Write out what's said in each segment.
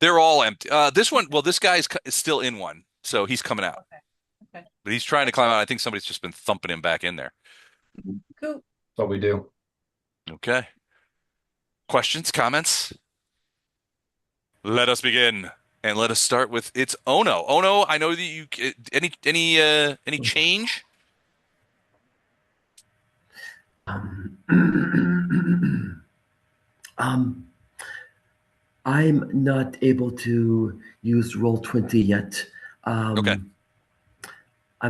They're all empty. This one, well, this guy is still in one, so he's coming out. Okay. Okay. But he's trying to climb out. I think somebody's just been thumping him back in there. Cool. That's what we do. Okay. Questions, comments? Let us begin. And let us start with it's Ono. Ono, I know that you any change? Um, um, I'm not able to use Roll20 yet. Okay. I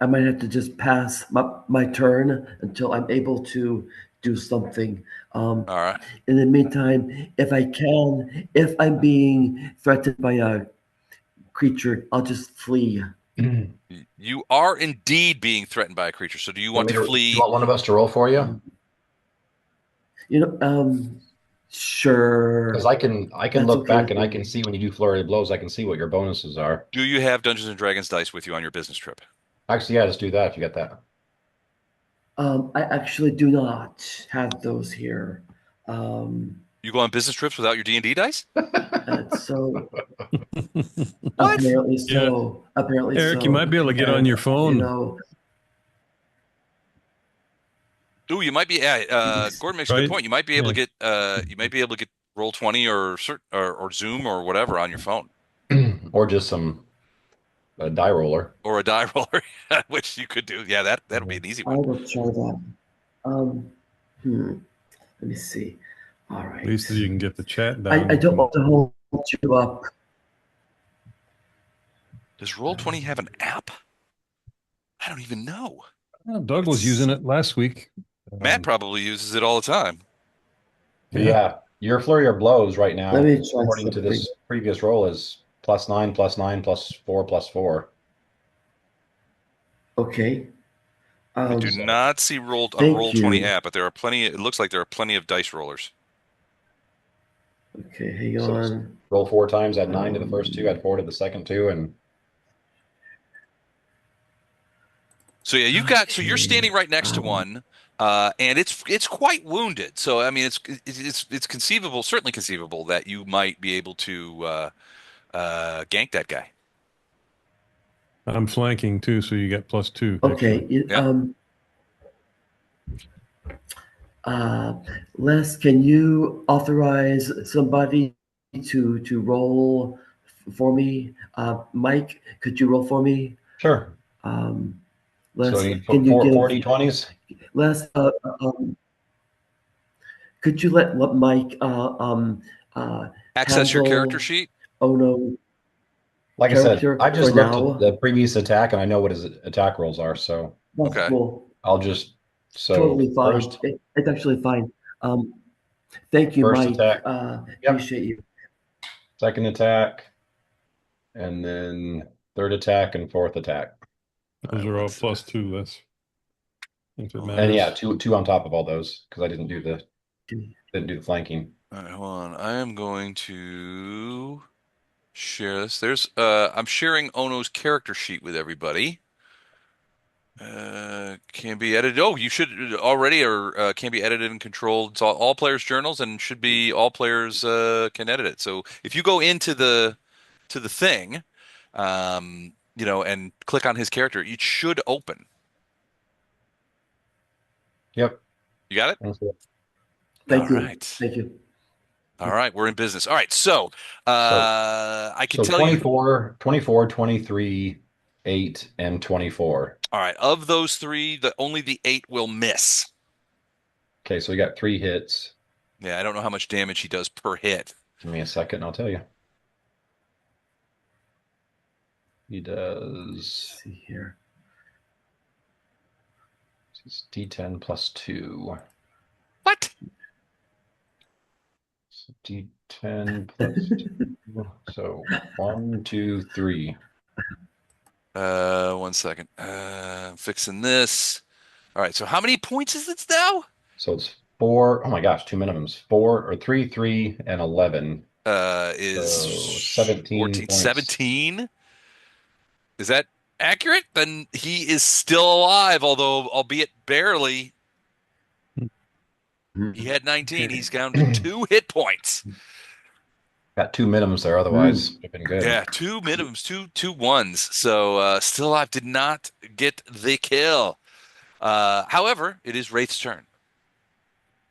might have to just pass my turn until I'm able to do something. All right. In the meantime, if I'm being threatened by a creature, I'll just flee. You are indeed being threatened by a creature. So do you want to Do flee? you want one of us to roll for you? Sure. Because I can That's look okay back with and I me. can see when you do flurry of blows, I can see what your bonuses are. Do you have Dungeons and Dragons dice with you on your business trip? Actually, yeah, let's do that if you get that. I actually do not have those here. You go on business trips without your D&D dice? So What? apparently Yeah. so. Apparently Eric, so. you might be able to get on your phone. Ooh, you might be. Gordon makes a good Right? point. You might be able Yeah. to get. You might be able to get Roll20 or Zoom or whatever on your phone, Or just a die roller. or a die roller, which you could do. Yeah, that'll be an easy I one. will try that. Let me see. All right. At least you can get the chat down. I don't want to hold you up. Does Roll20 have an app? I don't even know. Well, Doug was using it last week. Matt probably uses it all the time. But yeah, your flurry of blows right now, Let me try according to this something. previous roll, is +9, +9, +4, +4. Okay. I do not see a Thank Roll20 you. app, but there are plenty. It looks like there are plenty of dice rollers. Okay, hang So on. roll 4 times, add 9 to the first two, add 4 to the second two, and So yeah, you've got. So you're standing right next to one, and it's quite wounded. So I mean, it's conceivable, certainly conceivable that you might be able to gank that guy. I'm flanking too, so you get +2. Okay. Yeah. Les, can you authorize somebody to roll for me? Mike, could you roll for me? sure. Les, So you need can you give 40 20s? Les? Could you let Mike Access your handle character sheet. Ono Like I said, character I just for looked now? at the previous attack and I know what his attack rolls are. So That's Okay. cool. I'll just Totally fine. first It's actually fine. Thank you, First Mike. attack. Yep. Appreciate you. second attack, and then third attack and fourth attack. Those are all +2. That's if it And matters. And yeah, two on top of all those because I didn't do the flanking. All right, hold on. I am going to share this. I'm sharing Ono's character sheet with everybody. Can be edited. Oh, you should already, or can be edited and controlled. It's all players' journals, and should be all players can edit it. So if you go into the thing, and click on his character, it should open. Yep. You got it? Thank you. Right. Thank you. All right, we're in business. All right, so I can tell 24, 24, 23, 8, and 24. All right, of those three, only the 8 will miss. Okay, so we got 3 hits. Yeah, I don't know how much damage he does per hit. Give me a second, and I'll tell you. He does. Let's see here. It's D10 plus 2. What? So D10 plus 2. So 1, 2, 3. 1 second. Fixing this. All right, so how many points is it now? So it's 4. Oh my gosh, 2 minimums. 4 or 3, 3, and 11. Is So 17 14, points. 17? Is that accurate? Then he is still alive, although albeit barely. He had 19. Okay. He's down to 2 hit points. Got two minimums there, otherwise it'd been good. Yeah, two minimums, two ones. So still alive, did not get the kill. However, it is Wraith's turn.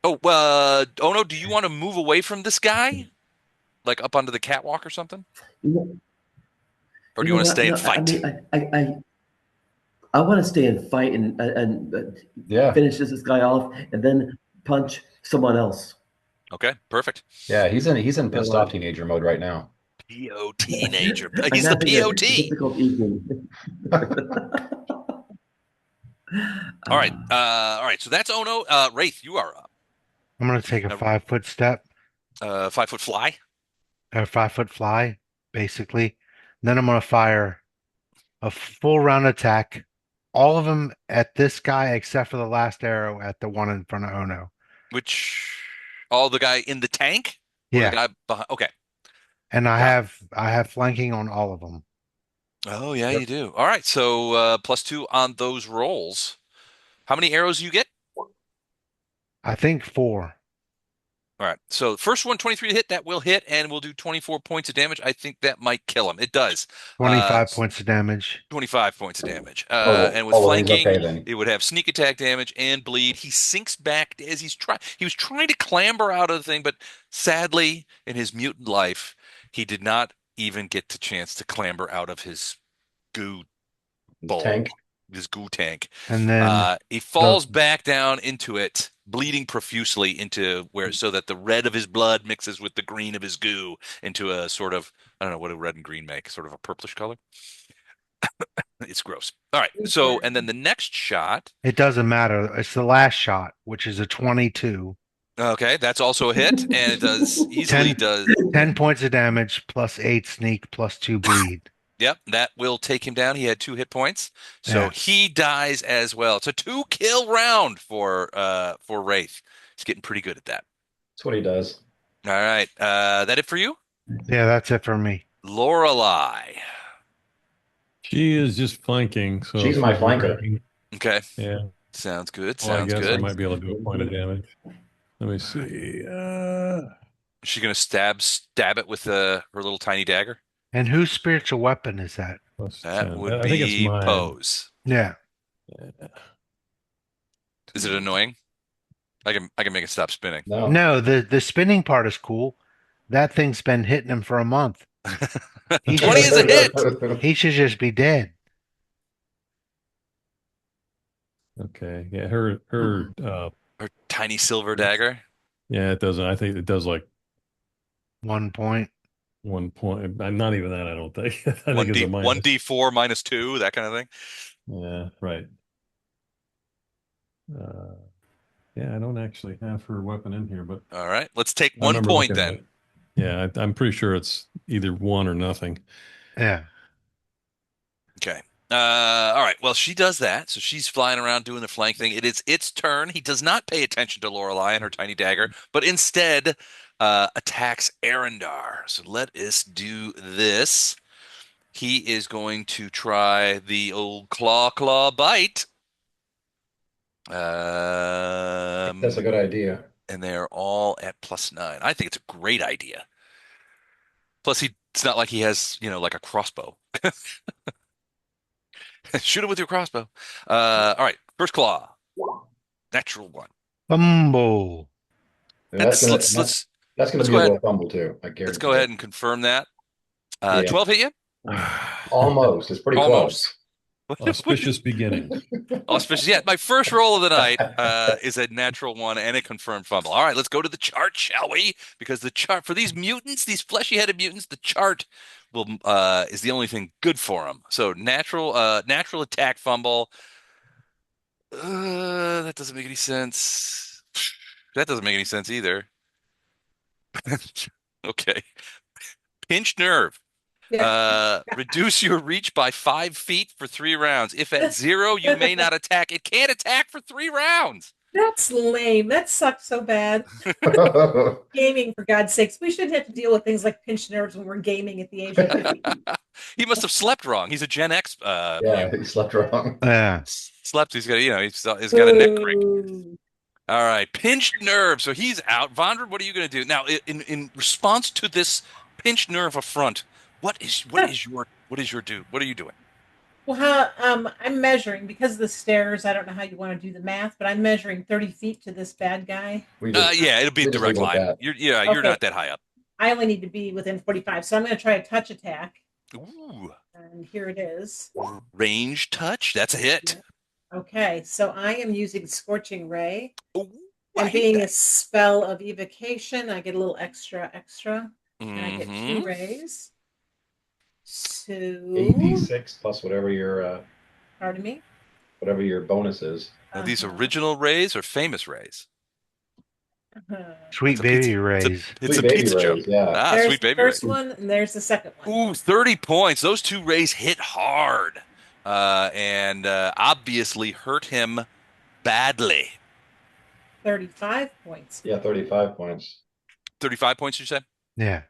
Oh no, do you want to move away from this guy? Like up onto the catwalk or something? You know, Or you do you know want to what? stay and I fight? mean, I want to stay and fight and Yeah. finish this guy off, and then punch someone else. Okay, perfect. Yeah, he's in So pissed off teenager mode right now. PO teenager. I'm He's the having a POT. difficult evening. All right. So that's Ono. Wraith, you are up. I'm gonna take a Now, 5 foot step, 5 foot fly. a 5 foot fly, basically. Then I'm gonna fire a full round attack, all of them at this guy except for the last arrow at the one in front of Ono. Which all the guy in the tank or the Yeah, guy behind? Okay, and got it. I have flanking on all of them. Oh yeah, Yep. you do. All right, so +2 on those rolls. How many arrows do you get? I think 4. All right, so first one, 23 to hit, that will hit, and we'll do 24 points of damage. I think that might kill him. It does. 25 points of damage. 25 points of damage. Total. And with Oh, well, he's flanking, okay then. it would have sneak attack damage and bleed. He sinks back as he was trying to clamber out of the thing, but sadly, in his mutant life, he did not even get the chance to clamber out of his goo bowl, Tank. his goo tank. And then He falls back down into it, bleeding profusely into where so that the red of his blood mixes with the green of his goo into a sort of, I don't know what do red and green make, sort of a purplish color. It's gross. All right. So, and then the next shot. it doesn't matter. It's the last shot, which is a 22. Okay, that's also a hit, and it does easily 10, does. 10 points of damage plus 8 sneak plus 2 bleed. Yep, that will take him down. He had 2 hit points, so Yeah. he dies as well. It's a 2 kill round for Wraith. He's getting pretty good at that. That's what he does. All right, that it for you, Yeah, that's it for me. Lorelei. She is just flanking, so She's my flanker. Okay, Yeah. sounds good. Well, I Sounds guess I good. might be able to do a point of damage. Let me see. Is she gonna stab it with her little tiny dagger? And whose spiritual weapon is that? Plus That 10. would I think it's be mine. Pose. Yeah. Yeah. Is it annoying? I can make it stop spinning. No. No, the spinning part is cool. That thing's been hitting him for a month. 20 is a hit. He should just be dead. Okay. Yeah, her Her tiny silver dagger. yeah, it doesn't. I think it does like 1 point. 1 point. Not even that, I don't think. I think One it's D a minus. 1d4 -2, that kind of thing. Yeah, right. Yeah, I don't actually have her weapon in here, but All right, let's take I 1 remember point looking at then. it. Yeah, I'm pretty sure it's either 1 or nothing. Yeah. Okay. All right. Well, she does that, so she's flying around doing the flank thing. It is its turn. He does not pay attention to Lorelei and her tiny dagger, but instead attacks Arendar. So let us do this. He is going to try the old claw bite. That's a good idea. And they're all at +9. I think it's a great idea. Plus, it's not like he has, like a crossbow. Shoot him with your crossbow. All right, first claw, natural 1. Fumble. And that's gonna Let's be go a ahead. little fumble too. I guarantee. Let's go ahead and confirm that. Yeah. 12 hit you? Almost. It's pretty Almost. Auspicious beginning. Auspicious. Yeah, my first roll of the night is a natural 1 and a confirmed fumble. All right, let's go to the chart, shall we? Because the chart for these mutants, these fleshy-headed mutants, the chart will is the only thing good for them. So natural attack fumble. That doesn't make any sense. That doesn't make any sense either. Okay. Pinched nerve. Yeah. Reduce your reach by 5 feet for 3 rounds. If at 0, you may not attack. It can't attack for 3 rounds. That's lame. That sucks so bad. Gaming, for God's sakes. We shouldn't have to deal with things like pinched nerves when we're gaming at the age of 50. He must have slept wrong. He's a Gen X. Yeah, he slept wrong. Yeah. Slept. He's got, he's got a neck break. Ooh. All right, pinched nerve. So he's out. Vondra, what are you going to do now? In response to this pinched nerve affront. What are you doing? Well, I'm measuring because of the stairs. I don't know how you want to do the math, but I'm measuring 30 feet to this bad guy. Yeah, it'll be a we just leave direct it at line. that. You're Okay, not that high up. I only need to be within 45, so I'm going to try a touch attack, Ooh, and here it is. range touch. That's a hit. Yeah. Okay, so I am using Scorching Ray, Ooh, I and hate being a that. spell of evocation, I get a little extra, and I get two Mm-hmm. rays. So, 8d6 plus pardon me. whatever your bonus is. Are these Uh-huh. original rays or famous rays? Uh-huh. It's Sweet a pizza. baby rays. It's Sweet a baby pizza joke. rays, yeah. Ah, There's sweet the baby ray. first one, and there's the second one. Ooh, 30 points. Those two rays hit hard, and obviously hurt him badly. 35 points. Yeah, 35 points. 35 points, you said? Yeah.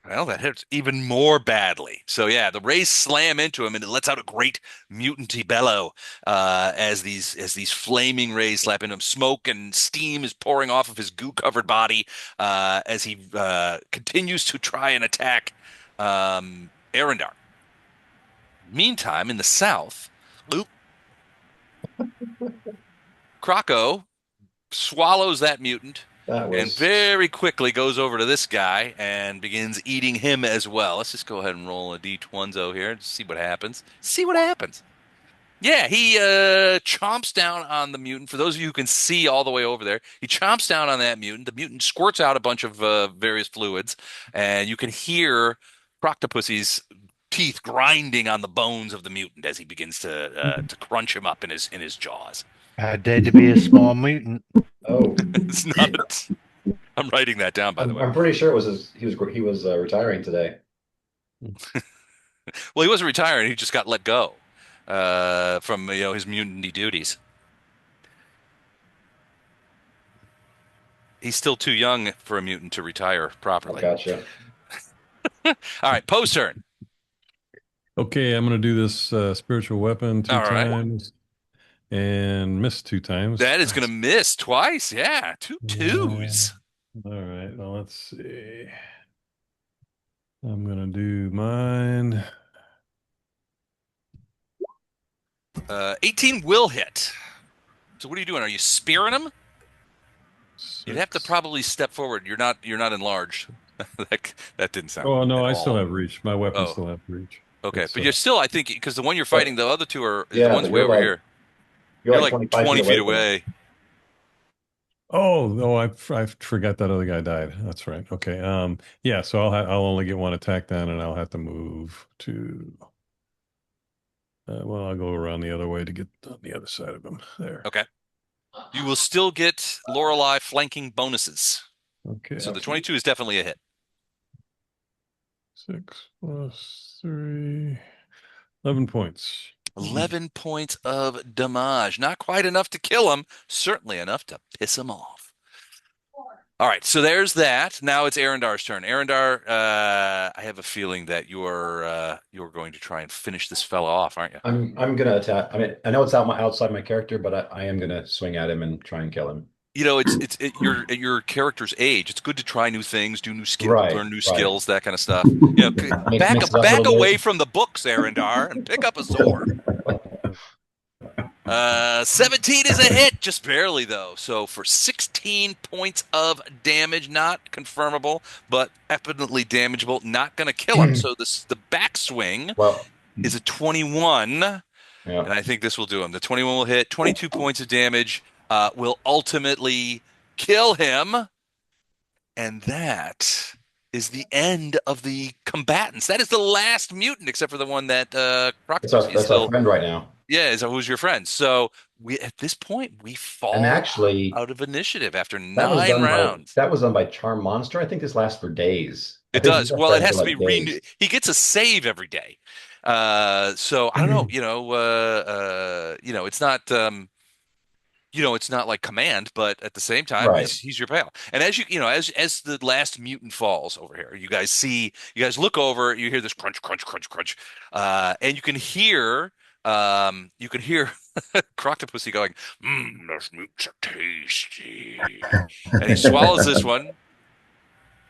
Well, that hits even more badly. So yeah, the rays slam into him, and it lets out a great mutanty bellow as these flaming rays slap into him. Smoke and steam is pouring off of his goo-covered body as he continues to try and attack Arendar. Meantime, in the south, Luke Croco swallows that mutant That and was very quickly goes over to this guy and begins eating him as well. Let's just go ahead and roll a D20 here and see what happens. See what happens. Yeah, he chomps down on the mutant. For those of you who can see all the way over there, he chomps down on that mutant. The mutant squirts out a bunch of various fluids, and you can hear Proctopussy's teeth grinding on the bones of the mutant as he begins to crunch him up in his jaws. Bad day to be a small mutant. oh. It's not. I'm writing that down, by the way. I'm pretty sure it was he was retiring today. Well, he wasn't retiring; he just got let go from his mutanty duties. He's still too young for a mutant to retire properly. Gotcha. All right, Poe's turn. Okay, I'm going to do this spiritual weapon two All right. times and miss two times. That is going to miss twice. Yeah, two twos. All right, well, let's see. I'm going to do mine. 18 will hit. So what are you doing? Are you spearing him? You'd have to 6. probably step forward. You're not enlarged. that didn't sound. Oh, no, at I still all. have reach. My weapons Oh. still have reach. Okay, It's, but you're still, I think, because the one you're fighting, the other two are the Yeah, ones but way you're over like here. you're You're like like 25 20 feet from him. away. Oh, no, I forgot that other guy died. That's right. Okay. Yeah, so I'll only get one attack then, and I'll have to move to. Well, I'll go around the other way to get on the other side of him. There. Okay. You will still get Lorelei flanking bonuses. Okay. So the 22 is definitely a hit. 6 plus 3. 11 points. 11 points of damage. Not quite enough to kill him, certainly enough to piss him off. All right, so there's that. Now it's Arendar's turn. Arendar, I have a feeling that you're going to try and finish this fella off, aren't you? I'm gonna attack. I mean, I know it's outside my character, but I am gonna swing at him and try and kill him. It's your at your character's age. It's good to try new things, do new skills, Right, learn new right. skills, that kind of stuff. Back Mix it up a back little away bit. from the books, Arendar, and pick up a sword. 17 is a hit, just barely though. So for 16 points of damage, not confirmable, but evidently damageable. Not going to kill him. So the backswing Well, is a 21, and yeah. I think this will do him. The 21 will hit. 22 points of damage will ultimately kill him, and that is the end of the combatants. That is the last mutant, except for the one that That's Crocodile is our still. friend right now. Yeah, is who's your friend? So at this point we fall And actually, out of initiative after that was 9 done rounds. by Charm Monster. I think this lasts for days. I It think does. he's our Well, it friend has for to be like days. renewed. He gets a save every day. So I don't know. It's not. It's not like command, but at the same time, Right. he's your pal. And as as the last mutant falls over here, you guys look over, you hear this crunch, crunch, crunch, crunch, and you can hear Croctopussy going, "Those mutants are tasty," and he swallows this one.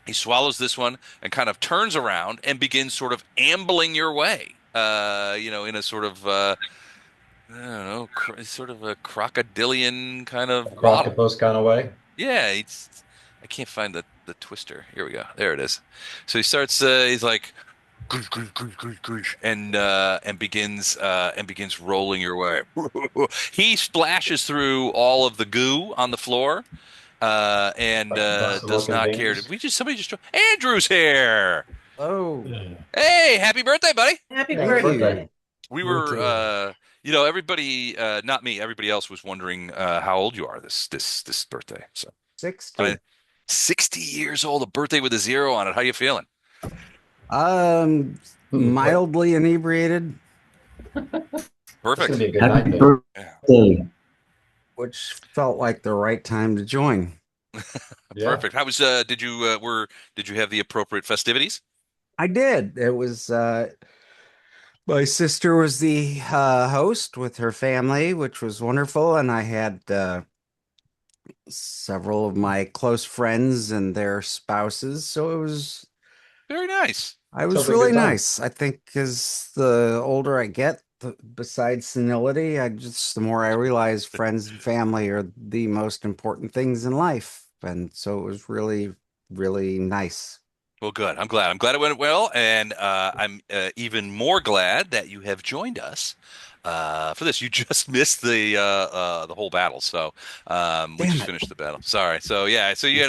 He swallows this one and kind of turns around and begins sort of ambling your way. In a sort of I don't know, sort of a crocodilian kind A of waddle. crocopus kind of way. Yeah, I can't find the twister. Here we go. There it is. So he starts. He's like, "Goosh, goosh, goosh, goosh, goosh," and begins rolling your way. He splashes through all of the goo on the floor, and Like busted does looking not care to. things. Somebody just. Andrew's here. Oh, Yeah. Hey, happy birthday, buddy. Happy Yeah, thank happy you. birthday. We were, Birthday. everybody, not me, everybody else was wondering how old you are this birthday. So, I mean, 60. 60 years old, a birthday with a zero on it. How you feeling? Um, What? Mildly inebriated, It's gonna Perfect. be a good Happy night though. Yeah, birthday. which felt like the right time to join. Yeah. perfect. How was did you have the appropriate festivities? I did. It was my sister was the host with her family, which was wonderful, and I had several of my close friends and their spouses, so Very nice. I Sounds was like a really good time. nice. I think as the older I get, besides senility, the more I realize friends and family are the most important things in life. And so it was really, really nice. Well, good. I'm glad. I'm glad it went well, and I'm even more glad that you have joined us for this. You just missed the whole battle, so we Damn just it. finished the battle. Sorry. So yeah, so you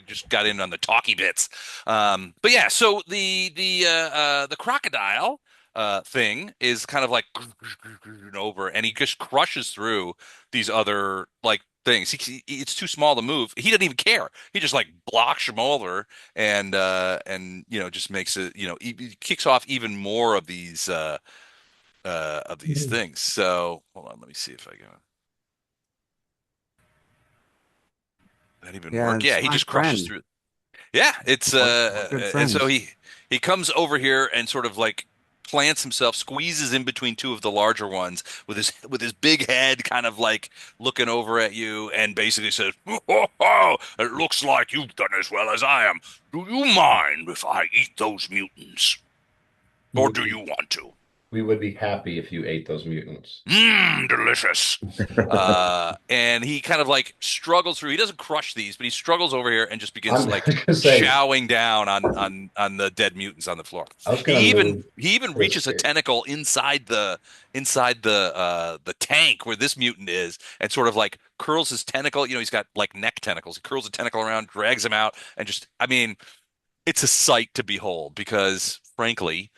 just got in on the talky bits. But yeah, so the crocodile thing is kind of like over, and he just crushes through these other like things. It's too small to move. He doesn't even care. He just like blocks them over and just makes it he kicks off even more of these things. So hold on, let me see if I can that even Yeah, work. Yeah, it's he my just crushes friend. through. Yeah, it's We're good and so friends. he comes over here and sort of like plants himself, squeezes in between two of the larger ones with his big head kind of like looking over at you and basically says, "Oh, it looks like you've done as well as I am. Do you mind if I eat those mutants? We Or would do be you want to?" we would be happy if you ate those mutants. Mmm, delicious. And he kind of like struggles through. He doesn't crush these, but he struggles over here and just begins I'm like gonna say chowing down on the dead mutants on the floor. I was He gonna even move he even to reaches a escape. tentacle inside the tank where this mutant is, and sort of like curls his tentacle. He's got like neck tentacles. He curls a tentacle around, drags him out, and just I mean, it's a sight to behold because frankly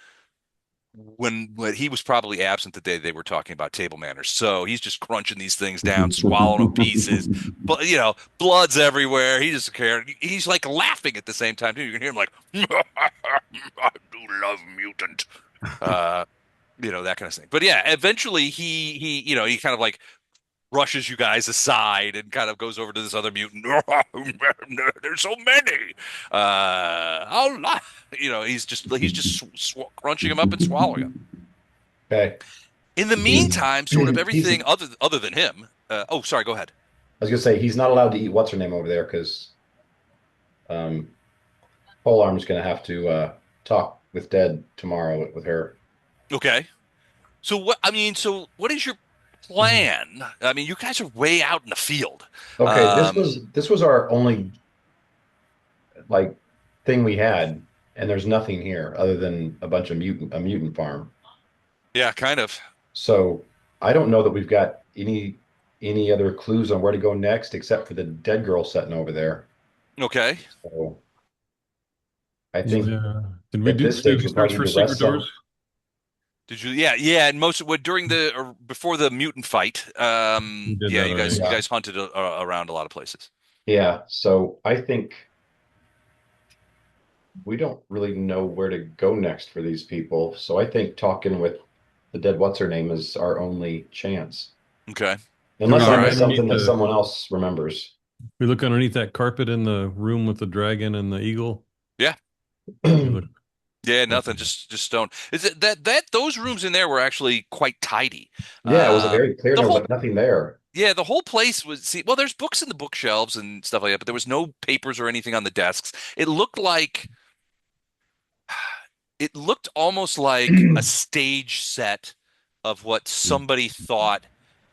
when he was probably absent the day they were talking about table manners. So he's just crunching these things down, swallowing them pieces, but blood's everywhere. He doesn't care. He's like laughing at the same time too. You can hear him like, "I do love mutant," uh, that kind of thing. But yeah, eventually he kind of like brushes you guys aside and kind of goes over to this other mutant. There's so many. I'll lie. He's just crunching them up and swallowing them. Okay. In the He's meantime, sort of he's everything other than him. Oh, sorry. Go ahead. I was gonna say he's not allowed to eat what's her name over there because um Polearm's gonna have to talk with Dead tomorrow with her. Okay. So what? I mean, so what is your plan? I mean, you guys are way out in the field. Okay, Um, this was our only like thing we had, and there's nothing here other than a mutant farm. yeah, kind of. So I don't know that we've got any other clues on where to go next except for the dead girl sitting over there. Okay. So I Did, think did we at do this stage we we'll search probably for need to rest secret some. doors? Did you? Yeah, yeah. And most what during the or before the mutant fight. We did Yeah, that you guys already. you Yeah. guys hunted around a lot of places. Yeah. So I think we don't really know where to go next for these people. So I think talking with the dead what's her name is our only chance. Okay. Do we Unless All I look right. miss underneath something that someone else remembers. we look underneath that carpet in the room with the dragon and the eagle? Yeah. We look. Yeah. Okay. Nothing. Just stone. Is it that those rooms in there were actually quite tidy. Yeah, it was very clear. The There was whole like nothing there. Yeah, the whole place was see, well, there's books in the bookshelves and stuff like that, but there was no papers or anything on the desks. It looked almost like a stage set of what somebody thought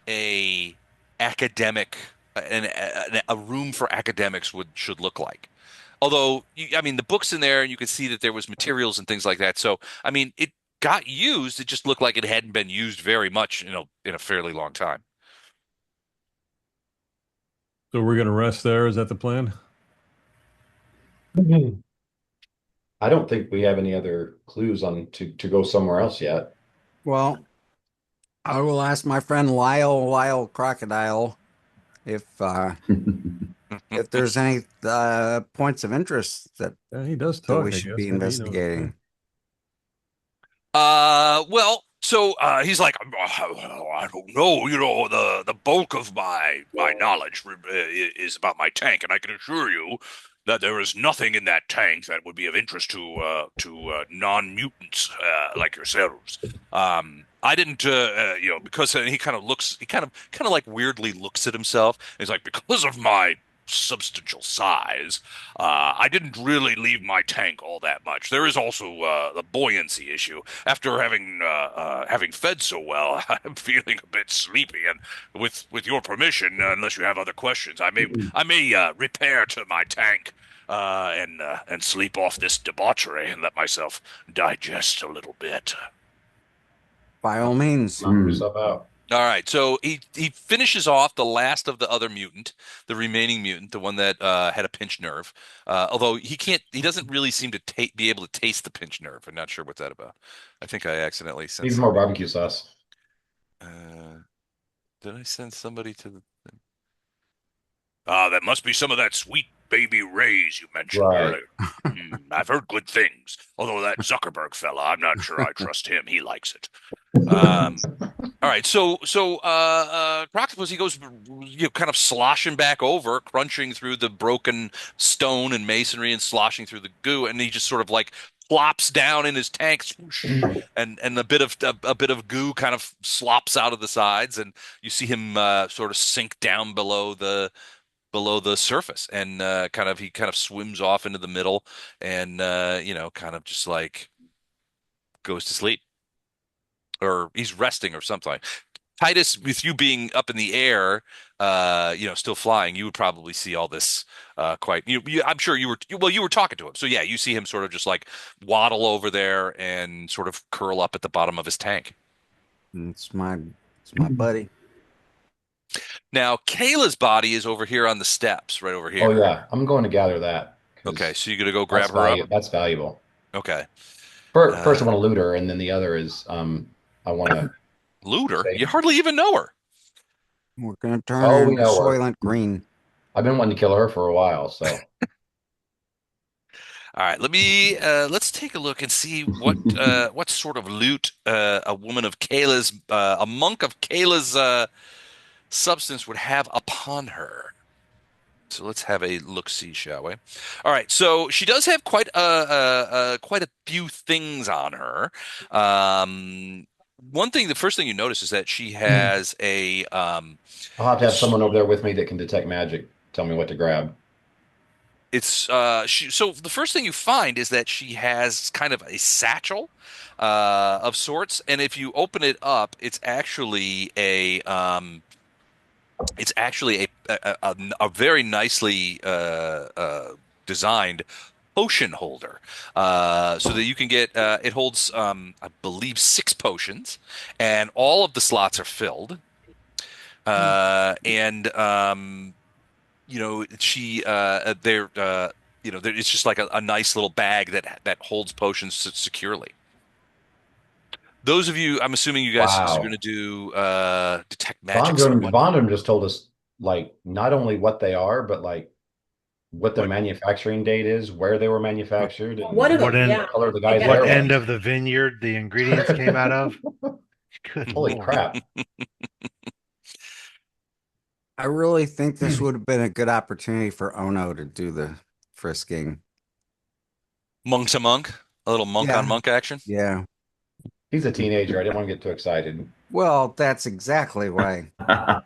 a academic a room for academics would should look like. Although, I mean, the books in there, and you could see that there was materials and things like that. So, I mean, it got used. It just looked like it hadn't been used very much, in a fairly long time. So we're gonna rest there. Is that the plan? I don't think we have any other clues on to go somewhere else yet. Well, I will ask my friend Lyle Crocodile if there's any points of interest Yeah, he does that talk, we I should guess. be Maybe he knows. Yeah. investigating. Well, so he's like, I don't know, the bulk of my knowledge is about my tank, and I can assure you that there is nothing in that tank that would be of interest to non-mutants like yourselves. I didn't, because he kind of like weirdly looks at himself. And he's like, because of my substantial size, I didn't really leave my tank all that much. There is also the buoyancy issue. After having fed so well, I'm feeling a bit sleepy, and with your permission, unless you have other questions, I may repair to my tank and sleep off this debauchery and let myself digest a little bit. By all means. Knock yourself out. All right, so he finishes off the last of the other mutant, the remaining mutant, the one that had a pinched nerve. Although he doesn't really seem to be able to taste the pinched nerve. I'm not sure what that's about. I think I accidentally sent Needs more somebody. barbecue sauce. Uh, did I send somebody to the? That must be some of that sweet baby rays you mentioned Right. earlier. I've heard good things. Although that Zuckerberg fella, I'm not sure I trust him. He likes it. All right, so Croctopus, he goes, kind of sloshing back over, crunching through the broken stone and masonry and sloshing through the goo, and he just sort of like plops down in his tank, swoosh, and a bit of goo kind of slops out of the sides, and you see him sort of sink down below the surface, and he kind of swims off into the middle, and kind of just like goes to sleep, or he's resting or something. Titus, with you being up in the air, still flying, you would probably see all this quite. I'm sure you were talking to him, so yeah, you see him sort of just like waddle over there and sort of curl up at the bottom of his tank. It's my buddy. Now, Kayla's body is over here on the steps, right over Oh here. yeah, I'm going to gather that Okay, because so you're gonna go that's grab her up. That's valuable. Okay. First, I want to loot her, and then the other is I want to. Looter? You hardly even know her. We're gonna turn Oh, her we into know her. Soylent Green. I've been wanting to kill her for a while, so. All right, let's take a look and see what sort of loot a monk of Kayla's substance would have upon her. So let's have a look-see, shall we? All right, so she does have quite a few things on her. The first thing you notice is that she has I'll have to have someone over there with me that can detect magic. Tell me what to grab. so the first thing you find is that she has kind of a satchel of sorts, and if you open it up, it's actually a very nicely designed potion holder, so that you can get it holds I believe 6 potions, and all of the slots are filled. And she they're it's just like a nice little bag that holds potions securely. Those of you, I'm assuming you guys are going Wow. to do detect magics and whatnot. Bondrum just told us like not only what they are, but like what their What manufacturing date is, where they were manufactured, Well, one and of What them, end yeah, what color the I guy's got what hair that. end was. of the vineyard the ingredients came out of? Good Holy Lord. crap. I really think this would have been a good opportunity for Ono to do the frisking. monk to monk, a little monk on Yeah. monk action. Yeah. He's a teenager. I didn't want to get too excited. Well, that's exactly why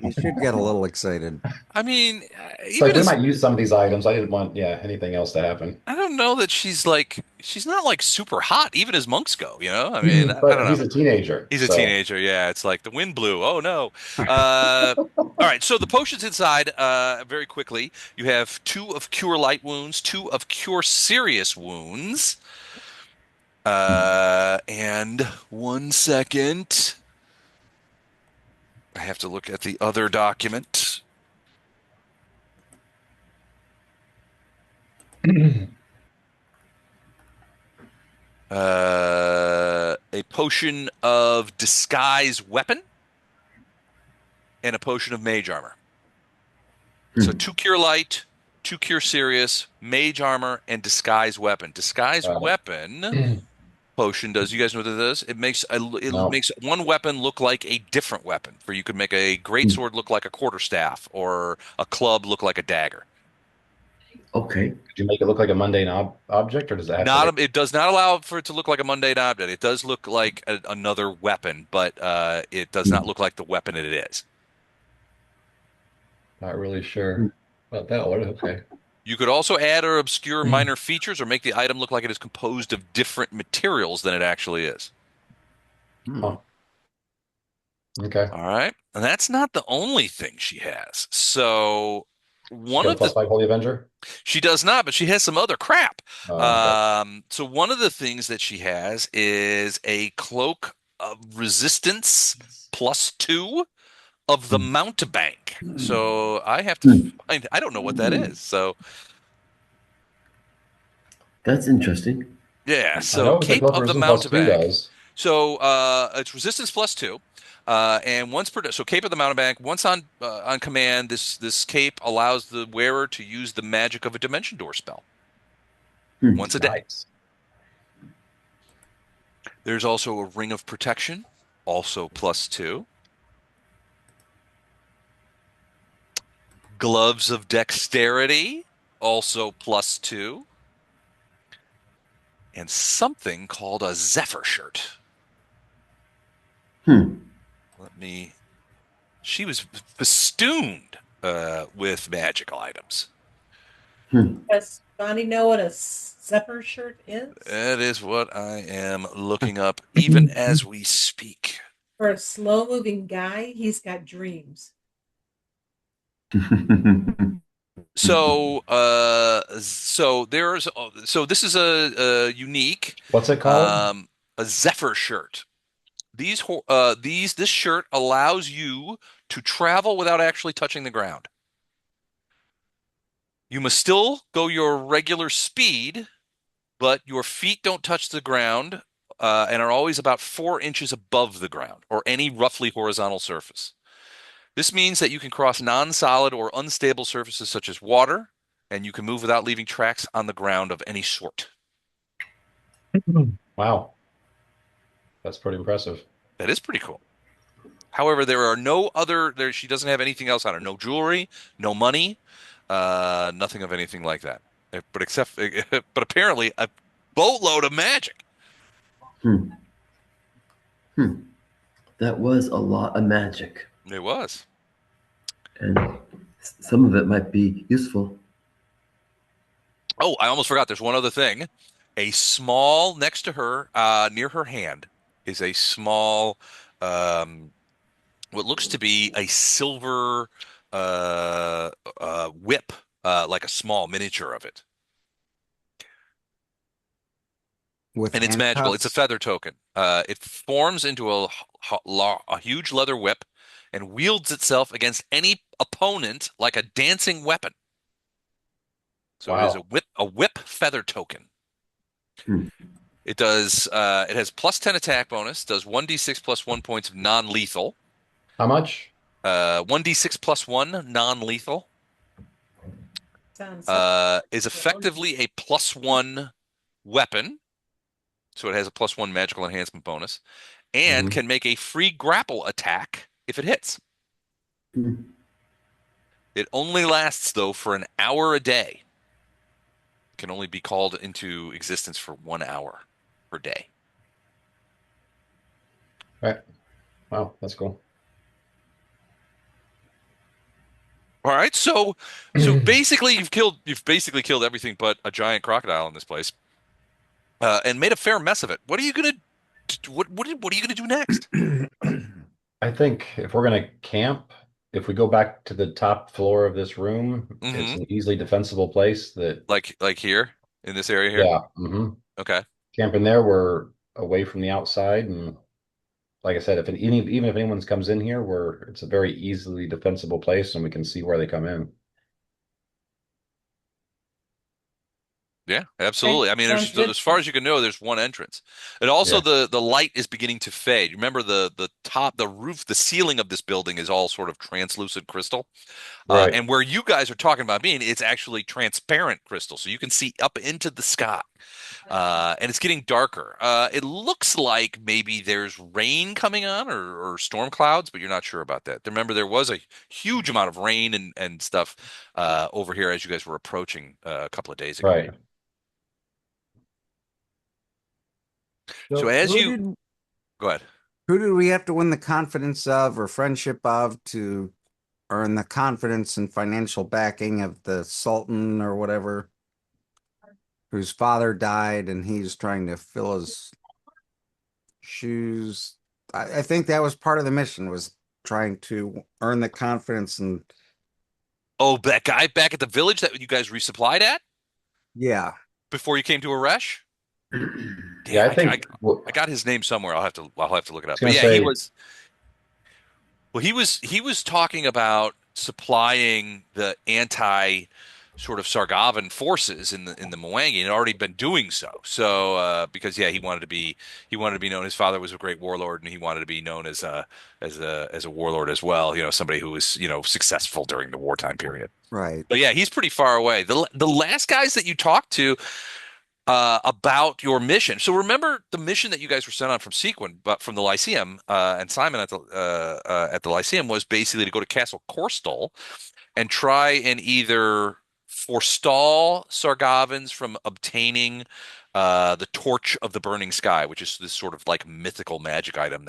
you should get a little excited. I mean, It's like even we as might use some of these items. I didn't want, yeah, anything else to happen. I don't know that she's not like super hot, even as monks go, you know? I mean, I don't But know. he's a teenager, He's a so teenager. Yeah, it's like the wind blew. Oh no. All right, so the potions inside, very quickly, you have 2 of Cure Light Wounds, 2 of Cure Serious Wounds. And 1 second. I have to look at the other document. A potion of Disguise Weapon and a potion of Mage Armor. So 2 Cure Light, 2 Cure Serious, Mage Armor, and Disguise Weapon. Disguise uh, Weapon potion does. You guys know what it does? It no. makes one weapon look like a different weapon. For you could make a greatsword look like a quarterstaff, or a club look like a dagger. Okay. Could you make it look like a mundane object, or does it have to be? It does not allow for it to look like a mundane object. It does look like another weapon, but it does not look like the weapon it is. Not really sure about that one. Okay. You could also add or obscure minor features or make the item look like it is composed of different materials than it actually is. Huh. Okay. All right. And that's not the only thing she has. So She one got a of the +5 Holy Avenger. she does not, but she has some other crap. Okay. So one of the things that she has is a cloak of resistance +2 of the mountebank. So I have to find, I don't know what that is. So That's interesting. yeah, I so know what the Cape Cloak of the Resistance +2 Mountebank. does. So it's resistance +2, and once per so Cape of the Mountebank. Once on command, this cape allows the wearer to use the magic of a Dimension Door spell once a day. Nice. There's also a Ring of Protection, also +2. Gloves of Dexterity, also +2. And something called a Zephyr Shirt. She was festooned with magical items. Does Bonnie know what a zephyr shirt is? That is what I am looking up even as we speak. For a slow moving guy, he's got dreams. So this is a unique What's it called? a Zephyr Shirt. This shirt allows you to travel without actually touching the ground. You must still go your regular speed, but your feet don't touch the ground and are always about 4 inches above the ground or any roughly horizontal surface. This means that you can cross non-solid or unstable surfaces such as water, and you can move without leaving tracks on the ground of any sort. Wow. That's pretty impressive. That is pretty cool. However, there are no other she doesn't have anything else on her. No jewelry, no money, nothing of anything like that. But apparently a boatload of magic. That was a lot of magic. It was. And some of it might be useful. Oh, I almost forgot. There's one other thing. A small next to her, near her hand, is a small, what looks to be a silver whip, like a small miniature of it. With And it's magical. It's a handcuffs. feather token. It forms into a huge leather whip and wields itself against any opponent like a dancing weapon. So it is Wow. a whip feather token. It does. It has +10 attack bonus. Does 1d6 +1 points of non-lethal. How much? 1d6 +1 non-lethal. Sounds Is effectively a +1 weapon. So it has a +1 magical enhancement bonus, and can make a free grapple attack if it hits. It only lasts though for an hour a day. It can only be called into existence for 1 hour per day. All right. Wow, that's cool. All right, so basically you've basically killed everything but a giant crocodile in this place, and made a fair mess of it. What are you gonna what are you gonna do next? I think if we're gonna camp, if we go back to the top floor of this room, it's Hmm. an easily defensible place that, Like here in this area here? yeah, Okay. Camping there, we're away from the outside, and like I said, even if anyone's comes in here, it's a very easily defensible place, and we can see where they come in. Yeah, Okay, absolutely. I mean, sounds there's good. as far as you can know, there's one entrance. And also Yeah, the light is beginning to fade. Remember the top, the roof, the ceiling of this building is all sort of translucent crystal. right, And where you guys are talking about being, it's actually transparent crystal, so you can see up into the sky. And it's getting darker. It looks like maybe there's rain coming on or storm clouds, but you're not sure about that. Remember, there was a huge amount of rain and stuff over here as you guys were approaching a couple of days ago. right. So So as you go ahead. who did we have to win the confidence of or friendship of to earn the confidence and financial backing of the Sultan or whatever, whose father died and he's trying to fill his shoes? I think that was part of the mission, was trying to earn the confidence and Oh, that guy back at the village that you guys resupplied at yeah. before you came to Arash? Yeah, Damn, I think. Well, I got his name somewhere. I'll have to look it I up. was But gonna yeah, say, he was talking about supplying the anti sort of Sargavan forces in the Mwangi and had already been doing so. So because yeah, he wanted to be known. His father was a great warlord, and he wanted to be known as a warlord as well. You know, somebody who was successful during the wartime period. Right. But yeah, he's pretty far away. The last guys that you talked to about your mission. So remember the mission that you guys were sent on from Sequin, but from the Lyceum, and Simon at the Lyceum was basically to go to Castle Korstull and try and either forestall Sargavans from obtaining the Torch of the Burning Sky, which is this sort of like mythical magic item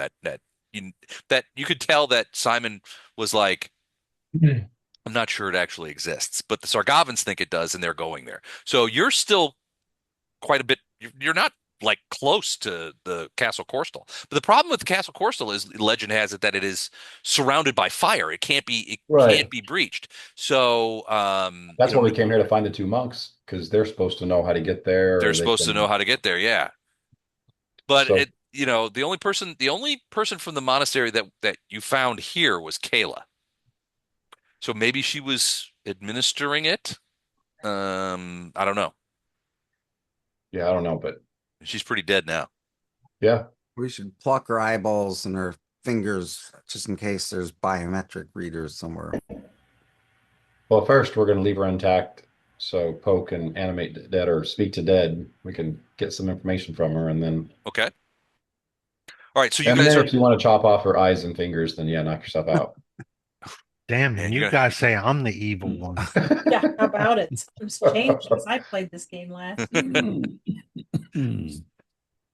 you that you could tell that Simon was like, I'm not sure it actually exists, but the Sargavans think it does, and they're going there. So you're still quite a bit. You're not like close to the Castle Korstull. But the problem with Castle Korstull is legend has it that it is surrounded by fire. It right. can't be breached. So That's why we came here to find the two monks because they're supposed to know how to get there, they're or they supposed to know can. how to get there. Yeah, but So the only person from the monastery that you found here was Kayla. So maybe she was administering it. I don't know. yeah, I don't know, but She's pretty dead now. yeah. We should pluck her eyeballs and her fingers just in case there's biometric readers somewhere. Well, first we're going to leave her intact so Poe can animate dead or speak to dead. We can get some information from her, and then Okay. All right. So you and guys then are. if you want to chop off her eyes and fingers, then yeah, knock yourself out. Damn, Man, and you're you gonna. guys say I'm the evil one. Yeah, how about it? Something's changed since I played this game last.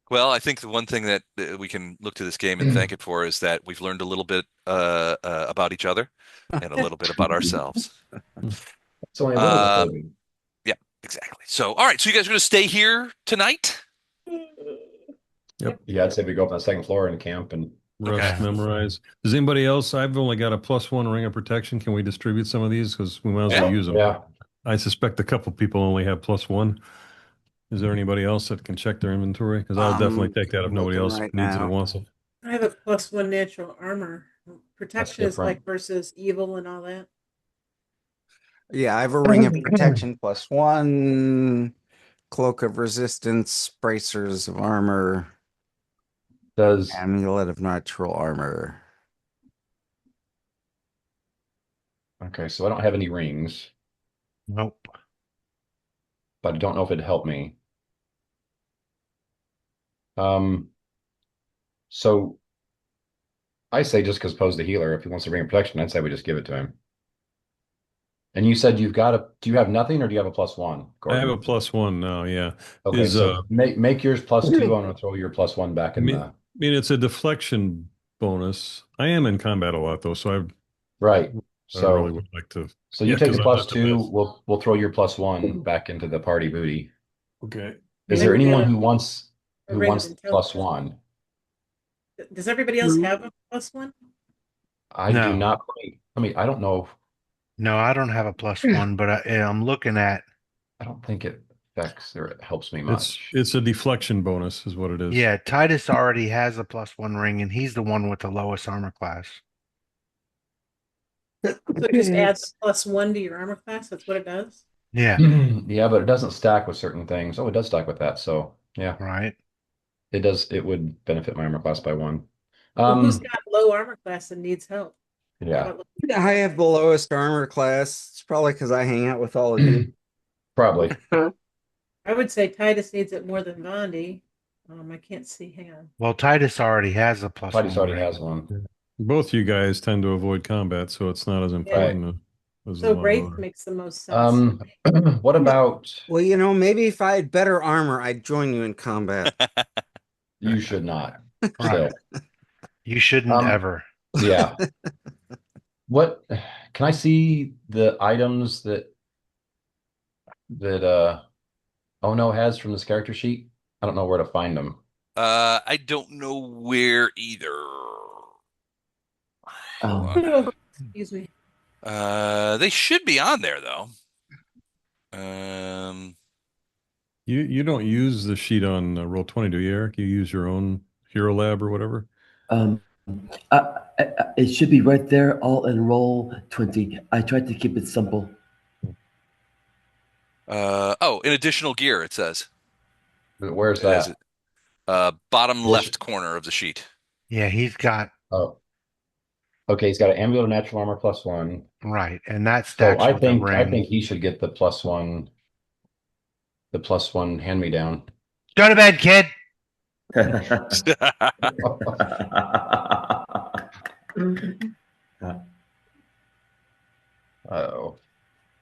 Well, I think the one thing that we can look to this game and thank it for is that we've learned a little bit about each other and a little bit about ourselves. It's only a little Um, disturbing. yeah, exactly. So, all right. So you guys are going to stay here tonight? Yep. Yeah, I'd say we go up on the second floor and camp and Rust, Okay. memorize. Does anybody else? I've only got a +1 ring of protection. Can we distribute some of these? Because we might as well Yeah. use them. yeah. I suspect a couple people only have +1. Is there anybody else that can check their inventory? Because I'll definitely take that if nobody Looking else right needs it or now. wants it. I have a +1 natural armor. Protection is different. like versus evil and all that. Yeah, I have a ring of protection +1, cloak of resistance, bracers of armor, Does amulet of natural armor. okay, so I don't have any rings, Nope. but I don't know if it'd help me. Um, so I say just because Poe's the healer, if he wants to bring protection, I'd say we just give it to him. And you said do you have nothing or do you have a +1, I have Gordon? a +1 now. Yeah. Okay, Is so make yours +2. I'm gonna throw your +1 back in Mi- the mean, it's a deflection bonus. I am in combat a lot though, so Right. I really So would like to. so you Yeah, take because the I'm plus not the two. best. We'll throw your plus one back into the party booty. Okay. Is And there everybody anyone else a who ring of wants the plus intelligence. one? Does everybody else have a +1? I do No, not. I mean, I don't know. no, I don't have a +1, but I'm looking at, I don't think it affects or it helps me It's much. it's a deflection bonus, is what it is. yeah, Titus already has a +1 ring, and he's the one with the lowest armor class. So it just adds +1 to your armor class. That's what it does. Yeah, Yeah, but it doesn't stack with certain things. Oh, it does stack with that. So yeah, right. it does. It would benefit my armor class by one. Well, who's Um, got low armor class and needs help? How yeah, about I have the lowest armor class. It's probably because I hang out with all of you. probably. I would say Titus needs it more than Vondi. I can't see. Hang on. Well, Titus already has a plus Titus one already ring. has one. Both you guys tend to avoid combat, so it's not as Yeah. important as a So lot of Wraith other. makes the most sense. What about Well, maybe if I had better armor, I'd join you in combat. you should not Right. still. You shouldn't Um, ever. yeah. What can I see the items that Ono has from this character sheet? I don't know where to find them. I don't know where either. Hold Um, on. Oh, excuse me. They should be on there though. Um, You don't use the sheet on Roll20, do you, Eric? You use your own Hero Lab or whatever? um, it should be right there, all in roll 20. I tried to keep it simple. oh, in additional gear, it says. Where's It has that? it. Bottom This- left corner of the sheet. Yeah, he's got, Oh, okay. He's got an amulet of natural armor plus one. right, and that So stacks with the I ring. think he should get the plus one hand me down. Go to bed, kid. Oh.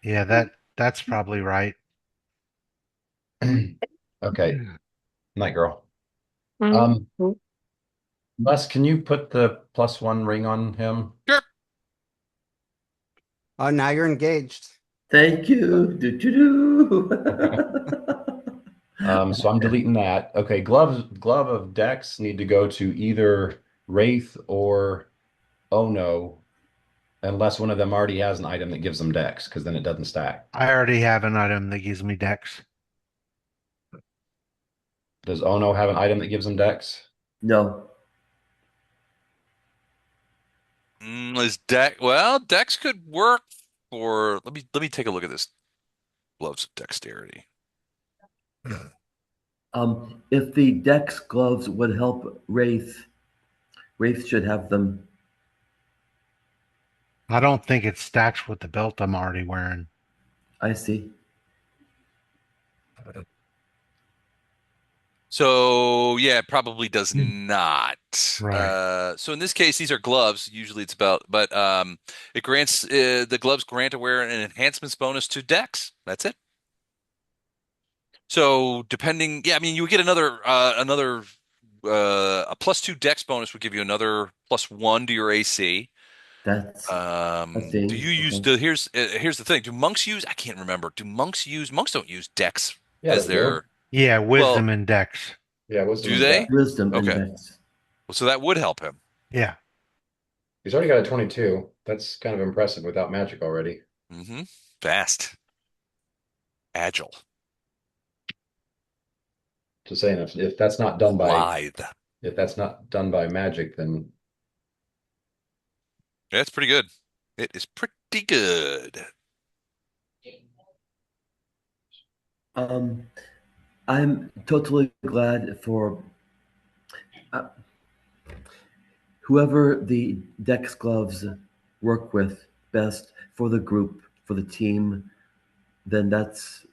Yeah, that's probably right. Okay. Night girl. Um, Les, can you put the plus one ring on him? Sure. Oh, now you're engaged. Thank you. Do, do, do. So I'm deleting that. Okay, glove of Dex need to go to either Wraith or Oh no, unless one of them already has an item that gives them Dex, because then it doesn't stack. I already have an item that gives me dex. Does Oh no have an item that gives them Dex? No. Is Dex? Well, Dex could work for. Let me take a look at this. Gloves of dexterity. If the Dex gloves would help Wraith, Wraith should have them. I don't think it stacks with the belt I'm already wearing. I see. So yeah, it probably does not. Right. So in this case, these are gloves. Usually it's about, but it grants the gloves grant aware an enhancements bonus to Dex. That's it. So depending, yeah, I mean, you would get another a +2 Dex bonus would give you another +1 to your AC. That's a Do thing. you use Okay. here's the thing. Do monks use? I can't remember. Do monks don't use Dex Yeah, as they do. their Yeah, well? wisdom and dex. Yeah, wisdom Do and Dex. they? Wisdom and Okay. Dex. Well, so that would help him. Yeah. He's already got a 22. That's kind of impressive without magic already. Mm-hmm. Fast, agile, Just saying, if that's not done by lithe. if that's not done by magic, then Yeah, it's pretty good. It is pretty good. I'm totally glad for uh, whoever the Dex gloves work with best for the group, for the team. Then that's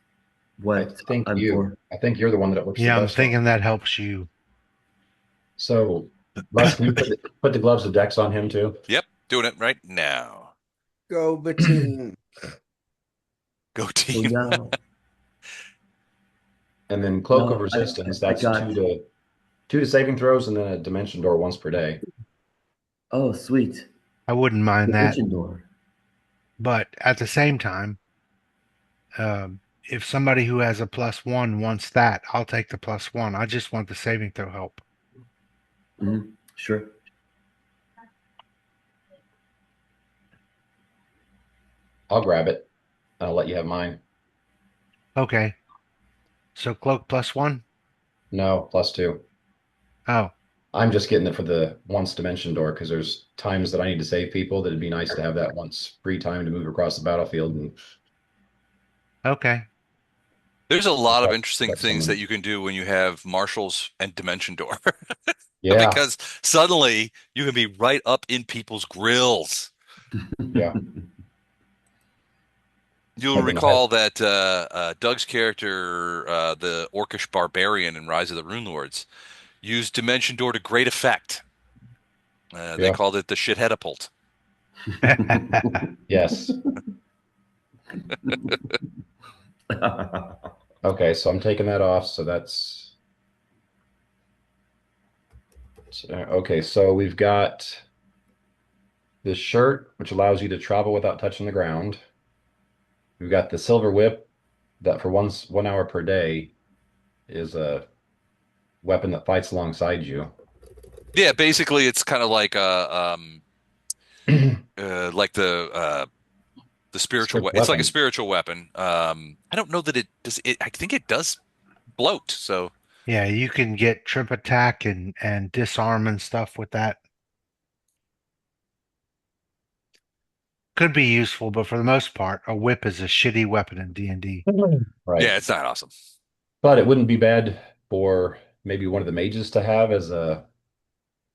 what I'm for. I think you're the one that it works the Yeah, I'm best on. thinking that helps you. So, Les, can you put the gloves of Dex on him too? Yep, doing it right now. Go between. Go So team. now, And then Cloak of no, Resistance, I that's got 2 to saving throws and then a dimension door once per day. Oh, sweet. I wouldn't mind that. Dimension door. But at the same time, if somebody who has a +1 wants that, I'll take the +1. I just want the saving throw help. Mm-hmm. Sure. I'll grab it. I'll let you have mine. Okay. So cloak +1? No, +2. Oh, I'm just getting it for the once dimension door because there's times that I need to save people that it'd be nice to have that once free time to move across the battlefield and okay. There's a lot of prep, interesting prep things that someone. you can do when you have marshals and dimension door Yeah, because suddenly you can be right up in people's grills. yeah. You'll Like in the high, recall that Doug's character, the Orcish barbarian in Rise of the Runelords, used dimension door to great effect. They yeah. called it the shitheadapult. Yes. Okay, so I'm taking that off. So that's okay. So we've got this shirt, which allows you to travel without touching the ground. We've got the silver whip that for 1 hour per day is a weapon that fights alongside you. Yeah, basically it's kind of like the spiritual Spiritual it's like a weapon. spiritual weapon. I don't know that it does it. I think it does bloat. So Yeah, you can get trip attack and disarm and stuff with that. Could be useful, but for the most part, a whip is a shitty weapon in D&D. Right. yeah, it's not awesome. But it wouldn't be bad for maybe one of the mages to have as a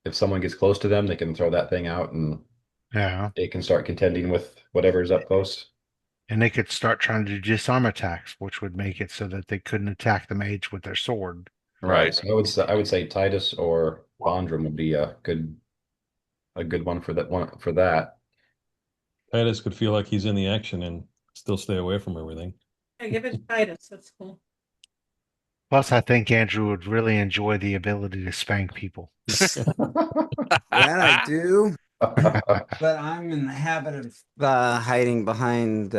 if someone gets close to them, they can throw that thing out and Yeah. it can start contending with whatever's up close. And they could start trying to do disarm attacks, which would make it so that they couldn't attack the mage with their sword. Right. Right. So I would say Titus or Bondrum would be a good one for that one for that. Titus could feel like he's in the action and still stay away from everything. Yeah, give it to Titus. That's cool. Plus, I think Andrew would really enjoy the ability to spank people. That I do, but I'm in the habit of hiding behind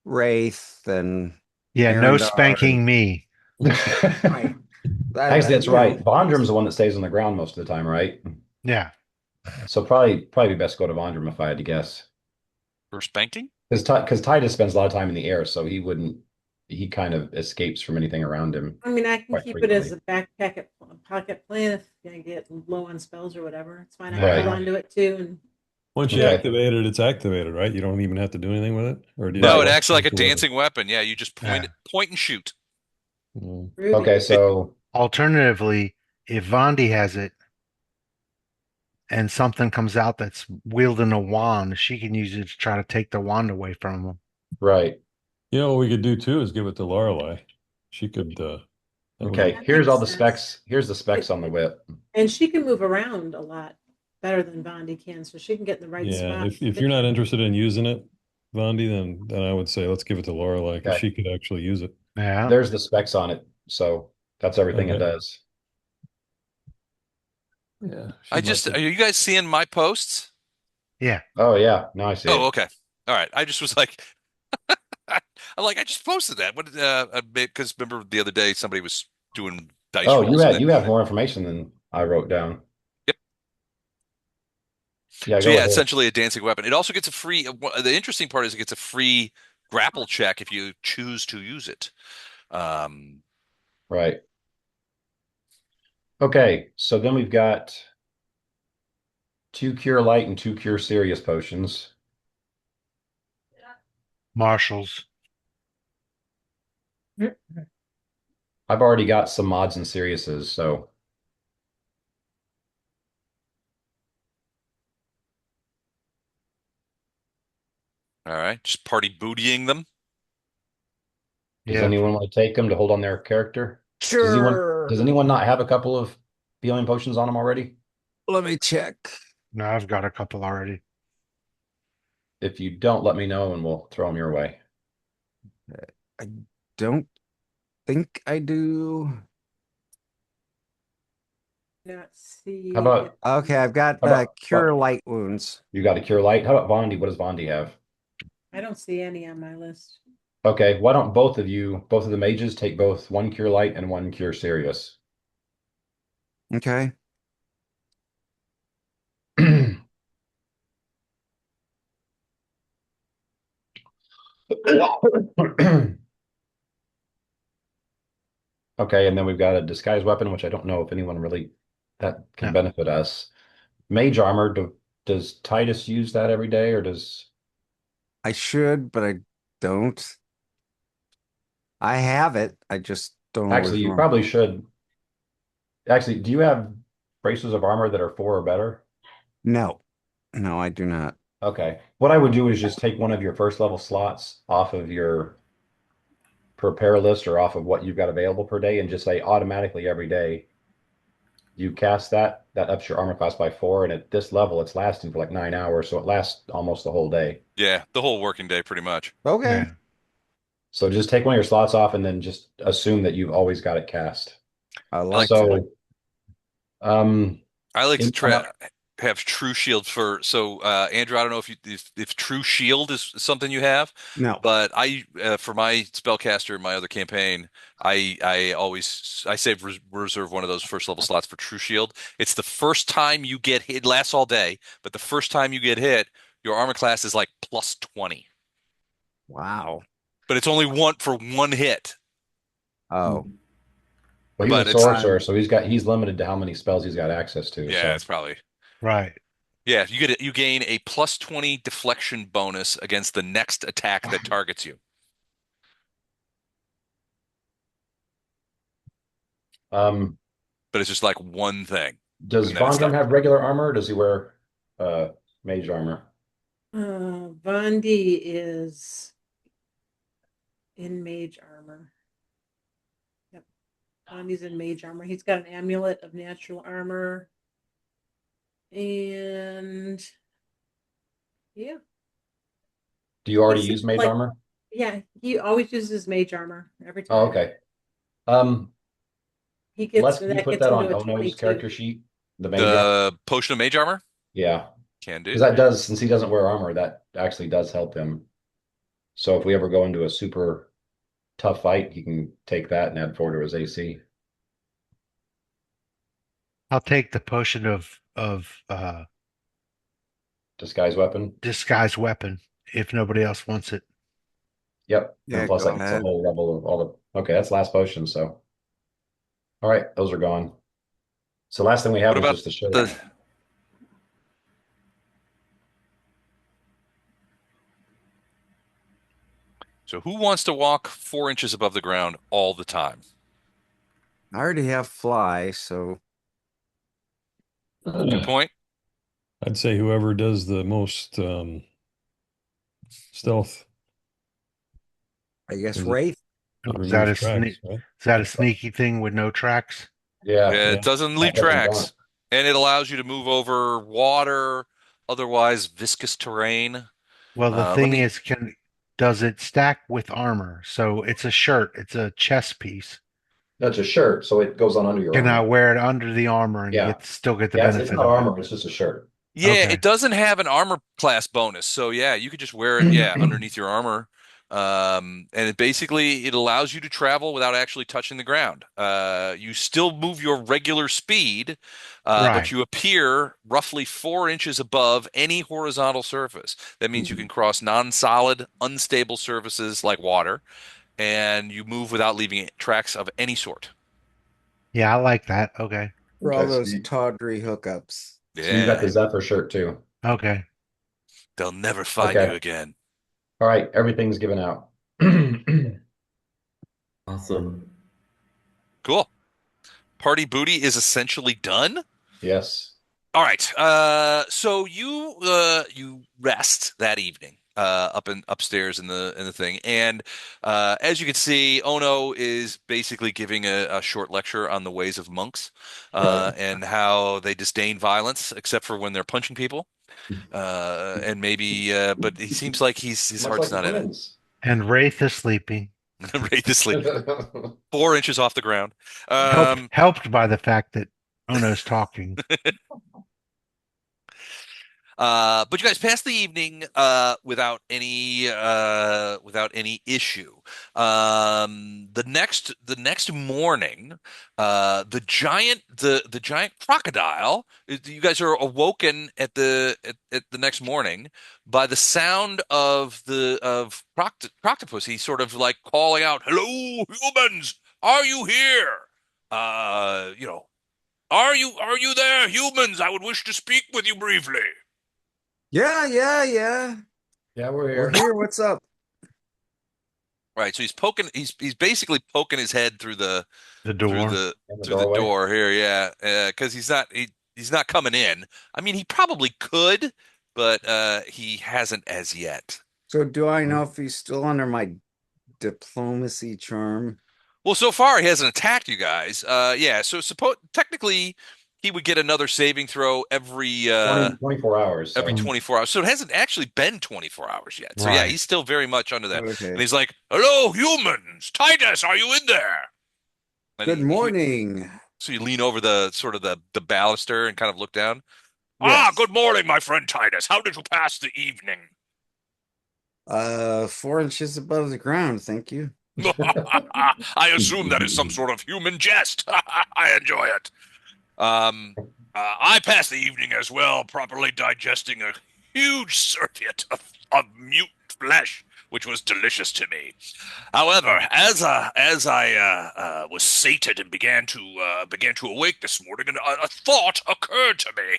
Wraith and Yeah, no Arendar. spanking me. Right. Actually, that's You know, right. Bondrum's the one that stays on the ground most of the time, right? Yeah. So probably be best to go to Bondrum if I had to guess. For spanking? Because Titus spends a lot of time in the air, so he kind of escapes from anything around him I mean, I can quite keep it as frequently. a backpack pocket plan if I get low on spells or whatever. It's fine. I can Right. hold on to it too. And Once you Okay. activate it, it's activated, right? You don't even have to do anything with it, or do you No, still it Right. have acts to like use a the weapon? dancing weapon. Yeah, you just Yeah. point and shoot. Mm. Ruby. Okay, It so Alternatively, if Vondi has it and something comes out that's wielding a wand, she can use it to try to take the wand away from him. right. You know what we could do too is give it to Lorelei. She could. That would Okay, be. That here's all makes the sense. specs. Here's the specs on the whip. And she can move around a lot better than Bondi can, so she can get in the right Yeah, spot. if you're not interested in using it, Vondi, then I would say let's give it to Lorelei because Okay. she could actually use it. Yeah. There's the specs on it. So that's everything it Okay. does. Yeah, I she'd like just to. are you guys seeing my posts? Yeah. Oh yeah, now I see Oh, it. okay. All right. I just was like, I'm like, I just posted that. What? Because remember the other day somebody was doing dice Oh, you rolls and had then you have more information than I wrote down. yep. Yeah, So go yeah, ahead. essentially a dancing weapon. It also gets a free. The interesting part is it gets a free grapple check if you choose to use it. Um, Right. Okay, so then we've got 2 cure light and 2 cure serious potions. Marshals. I've already got some mods and seriouses, so all right, just party bootying them. does Yeah. anyone want to take them to hold on their character? Does anyone sure. does anyone not have a couple of healing potions on them already? Let me check. No, I've got a couple already. If you don't, let me know and we'll throw them your way. I don't think I do. Not see How it. about Okay, I've got how about cure light wounds. you got a cure light? Cure light wounds. You got a cure light? How about Vondi? What does Vondi have? I don't see any on my list. Okay, why don't both of you, both of the mages, take both one cure light and one cure serious? Okay. Okay, and then we've got a disguise weapon, which I don't know if anyone really that can No. benefit us. Mage armor, does Titus use that every day, or does I should, but I don't. I have it. I just don't actually always you remember. probably should. Actually, do you have braces of armor that are four or better? No, no, I do not. Okay. What I would do is just take one of your first level slots off of your prepare list or off of what you've got available per day and just say automatically every day you cast that ups your armor class by four, and at this level it's lasting for like 9 hours, so it lasts almost the whole day. Yeah, the whole working day, pretty much. Okay. Yeah. So just take one of your slots off and then just assume that you've always got it cast. I I like like that. So um I like to in have True Shield for so Andrew. I don't know if True Shield is something you have, No. but I for my spellcaster in my other campaign, I save reserve one of those first level slots for True Shield. It's the first time you get hit, it lasts all day, but the first time you get hit, your armor class is like plus 20, Wow. but it's only one for one hit. Oh, well, he's a But it's sorcerer, so he's limited to how many spells he's got access to. yeah, So it's probably Right. yeah. You gain a plus 20 deflection bonus against the next attack that targets you. um But it's just like one thing, does and then it's Vondrum done. have regular armor, or does he wear mage armor? Vondi is in mage armor. Yep. Vondi's in mage armor. He's got an amulet of natural armor. And yeah. Do you He already seems use mage like, armor? yeah, he always uses mage armor every Oh, time. okay. Um, He gets Les, can you that put gets that him on to a Ono's 22. character sheet? The mage armor? The potion of mage armor Yeah. can Because do. that does, since he doesn't wear armor, that actually does help him. So if we ever go into a super tough fight, he can take that and add 4 to his AC. I'll take the potion of Disguise weapon. disguise weapon if nobody else wants it. Yep. And yeah, plus go that gets a ahead. whole level of all the, okay, that's last potion. So, all right, those are gone. So last thing we have What is about just the shirt. the? So who wants to walk 4 inches above the ground all the time? I already have fly, so Good point. I'd say whoever does the most stealth I guess because it, Wraith. it Is that removes a sneak? tracks, right? Is that a sneaky thing with no tracks? Yeah. Yeah, Yeah. it doesn't leave That doesn't daunt. tracks, and it allows you to move over water, otherwise viscous terrain. Well, the Let thing me. is, does it stack with armor? So it's a shirt, it's a chest piece. That's a shirt, so it goes on under your Can I armor. wear it under the armor and Yeah. still get the Yeah, it's benefit not of it? armor, it's just a shirt. Yeah, Okay. it doesn't have an armor class bonus, so yeah, you could just wear it, yeah, underneath your armor. And it allows you to travel without actually touching the ground. You still move your regular speed, but Right. you appear roughly 4 inches above any horizontal surface. That means you can cross non-solid, unstable surfaces like water, and you move without leaving tracks of any sort. Yeah, I like that. Okay. For all Okay, those tawdry hookups. so you got the Yeah, Zephyr shirt too. Okay. they'll never find you Okay. again. All right, everything's given out. Awesome. Cool. Party booty is essentially done. Yes. All right. So you rest that evening upstairs in the thing, and as you can see, Ono is basically giving a short lecture on the ways of monks Right. and how they disdain violence except for when they're punching people, and maybe. But he seems like his Much heart's like the not in it. twins. And Wraith is sleeping. Right to sleep, 4 inches off the ground. Helped Um, helped by the fact that Ono's talking. But you guys passed the evening without any issue. The next morning, the giant crocodile. You guys are awoken at the next morning by the sound of Proctopus. He's sort of like calling out, "Hello, humans! Are you here? You know, are you there, humans? I would wish to speak with you briefly." Yeah, yeah, yeah. Yeah, we're We're here. here. What's up? Right, so he's poking. He's basically poking his head The through door. the In the through the doorway. door here. Yeah, because he's not coming in. I mean, he probably could, but he hasn't as yet. So, do I know if he's still under my diplomacy charm? Well, so far he hasn't attacked you guys. Yeah. So suppose technically he would get another saving throw every 24 hours. every So 24 hours. So it hasn't actually been 24 hours yet. So yeah, Right. he's still very much under that. And Okay. he's like, "Hello, humans! Titus, are you in there?" And Good morning. so you lean over the sort of the baluster and kind of look down. Ah, Yes. good morning, my friend Titus. How did you pass the evening? 4 inches above the ground. Thank you. I assume that is some sort of human jest. I enjoy it. I passed the evening as well, properly digesting a huge serviette of mutant flesh, which was delicious to me. However, as I was sated and began to awake this morning, a thought occurred to me.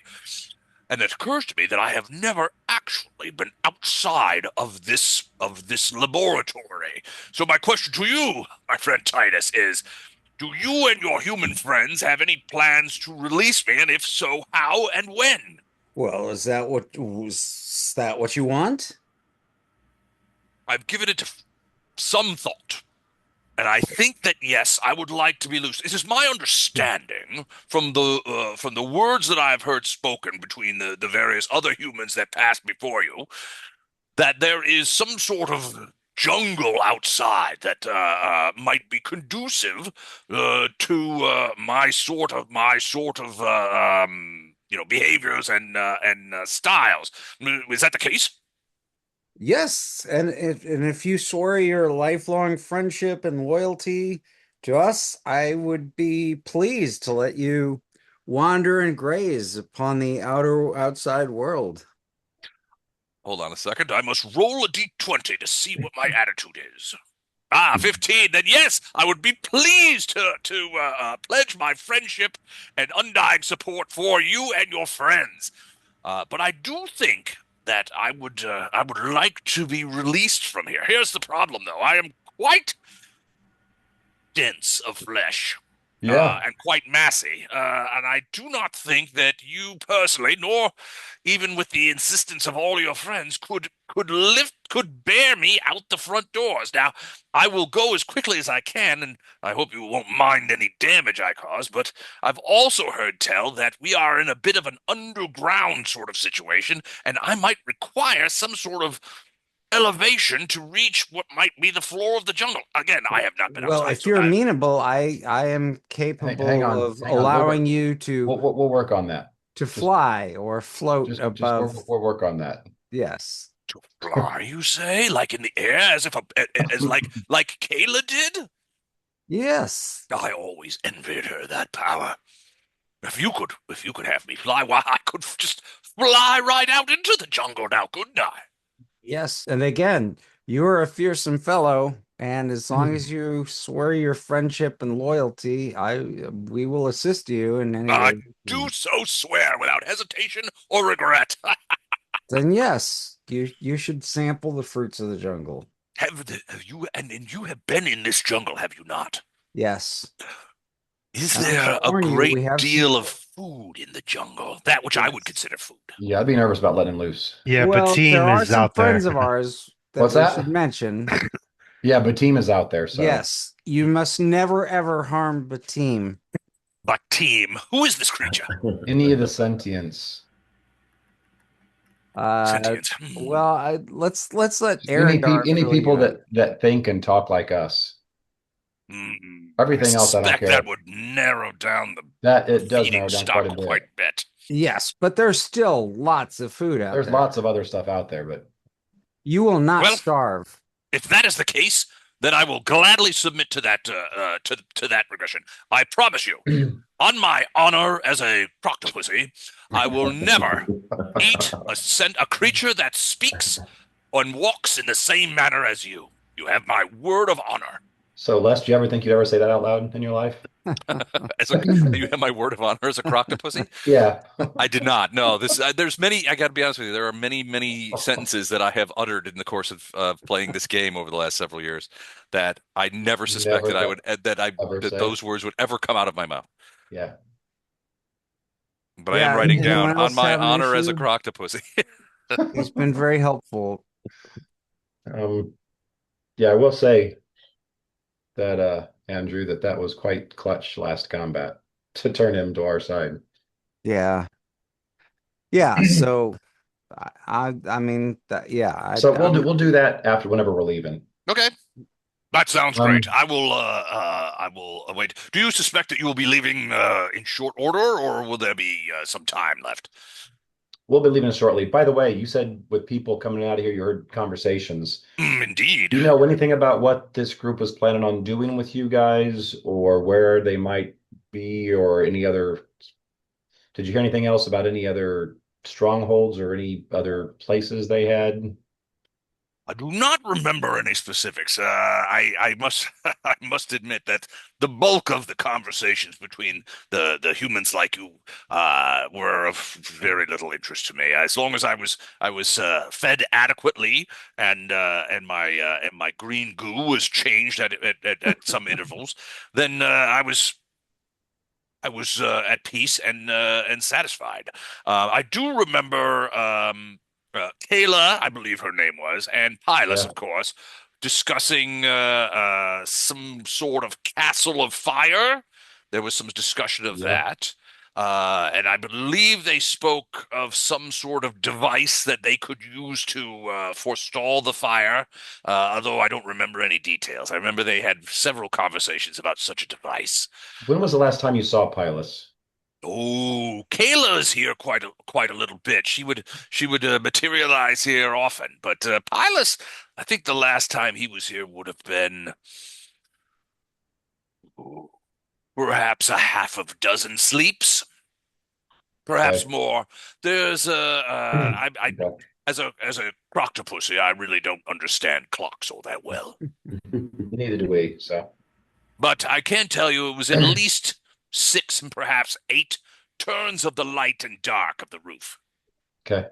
And it occurs to me that I have never actually been outside of this laboratory. So my question to you, my friend Titus, is: do you and your human friends have any plans to release me? And if so, how and when? Well, is that what you want? I've given it some thought. And I think that yes, I would like to be loose. It is my understanding from the words that I've heard spoken between the various other humans that passed before you, that there is some sort of jungle outside that might be conducive to my sort of behaviors and styles. Is that the case? Yes, and if you swear your lifelong friendship and loyalty to us, I would be pleased to let you wander and graze upon the outside world. Hold on a second. I must roll a d20 to see what my attitude is. 15. Then yes, I would be pleased to pledge my friendship and undying support for you and your friends. But I do think that I would like to be released from here. Here's the problem, though. I am quite dense of flesh. yeah, And quite massy. And I do not think that you personally, nor even with the insistence of all your friends, could bear me out the front doors. Now, I will go as quickly as I can, and I hope you won't mind any damage I cause, but I've also heard tell that we are in a bit of an underground sort of situation, and I might require some sort of elevation to reach what might be the floor of the jungle. Again, I have not been Well, outside, if so you're I, amenable, I am capable hang on, of hang on. allowing you to We'll work on that. fly or float Just above. we'll work on that. Yes. to fly, you say, like in the air, as if as like Kayla did? Yes. I always envied her that power. If you could have me fly, why I could just fly right out into the jungle now, couldn't I? Yes. And again, you're a fearsome fellow, and as long as you swear your friendship and loyalty, we will assist you in any I way. do so swear without hesitation or regret. Then yes, you should sample the fruits of the jungle. Have you and you have been in this jungle, have you not? Yes. Is And I there shall a warn you, we great have some. deal of food in the jungle? That which I would Yes. consider food. Yeah, I'd be nervous about letting him loose. Yeah, Well, there Betim are is some out friends there. of ours that What's we that? should mention. Yeah, but team is out there, so Yes, you must never ever harm Batim. But team, who is this creature? any of the sentients, Sentient. Well, let's let Arendar any fill people you in. that think and talk like us. Everything I else, I don't suspect that care. would narrow down That the it does feeding narrow down quite stock a quite bit. a bit. Yes, but there's still lots of food out There's there. lots of other stuff out there, but You will not Well, starve. if that is the case, then I will gladly submit to that to that regression. I promise you, on my honor as a croctopussy, I will never eat a creature that speaks and walks in the same manner as you. You have my word of honor. So, Les, do you ever think you'd ever say that out loud in your life? You have my word of honor as a croctopussy. Yeah. I did not. No, there's many. I got to be honest with you. There are many sentences that I have uttered in the course of playing this game over the last several years that I never You never suspected I thought would ever that say. those words would ever come out of my mouth. Yeah. But I am Yeah, writing down anyone on else my have an honor as a issue? croctopussy. He's been very helpful. Um, yeah, I will say that Andrew, that was quite clutch last combat to turn him to our side. Yeah. Yeah, so I mean that yeah, So I'm we'll do that after whenever we're leaving. Okay, that sounds great. Um, I will wait. Do you suspect that you will be leaving in short order, or will there be some time left? we'll be leaving shortly. By the way, you said with people coming out of here, you heard conversations. Indeed. Do you know anything about what this group was planning on doing with you guys, or where they might be, or any other? Did you hear anything else about any other strongholds or any other places they had? I do not remember any specifics. I must I must admit that the bulk of the conversations between the humans like you were of very little interest to me. As long as I was fed adequately and my green goo was changed at some intervals, then I was at peace and satisfied. I do remember Kayla, I believe her name was, and Pilus, Yeah, of course, discussing some sort of castle of fire. There was some discussion of yeah. that. And I believe they spoke of some sort of device that they could use to forestall the fire, although I don't remember any details. I remember they had several conversations about such a device. When was the last time you saw Pilus? Oh, Kayla's here quite a little bit. She would materialize here often, but Pilus, I think the last time he was here would have been oh, perhaps a half of dozen sleeps, perhaps Okay. more. There's I Okay. as a croctopussy, I really don't understand clocks all that well, Neither do we. So, but I can tell you it was at least 6 and perhaps 8 turns of the light and dark of the roof. okay.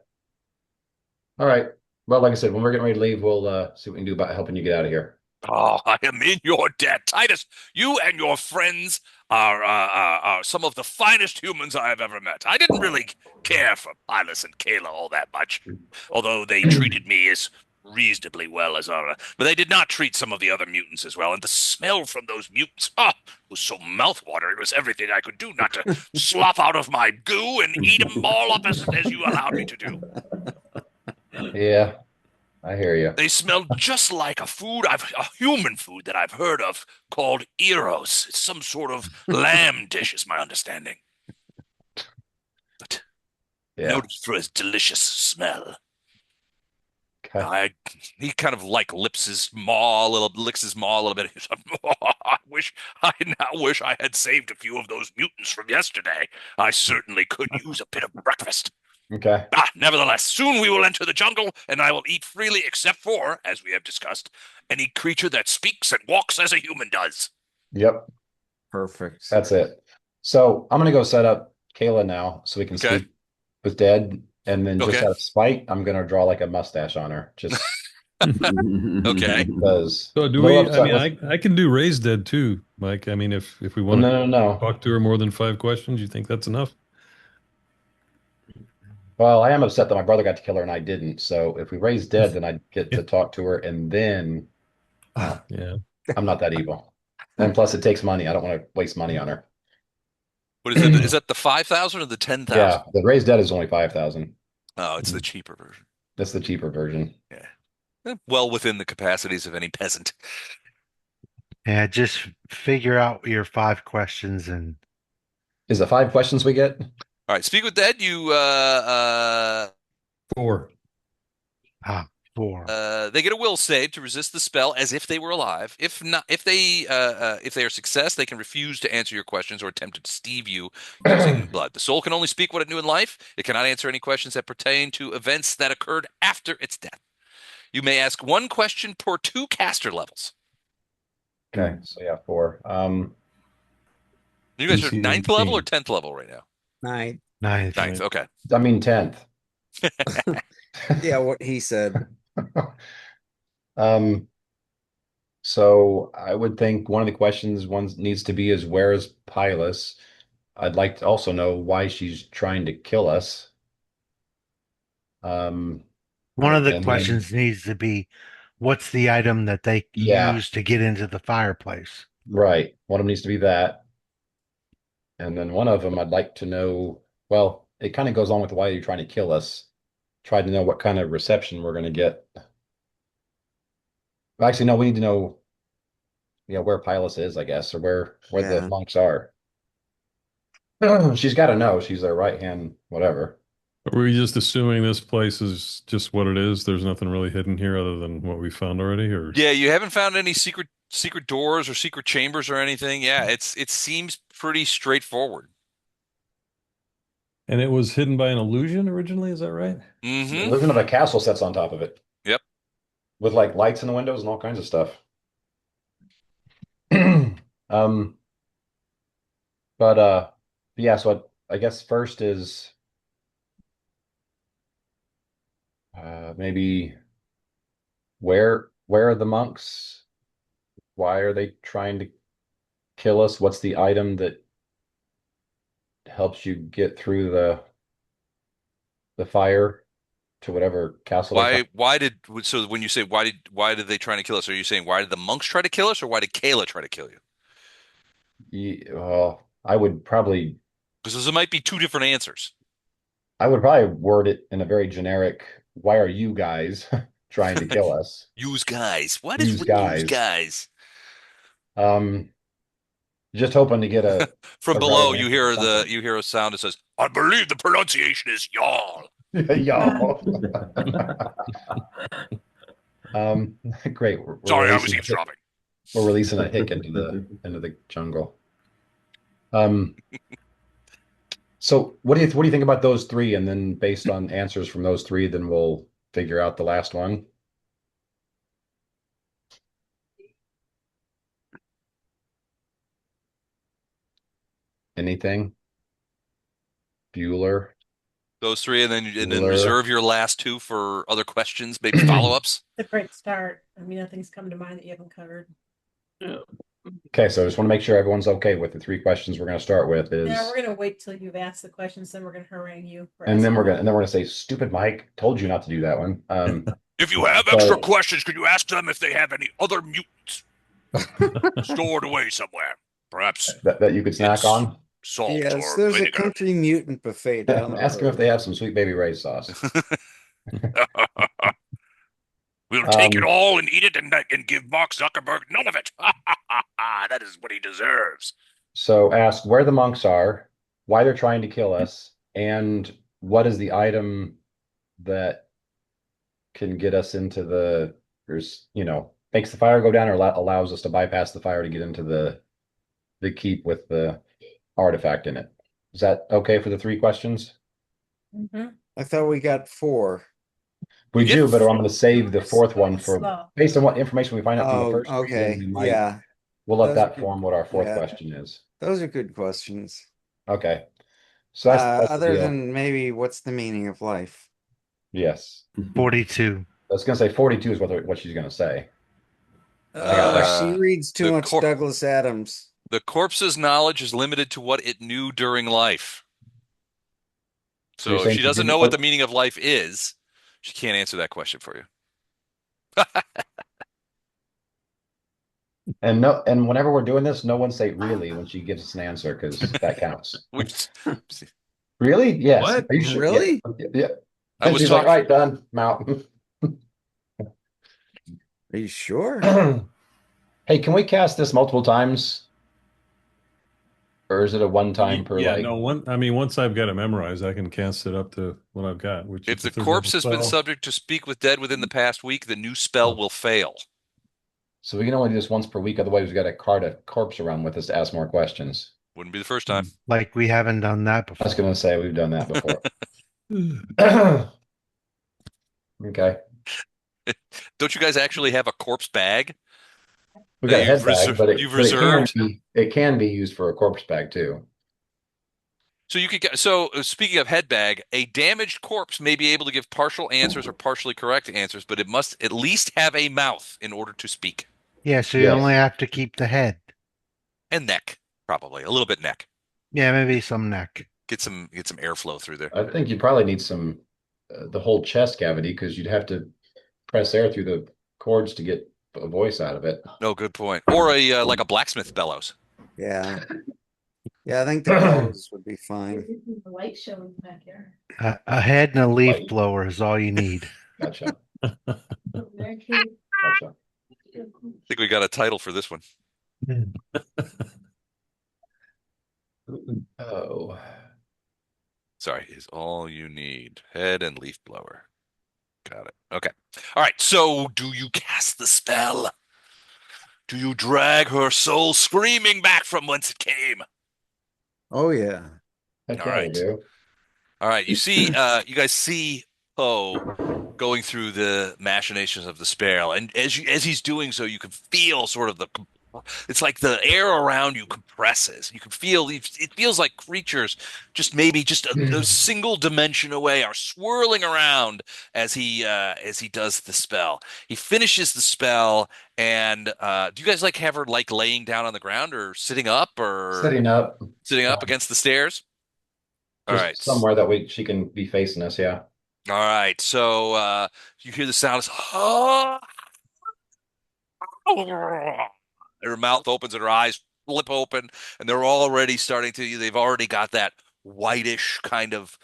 All right. Well, like I said, when we're getting ready to leave, we'll see what we can do about helping you get out of here. Oh, I am in your debt. Titus, you and your friends are some of the finest humans I have ever met. I didn't really care for Pilus and Kayla all that much, although they treated me as reasonably well as but they did not treat some of the other mutants as well. And the smell from those mutants, was so mouthwatering. It was everything I could do not to slop out of my goo and eat them all up as you allowed me to do. Yeah, I hear you. They smelled just like a human food that I've heard of called Eros. It's some sort of lamb dish, is my understanding. But Yeah. noted for its delicious smell. Okay. He kind of like licks his maw a little bit. He's like, I now wish I had saved a few of those mutants from yesterday. I certainly could use a bit of breakfast. Okay. Nevertheless, soon we will enter the jungle, and I will eat freely except for, as we have discussed, any creature that speaks and walks as a human does. Yep. perfect. That's it. So I'm gonna go set up Kayla now so we can Okay. speak with Dad. And then just Okay. out of spite, I'm gonna draw like a mustache on her. Just Okay. because So do no we? I upset mean, with I can do raise dead too, Mike. I mean, if we no, want to no, no. talk to her more than 5 questions, you think that's enough? Well, I am upset that my brother got to kill her and I didn't. So if we raise dead, then I'd get to talk to her and then Yeah. I'm not that evil. And plus it takes money. I don't want to waste money on her. What is it? Is that the 5,000 or the 10,000? Yeah, the raised dead is only 5,000. Oh, it's the cheaper version. That's the cheaper version. Yeah. Well within the capacities of any peasant. Yeah, just figure out your 5 questions and Is it 5 questions we get? All right, speak with Ed. You 4. ah, 4. they get a will save to resist the spell as if they were alive. If not, if they are success, they can refuse to answer your questions or attempt to deceive you using blood. The soul can only speak what it knew in life. It cannot answer any questions that pertain to events that occurred after its death. You may ask one question per 2 caster levels. Okay, so yeah, 4. You guys are DC 9th level or 18. 10th level right now? 9. 9th. 9th. Okay. I mean 10th. Yeah, what he said. Um, so I would think one of the questions one needs to be is where is Pilus? I'd like to also know why she's trying to kill us. One of the And then, questions needs to be, what's the item that they yeah, use to get into the fireplace? right. One of them needs to be that. And then one of them I'd like to know, well, it kind of goes on with why you're trying to kill us. Try to know what kind of reception we're going to get. Actually, no, we need to know, where Pilus is, I guess, or where the Yeah. monks are. She's got to know. She's their right hand, whatever. Are we just assuming this place is just what it is? There's nothing really hidden here other than what we found already, or Yeah, you haven't found any secret doors or secret chambers or anything. Yeah, it seems pretty straightforward. and it was hidden by an illusion originally, is that right? The Mm-hmm. illusion of a castle sets on top of it Yep. with like lights in the windows and all kinds of stuff. Um, but yeah, so I guess first is maybe where are the monks? Why are they trying to kill us? What's the item that helps you get through the fire to whatever castle they're trying? So when you say why did they try to kill us? Are you saying why did the monks try to kill us or why did Kayla try to kill you? Well, Because those might be 2 different answers. I would probably word it in a very generic, why are you guys trying to kill us? Use guys. What is Use with use guys. guys? Um, just hoping to get From a right below, answer or something. you hear a sound that says, "I believe the pronunciation is y'all." Y'all. Great. Sorry, I was eavesdropping. We're releasing a hick into the jungle. So what do you think about those 3? And then based on answers from those 3, then we'll figure out the last one. Anything? Bueller. Those 3, and then Bueller. reserve your last 2 for other questions, maybe follow-ups. It's a great start. I mean, nothing's come to mind that you haven't covered. Okay, so I just want to make sure everyone's okay with the 3 questions we're going to start with is, Now we're gonna wait till you've asked the questions, then we're gonna harangue you. and then we're gonna say, "Stupid Mike, told you not to do that one." If you have extra questions, could you ask them if they have any other mutants stored away somewhere? Perhaps that you could snack on. Salt Yes, or there's vinegar. a country mutant buffet down the Ask them road. if they have some Sweet Baby Ray's sauce. We'll take it all and eat it and give Mark Zuckerberg none of it. That is what he deserves. So ask where the monks are, why they're trying to kill us, and what is the item that can get us into makes the fire go down or allows us to bypass the fire to get into the keep with the artifact in it. Is that okay for the 3 questions? Mm-hmm. I thought we got 4. We do, but I'm going to save the Just 4th one slow. for based on what information we find out from the Oh, first 3, okay. then we might Yeah, we'll let Those that are good. form what our 4th Yeah. question is. Those are good questions. Okay. So that's the Other deal. than maybe what's the meaning of life? Yes. 42. I was going to say 42 is what she's going to say. got She reads too much Douglas Adams. The corpse's knowledge is limited to what it knew during life. So So if she doesn't know what the meaning of life is, she can't answer that question for you. And whenever we're doing this, no one say really when she gives us an answer because that counts. Really? Yes. What? Are you sure? Really? Yeah. I And was she's talking. like, right, done. Mountain. Are you sure? Hey, can we cast this multiple times? Or is it a one time per Yeah, leg? no, I mean, once I've got it memorized, I can cast it up to what I've got, which If is a the third level corpse has been spell. subject to speak with dead within the past week, the new spell Oh, will fail. so we can only do this once per week. Otherwise, we've got to cart a corpse around with us to ask more questions. Wouldn't be the first time. Like we haven't done that I was before. going to say we've done that before. Okay. Don't you guys actually have a corpse bag We've that got a head bag, but you've it can reserved? be used for a corpse bag too. So you could get, so speaking of head bag, a damaged corpse may be able to give partial answers or partially correct answers, but it must at least have a mouth in order to speak. Yeah, so you only Yes. have to keep the head. And neck, probably. A little bit neck. Yeah, maybe some neck. Get some airflow through there. I think you probably need some the whole chest cavity because you'd have to press air through the cords to get a voice out of it. No, good point. Or a like a blacksmith bellows. Yeah. Yeah, I think the bellows would be fine. The light showing back here. A head and a leaf Light. blower is all you need. Gotcha. Very true. Gotcha. I think we got a title for this one. Oh. Sorry, is all you need. Head and leaf blower. Got it. Okay. All right. So do you cast the spell? Do you drag her soul screaming back from whence it came? Oh yeah. Heck All yeah, we right. do. All right. You guys see Poe going through the machinations of the spell, and as he's doing so, you can feel sort of it's like the air around you compresses. You can feel it feels like creatures maybe just a single dimension away are swirling around as he does the spell. He finishes the spell, and do you guys like have her like laying down on the ground or Sitting up, sitting up fine. against the stairs? All right. Just somewhere that she can be facing us. Yeah. All right. So you hear the sound. It's, oh! Her mouth opens and her eyes flip open, and they're already starting to. They've already got that whitish kind of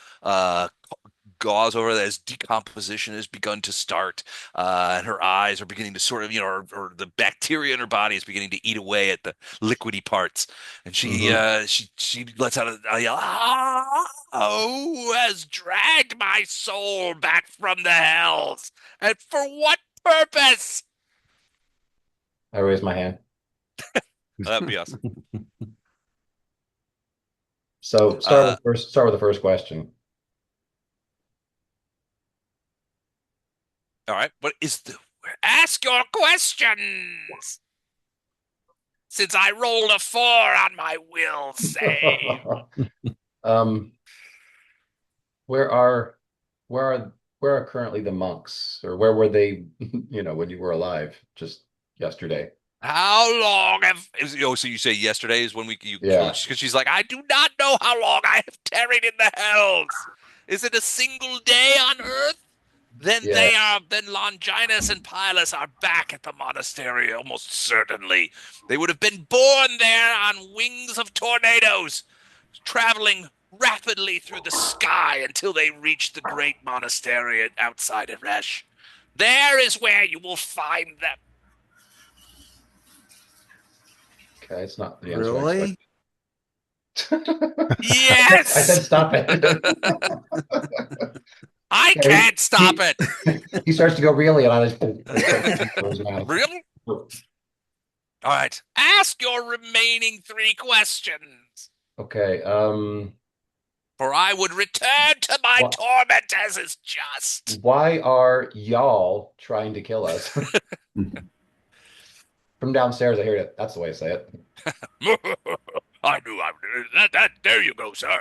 gauze over that as decomposition has begun to start, and her eyes are beginning to sort of, or the bacteria in her body is beginning to eat away at the liquidy parts, and she lets out a yell. Ah, who has dragged my soul back from the hells, and for what purpose? I raise my hand. That'd be awesome. So Uh, start with the first question. all right. What is the ask your questions? Since I rolled a 4 on my will save. um, where are where are currently the monks, or where were they? When you were alive, just yesterday. How long so you say yesterday is when you Yeah. because she's like, I do not know how long I have tarried in the hells. Is it a single day on earth? Yes. Then Longinus and Pilus are back at the monastery almost certainly. They would have been born there on wings of tornadoes, traveling rapidly through the sky until they reach the great monastery outside of Resh. There is where you will find them. Okay, it's not the answer I Really? expected. I said Yes! stop it. I can't stop it. He starts to go really, and I just his mouth. Really? All right. Ask your remaining 3 questions. Okay. For I would return to my torment as is just. Why are y'all trying to kill us? From downstairs, I hear it. That's the way I say it. I knew I would. That. There you go, sir.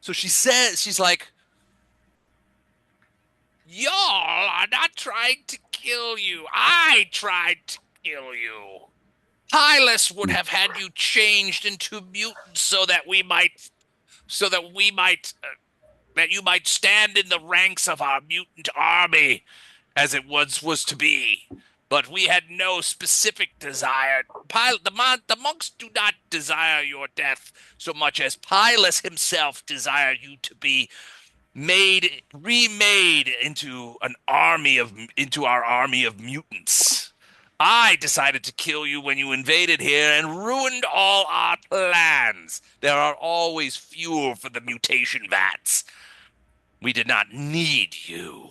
So she's like, y'all are not trying to kill you. I tried to kill you. Hylas would have had you changed into mutants that you might stand in the ranks of our mutant army, as it once was to be. But we had no specific desire. The monks do not desire your death so much as Pilus himself desired you to be remade into our army of mutants. I decided to kill you when you invaded here and ruined all our plans. There are always fuel for the mutation vats. We did not need you.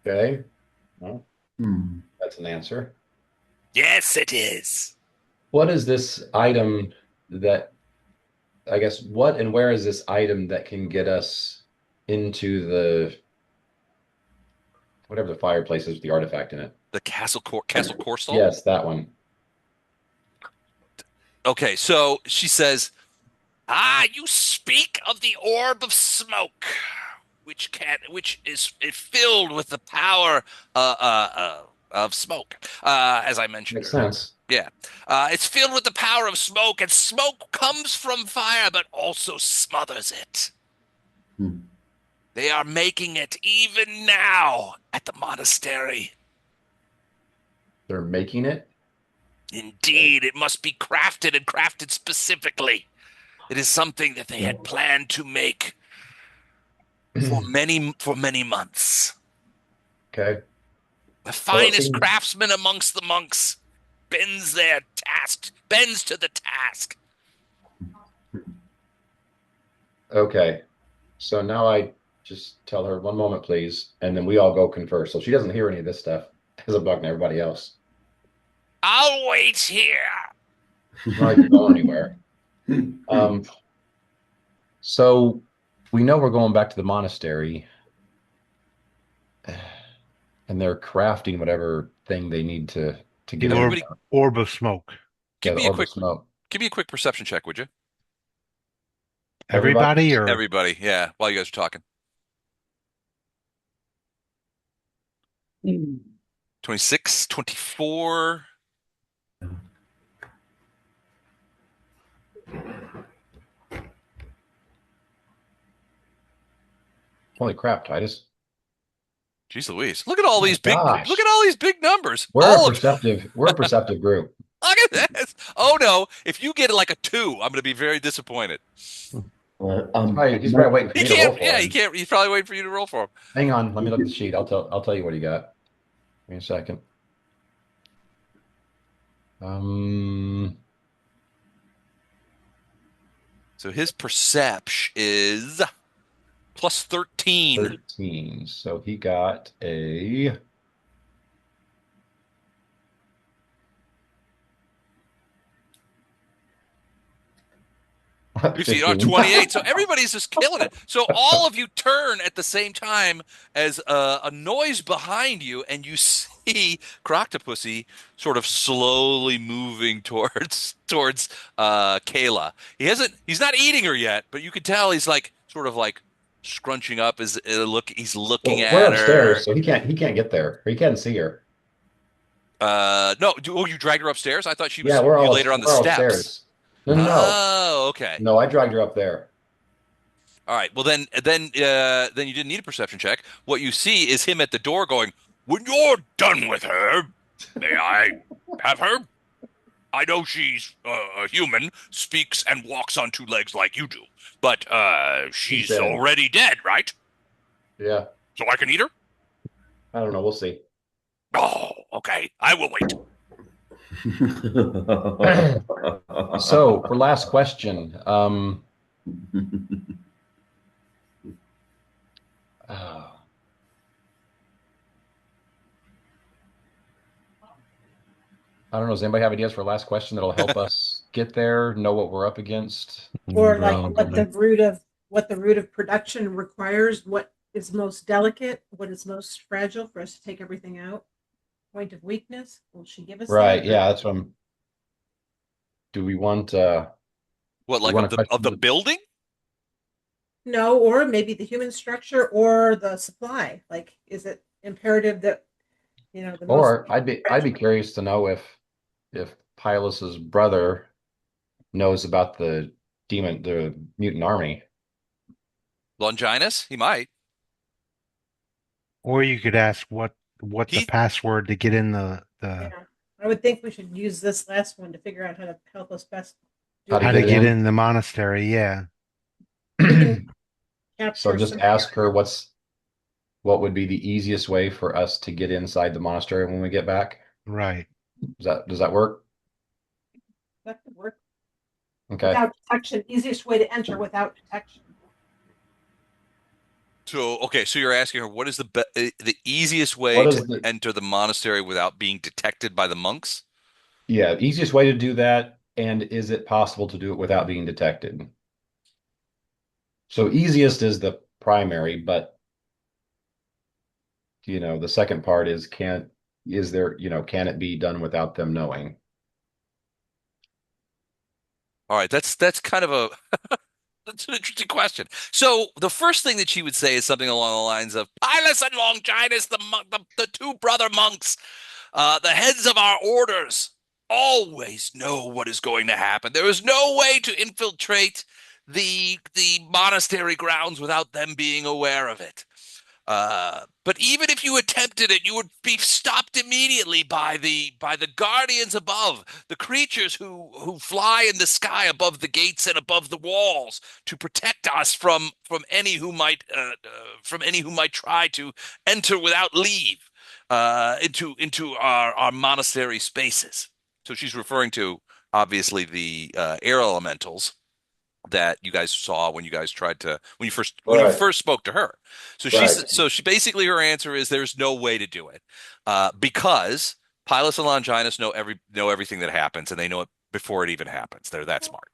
Okay. Well, Hmm. that's an answer. Yes, it is. What is this item that, I guess, what and where is this item that can get us into the whatever the fireplace is with the artifact in it? The Castle Korstull? Yes, that one. Okay, so she says, you speak of the orb of smoke, which is filled with the power of smoke, as I mentioned Makes earlier. sense. Yeah, it's filled with the power of smoke, and smoke comes from fire, but also smothers it. Hmm. They are making it even now at the monastery. They're making it. Indeed, it must be crafted and crafted specifically. It is something that they had planned to make for many months. Okay. The Well, it finest seems craftsman amongst the monks bends to the task. okay. So now I just tell her 1 moment, please, and then we all go confer. So she doesn't hear any of this stuff as I'm talking to everybody else. I'll wait here. She's not even going anywhere. Um, so we know we're going back to the monastery, and they're crafting whatever thing they need to The get in. Everybody, orb of smoke. Yeah, give the me a orb of quick smoke. give me a quick perception check, would you? Everybody? Everybody or Everybody, yeah, while you guys are talking. 26, 24. Holy crap, Titus. Jeez Louise. Look at all My these gosh. big numbers. We're a All of perceptive group. Look at this. Oh no, if you get like a 2, I'm going to be very disappointed. He's probably waiting for He me to roll can't, for yeah, him. he can't. He's probably waiting for you to roll for him. Hang on, let me look at the sheet. I'll tell you what he got. Give me a second. So his perception is plus 13. 13. So he got a You see, on 15. 28. So everybody's just killing it. So all of you turn at the same time as a noise behind you, and you see Croctopussy sort of slowly moving towards Kayla. He's not eating her yet, but you can tell he's like sort of like scrunching up his look. He's looking Well, we're at her. upstairs, so he can't get there. Or he can't see her. No. You dragged her upstairs? I thought Yeah, you laid her on the we're all steps. upstairs. No. Oh, okay. No, I dragged her up there. All right. Well, then you didn't need a perception check. What you see is him at the door going, "When you're done with her, may I have her? I know she's a human, speaks and walks on 2 legs like you do, but she's dead. already dead, right? Yeah. So I can eat her? I don't know. We'll see. Oh, okay. I will wait." So for last question, I don't know. Does anybody have ideas for a last question that'll help us get there, know what we're up against? Or like what the root of production requires, what is most delicate, what is most fragile for us to take everything out. Point of weakness, will she give us Right. that? Yeah, that's what I'm. Do we want What, we like want of the building? No, or maybe the human structure or the supply. Like, is it imperative that the most or I'd be curious to know if Pylus's brother knows about the mutant army. Longinus? He might. or you could ask what the He password to get in the Yeah. I would think we should use this last one to figure out how to help us best do How to how get to it get in? in the monastery. Yeah. So capture just some ask her what would be the easiest way for us to get inside the monastery when we get back. Right. Does that work? That could work. Okay. Without detection, easiest way to enter without detection. So, okay, so you're asking her what is the easiest What way is to the enter the monastery without being detected by the monks? Yeah, easiest way to do that, and is it possible to do it without being detected? So easiest is the primary, but the second part is is there, can it be done without them knowing? All right, that's kind of a that's an interesting question. So the first thing that she would say is something along the lines of Pilus and Longinus, the two brother monks, the heads of our orders, always know what is going to happen. There is no way to infiltrate the monastery grounds without them being aware of it. But even if you attempted it, you would be stopped immediately by the guardians above, the creatures who fly in the sky above the gates and above the walls to protect us from any who might try to enter without leave into our monastery spaces. So she's referring to obviously the air elementals that you guys saw when you guys tried to when you Right, first spoke to her. right. So she basically her answer is there's no way to do it because Pilus and Longinus know everything that happens and they know it before it even happens. They're that smart.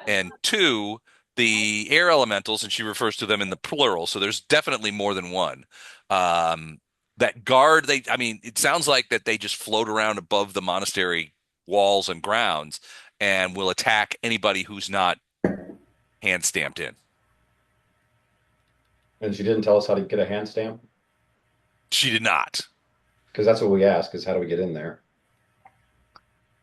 And two, the air elementals, and she refers to them in the plural, so there's definitely more than one. Um, that guard I mean, it sounds like that they just float around above the monastery walls and grounds and will attack anybody who's not hand stamped in. And she didn't tell us how to get a hand stamp She did not. because that's what we ask is how do we get in there?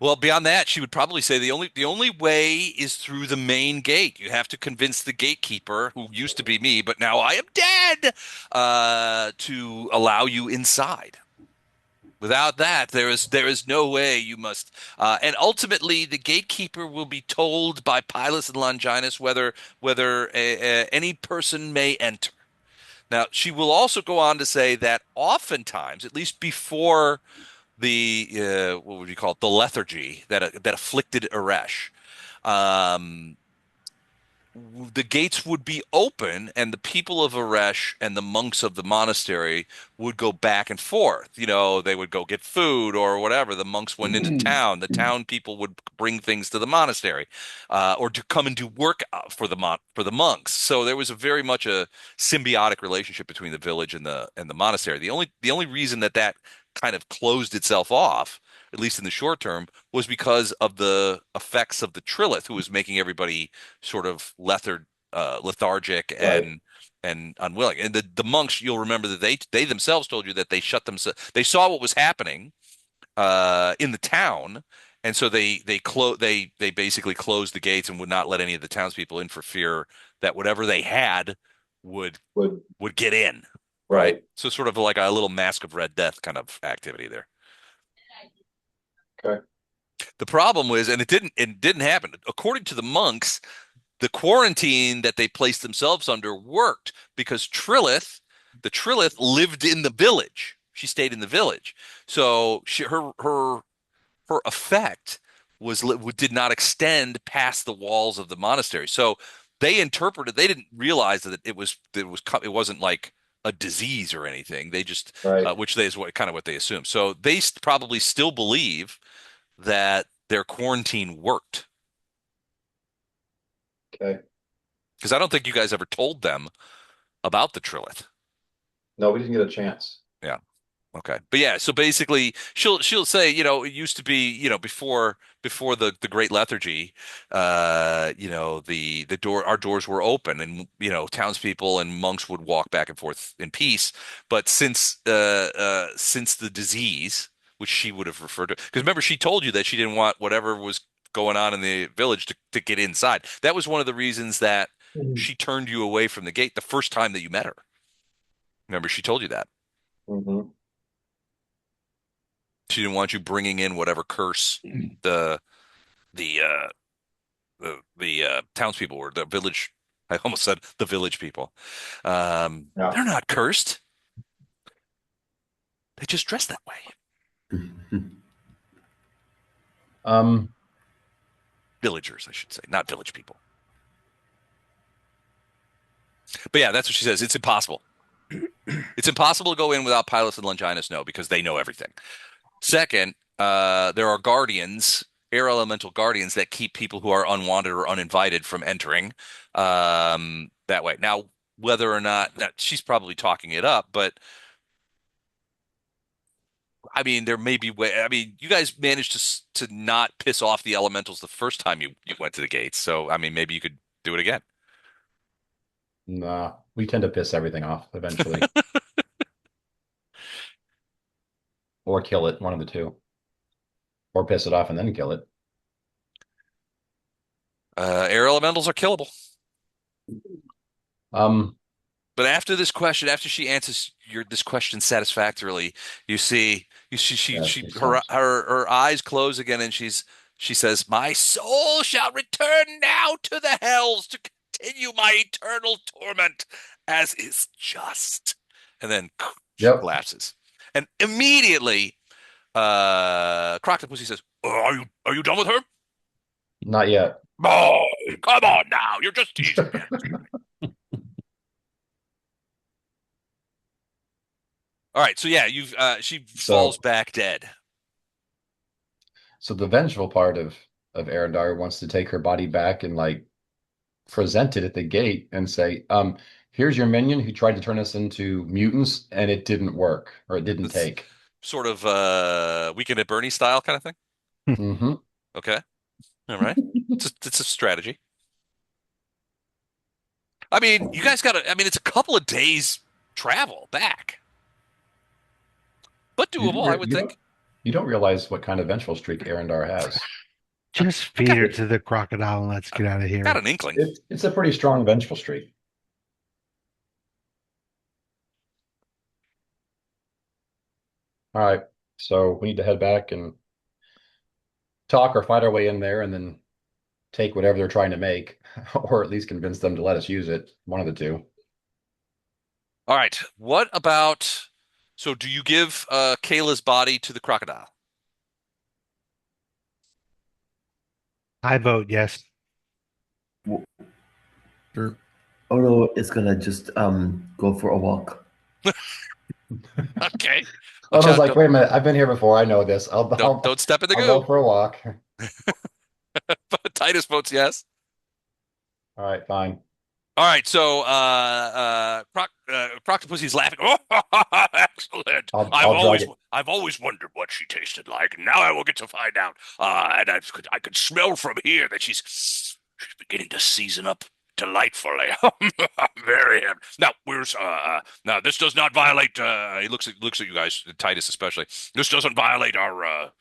Well, beyond that, she would probably say the only way is through the main gate. You have to convince the gatekeeper, who used to be me, but now I am dead, to allow you inside. Without that, there is no way you must. And ultimately, the gatekeeper will be told by Pilus and Longinus whether any person may enter. Now, she will also go on to say that oftentimes, at least before the what would you call it, the lethargy that afflicted Eresh, um, the gates would be open, and the people of Eresh and the monks of the monastery would go back and forth. You know, they would go get food or whatever. The monks went into town. The town people would bring things to the monastery, or to come and do work for for the monks. So there was a very much a symbiotic relationship between the village and the monastery. The only reason that kind of closed itself off, at least in the short term, was because of the effects of the Trilith, who was making everybody sort of lethargic Right. and unwilling. And the monks, you'll remember that they themselves told you that they shut themselves. They saw what was happening in the town, and so they basically closed the gates and would not let any of the townspeople in for fear that whatever they had would Would would get in. Right. right. So sort of like a little Mask of Red Death kind of activity there. Okay. The problem was, and it didn't happen. According to the monks, the quarantine that they placed themselves under worked because the Trilith lived in the village. She stayed in the village. So her effect did not extend past the walls of the monastery. So they didn't realize that it wasn't like a disease or anything. They just Right. which is what they assumed. So they probably still believe that their quarantine worked Okay. because I don't think you guys ever told them about the Trilith. No, we didn't get a chance. Yeah. Okay. But yeah, so basically she'll say, it used to be, before the Great Lethargy, the our doors were open and townspeople and monks would walk back and forth in peace. But since the disease, which she would have referred to, because remember she told you that she didn't want whatever was going on in the village to get inside. That was one of the reasons that she turned you away from the gate the first time that you met her. Remember, she told you that. Mm-hmm. She didn't want you bringing in whatever curse the the townspeople were, the village. I almost said the village people. Yeah. They're not cursed. They just dress that way. Um, Villagers, I should say, not village people. But yeah, that's what she says. It's impossible. It's impossible to go in without Pilus and Longinus know because they know everything. Second, there are guardians, air elemental guardians that keep people who are unwanted or uninvited from entering that way. Now, whether or not she's probably talking it up, but I mean, there may be way. I mean, you guys managed to not piss off the elementals the first time you went to the gates, so I mean, maybe you could do it again. nah, we tend to piss everything off eventually, or kill it, one of the two, or piss it off and then kill it. Air elementals are killable. Um, But after this question, after she answers this question satisfactorily, yeah, she she her stops. her eyes close again, and she says, "My soul shall return now to the hells to continue my eternal torment, as is just." And then she Yep, collapses, and immediately, Croctopussy says, "Oh, are you done with her? not yet. Oh, come on now, you're just teasing me." All right, so yeah, you've she falls So, back dead. so the vengeful part of Arendar wants to take her body back and like present it at the gate and say, here's your minion who tried to turn us into mutants and it didn't work or it didn't It's take. sort of Weekend at Bernie style kind of thing. Hmm. Okay, all right, it's a strategy. I mean, you guys got to. I mean, it's a couple of days travel back, but You, doable, I would think. you don't realize what kind of vengeful streak Arendar has. Just I feed got her It's to the crocodile and let's I get out of got here. an inkling. it's a pretty strong vengeful streak. All right, so we need to head back and talk or fight our way in there and then take whatever they're trying to make, or at least convince them to let us use it. One of the two. All right, what about? So, do you give Kayla's body to the crocodile? I vote yes. Sure. Oh no, it's gonna just go for a walk. Okay, Oh, watch I was out! like, wait a minute, I've been here before. I know this. Don't step in the I'll go goo. for a walk. Titus votes yes. All right, fine. All right, so Croctopussy's laughing. Oh, excellent! I'll drag it. I've always wondered what she tasted like, and now I will get to find out. And I could smell from here that she's beginning to season up delightfully. Very. Now, where's now this does not violate. He looks at you guys, Titus especially. This doesn't violate our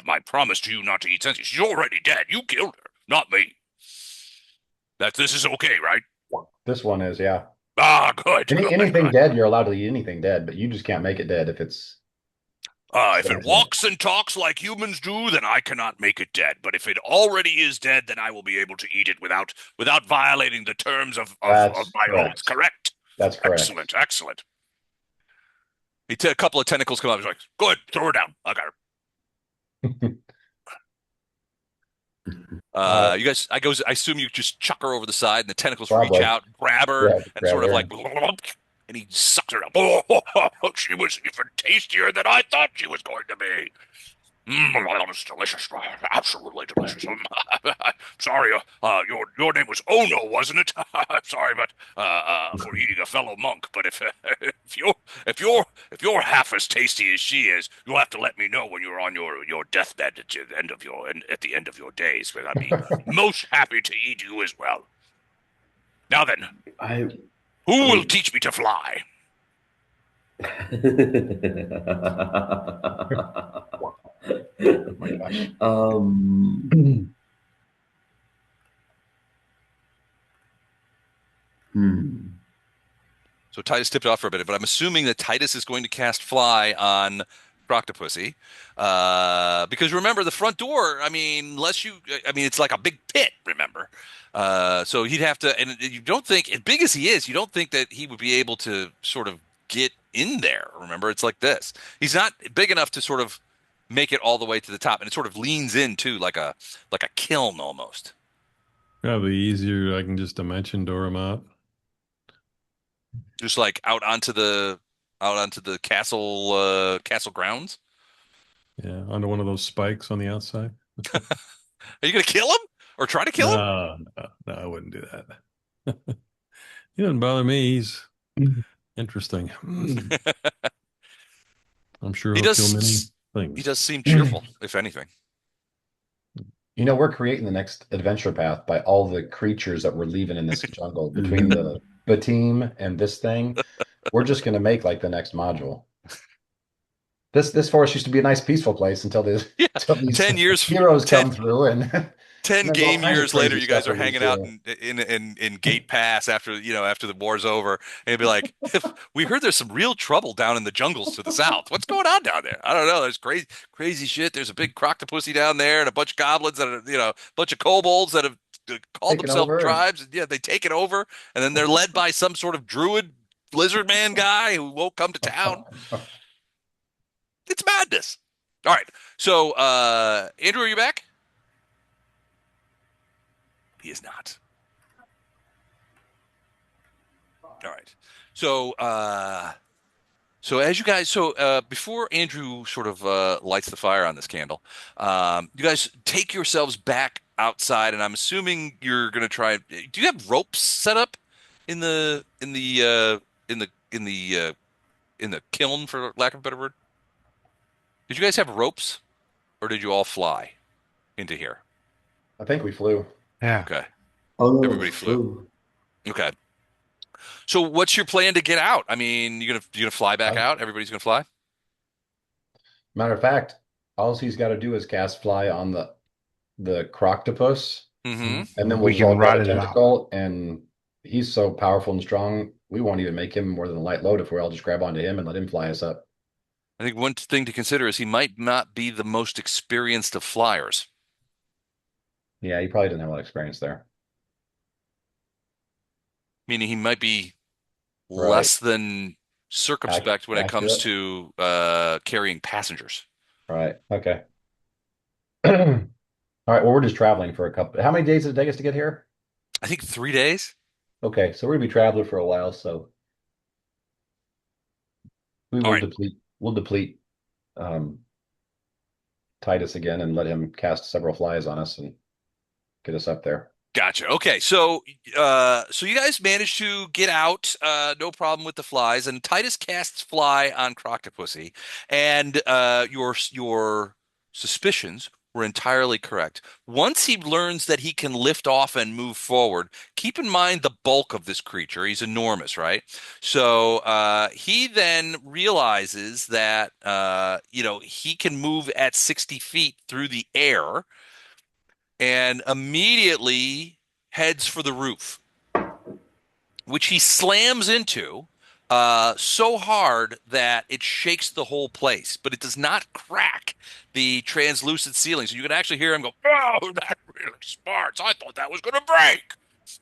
my promise to you not to eat sentient. She's already dead. You killed her, not me. This is okay, right? This one is, yeah. Ah, good, good, Anything good. dead, you're allowed to eat anything dead, but you just can't make it dead if it's If it sentient. walks and talks like humans do, then I cannot make it dead. But if it already is dead, then I will be able to eat it without violating the terms of That's my oath. correct. Correct? That's correct. Excellent, excellent. A couple of tentacles come up. He's like, "Go ahead, throw her down. I got her." Uh, You guys, I assume you just chuck her over the side, and the tentacles reach Probably. out, grab her, Yeah, and grab sort of her. like, and he sucks her up. Oh, she was even tastier than I thought she was going to be. That was delicious, absolutely delicious. Sorry, your name was Ono, wasn't it? I'm sorry, but for eating a fellow monk. But if you're half as tasty as she is, you'll have to let me know when you're on your deathbed at the end of your days. But I'd be most happy to eat you as well. Now then, I who will wait. teach me to fly? Oh my gosh. um. So Titus tipped off for a bit, but I'm assuming that Titus is going to cast Fly on Croctopussy. Because remember, the front door, I mean, it's like a big pit, remember? So he'd have to, and you don't think, as big as he is, you don't think that he would be able to sort of get in there. Remember, it's like this. He's not big enough to sort of make it all the way to the top, and it sort of leans in too, like a kiln almost. Probably easier. I can just dimension door them out. Just like out onto the castle grounds. Yeah, under one of those spikes on the outside. Are you gonna kill him or try to kill him? No, no, no, I wouldn't do that. He doesn't bother me. He's interesting. I'm sure He he'll kill does many he things. does seem cheerful, if anything. We're creating the next adventure path by all the creatures that we're leaving in this jungle between the team and this thing. We're just going to make like the next module. This forest used to be a nice peaceful place until Yeah, until these 10 years, heroes 10, come through and 10 there's all game kinds of years later, crazy you guys stuff are that we hanging out do. in Gate Pass after the war's over, and you'd be like, "We heard there's some real trouble down in the jungles to the south. What's going on down there? I don't know. There's crazy shit. There's a big croctopussy down there, and a bunch of goblins that are, a bunch of kobolds that have called Taken themselves over and tribes, and yeah, they take it over, and then they're led by some sort of druid lizard man guy who won't come to town. It's madness." All right, so Andrew, are you back? He is not. All right. So as you guys, before Andrew sort of lights the fire on this candle, you guys take yourselves back outside, and I'm assuming you're gonna try. Do you have ropes set up in the kiln, for lack of a better word? Did you guys have ropes, or did you all fly into here? I think we flew. Yeah. Okay, Oh no, everybody it's flew. flu. Okay. So what's your plan to get out? I mean, you're gonna fly back Uh, out? Everybody's gonna fly? Matter of fact, all he's got to do is cast fly on the croctopus, Mm-hmm. and then We we'll can all grab ride a it out. tentacle, and he's so powerful and strong, we won't even make him more than a light load if we all just grab onto him and let him fly us up. I think one thing to consider is he might not be the most experienced of flyers, Yeah, he probably didn't have a lot of experience there. meaning he might be Right. less than circumspect when it comes Accurate. to carrying passengers. Right. Okay. All right. Well, we're just traveling for a couple. How many days did it take us to get here? I think 3 days. Okay, so we're gonna be traveling for a while, so we All will right. deplete um, Titus again and let him cast several flies on us and get us up there. Gotcha. Okay, so you guys managed to get out, no problem with the flies, and Titus casts fly on Croctopussy, and your suspicions were entirely correct. Once he learns that he can lift off and move forward, keep in mind the bulk of this creature. He's enormous, right? So he then realizes that he can move at 60 feet through the air and immediately heads for the roof, which he slams into so hard that it shakes the whole place, but it does not crack the translucent ceiling. So you can actually hear him go, "Oh, that really smarts. I thought that was going to break."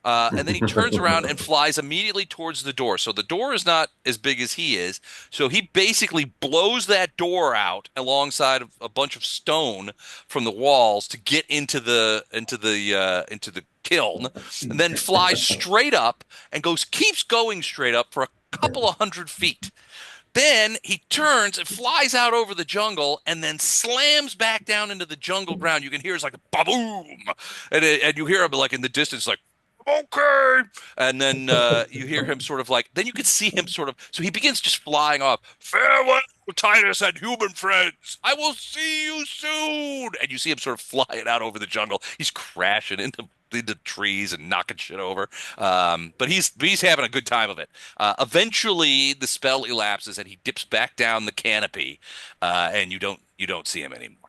And then he turns around and flies immediately towards the door. So the door is not as big as he is. So he basically blows that door out alongside of a bunch of stone from the walls to get into the kiln, and then flies straight up and keeps going straight up for a couple of 100 feet. Then he turns and flies out over the jungle and then slams back down into the jungle ground. You can hear it's like a boom, and you hear him like in the distance, like, "Okay," and then you hear him sort of like. Then you can see him sort of. So he begins just flying off. "Farewell, Titus and human friends. I will see you soon." And you see him sort of flying out over the jungle. He's crashing into trees and knocking shit over. But he's having a good time of it. Eventually, the spell elapses and he dips back down the canopy, and you don't see him anymore.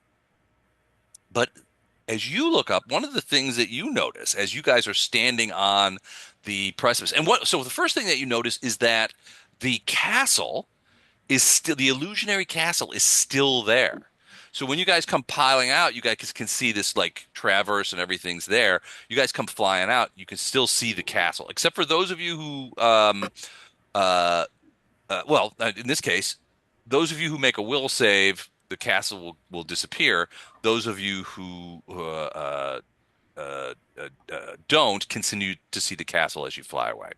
But as you look up, one of the things that you notice as you guys are standing on the precipice, so the first thing that you notice is that the castle is still the illusionary castle is still there. So when you guys come piling out, you guys can see this like traverse and everything's there. You guys come flying out, you can still see the castle, except for those of you who, in this case, those of you who make a will save the castle will disappear. Those of you who don't continue to see the castle as you fly away.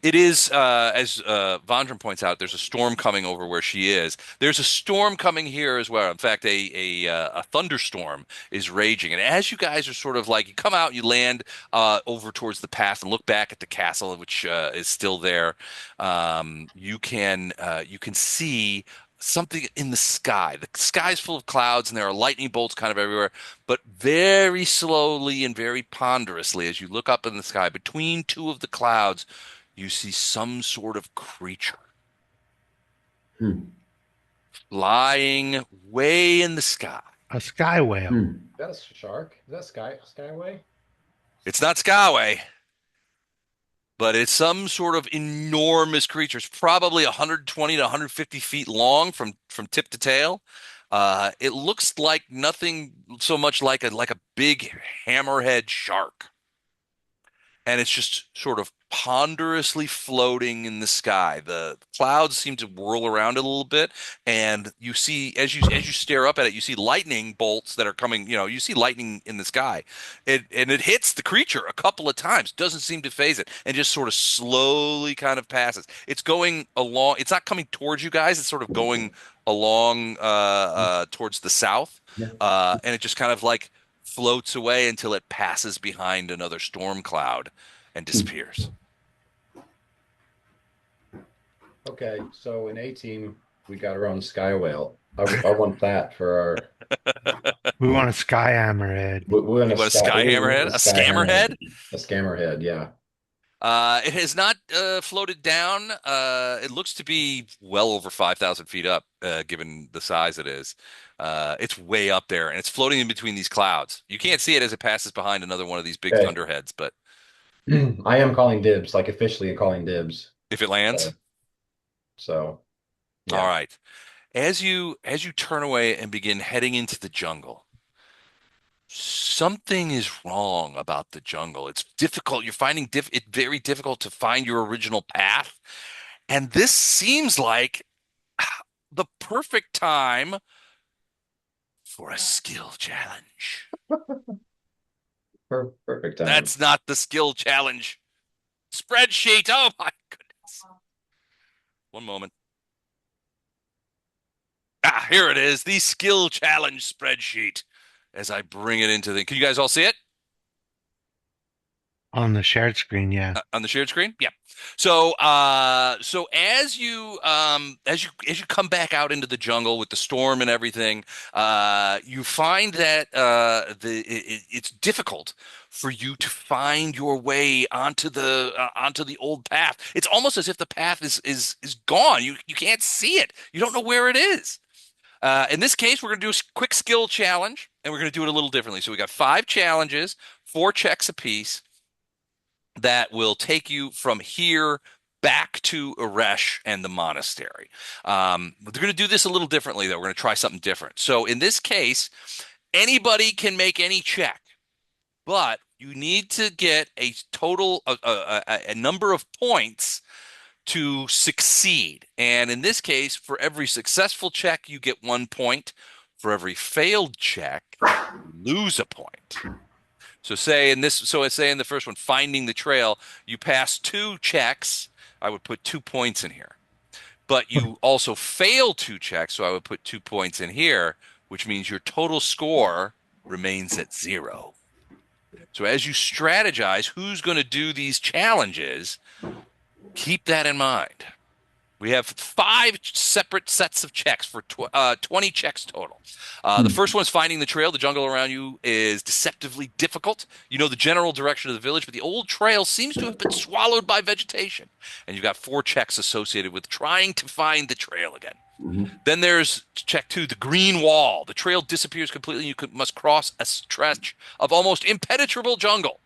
It is, as Vondran points out, there's a storm coming over where she is. There's a storm coming here as well. In fact, a thunderstorm is raging. And as you guys are sort of like, you come out, you land over towards the path and look back at the castle, which is still there. You can see something in the sky. The sky's full of clouds, and there are lightning bolts kind of everywhere. But very slowly and very ponderously, as you look up in the sky, between two of the clouds, you see some sort of creature flying way in the sky. A sky whale. Is that a shark? Is that skyway? It's not Skyway, but it's some sort of enormous creature. It's probably 120 to 150 feet long from tip to tail. It looks like nothing so much like a big hammerhead shark. And it's just sort of ponderously floating in the sky. The clouds seem to whirl around a little bit, and you see as you stare up at it, you see lightning bolts that are coming. You see lightning in the sky. It hits the creature a couple of times, doesn't seem to phase it, and just sort of slowly kind of passes. It's going along. It's not coming towards you guys. It's sort of going along towards the south, and it just kind of like floats away until it passes behind another storm cloud and disappears. Okay, so in A team, we got our own sky whale. I want that for our. We want a sky hammerhead. We want You want a sky hammerhead? A scammerhead? A scammerhead, yeah. It has not floated down. It looks to be well over 5,000 feet up, given the size it is. It's way up there, and it's floating in between these clouds. You can't see it as it passes behind another one of these big thunderheads, but I am calling dibs, like officially calling dibs. if it lands. So, yeah. All right. As you turn away and begin heading into the jungle, something is wrong about the jungle. It's difficult. You're finding it very difficult to find your original path. And this seems like the perfect time for a skill challenge. Perfect time. That's not the skill challenge spreadsheet. Oh my goodness. One moment. Here it is, the skill challenge spreadsheet. As I bring it into can you guys all see it? On the shared screen, yeah. On the shared screen, yeah. So, so as you come back out into the jungle with the storm and everything, you find that it's difficult for you to find your way onto the old path. It's almost as if the path is gone. You can't see it. You don't know where it is. In this case, we're going to do a quick skill challenge, and we're going to do it a little differently. So we got 5 challenges, 4 checks apiece, that will take you from here back to Eresh and the monastery. We're going to do this a little differently, though. We're going to try something different. So in this case, anybody can make any check, but you need to get a total a number of points to succeed. And in this case, for every successful check, you get 1 point. For every failed check, you lose a point. So say in the first one, finding the trail, you pass 2 checks, I would put 2 points in here. But you also fail 2 checks, so I would put 2 points in here, which means your total score remains at 0. So as you strategize who's going to do these challenges, keep that in mind. We have 5 separate sets of checks for 20 checks total. The first one is finding the trail. The jungle around you is deceptively difficult. You know the general direction of the village, but the old trail seems to have been swallowed by vegetation. And you've got 4 checks associated with trying to find the trail again. Mm-hmm. Then there's check 2, the green wall. The trail disappears completely. You must cross a stretch of almost impenetrable jungle.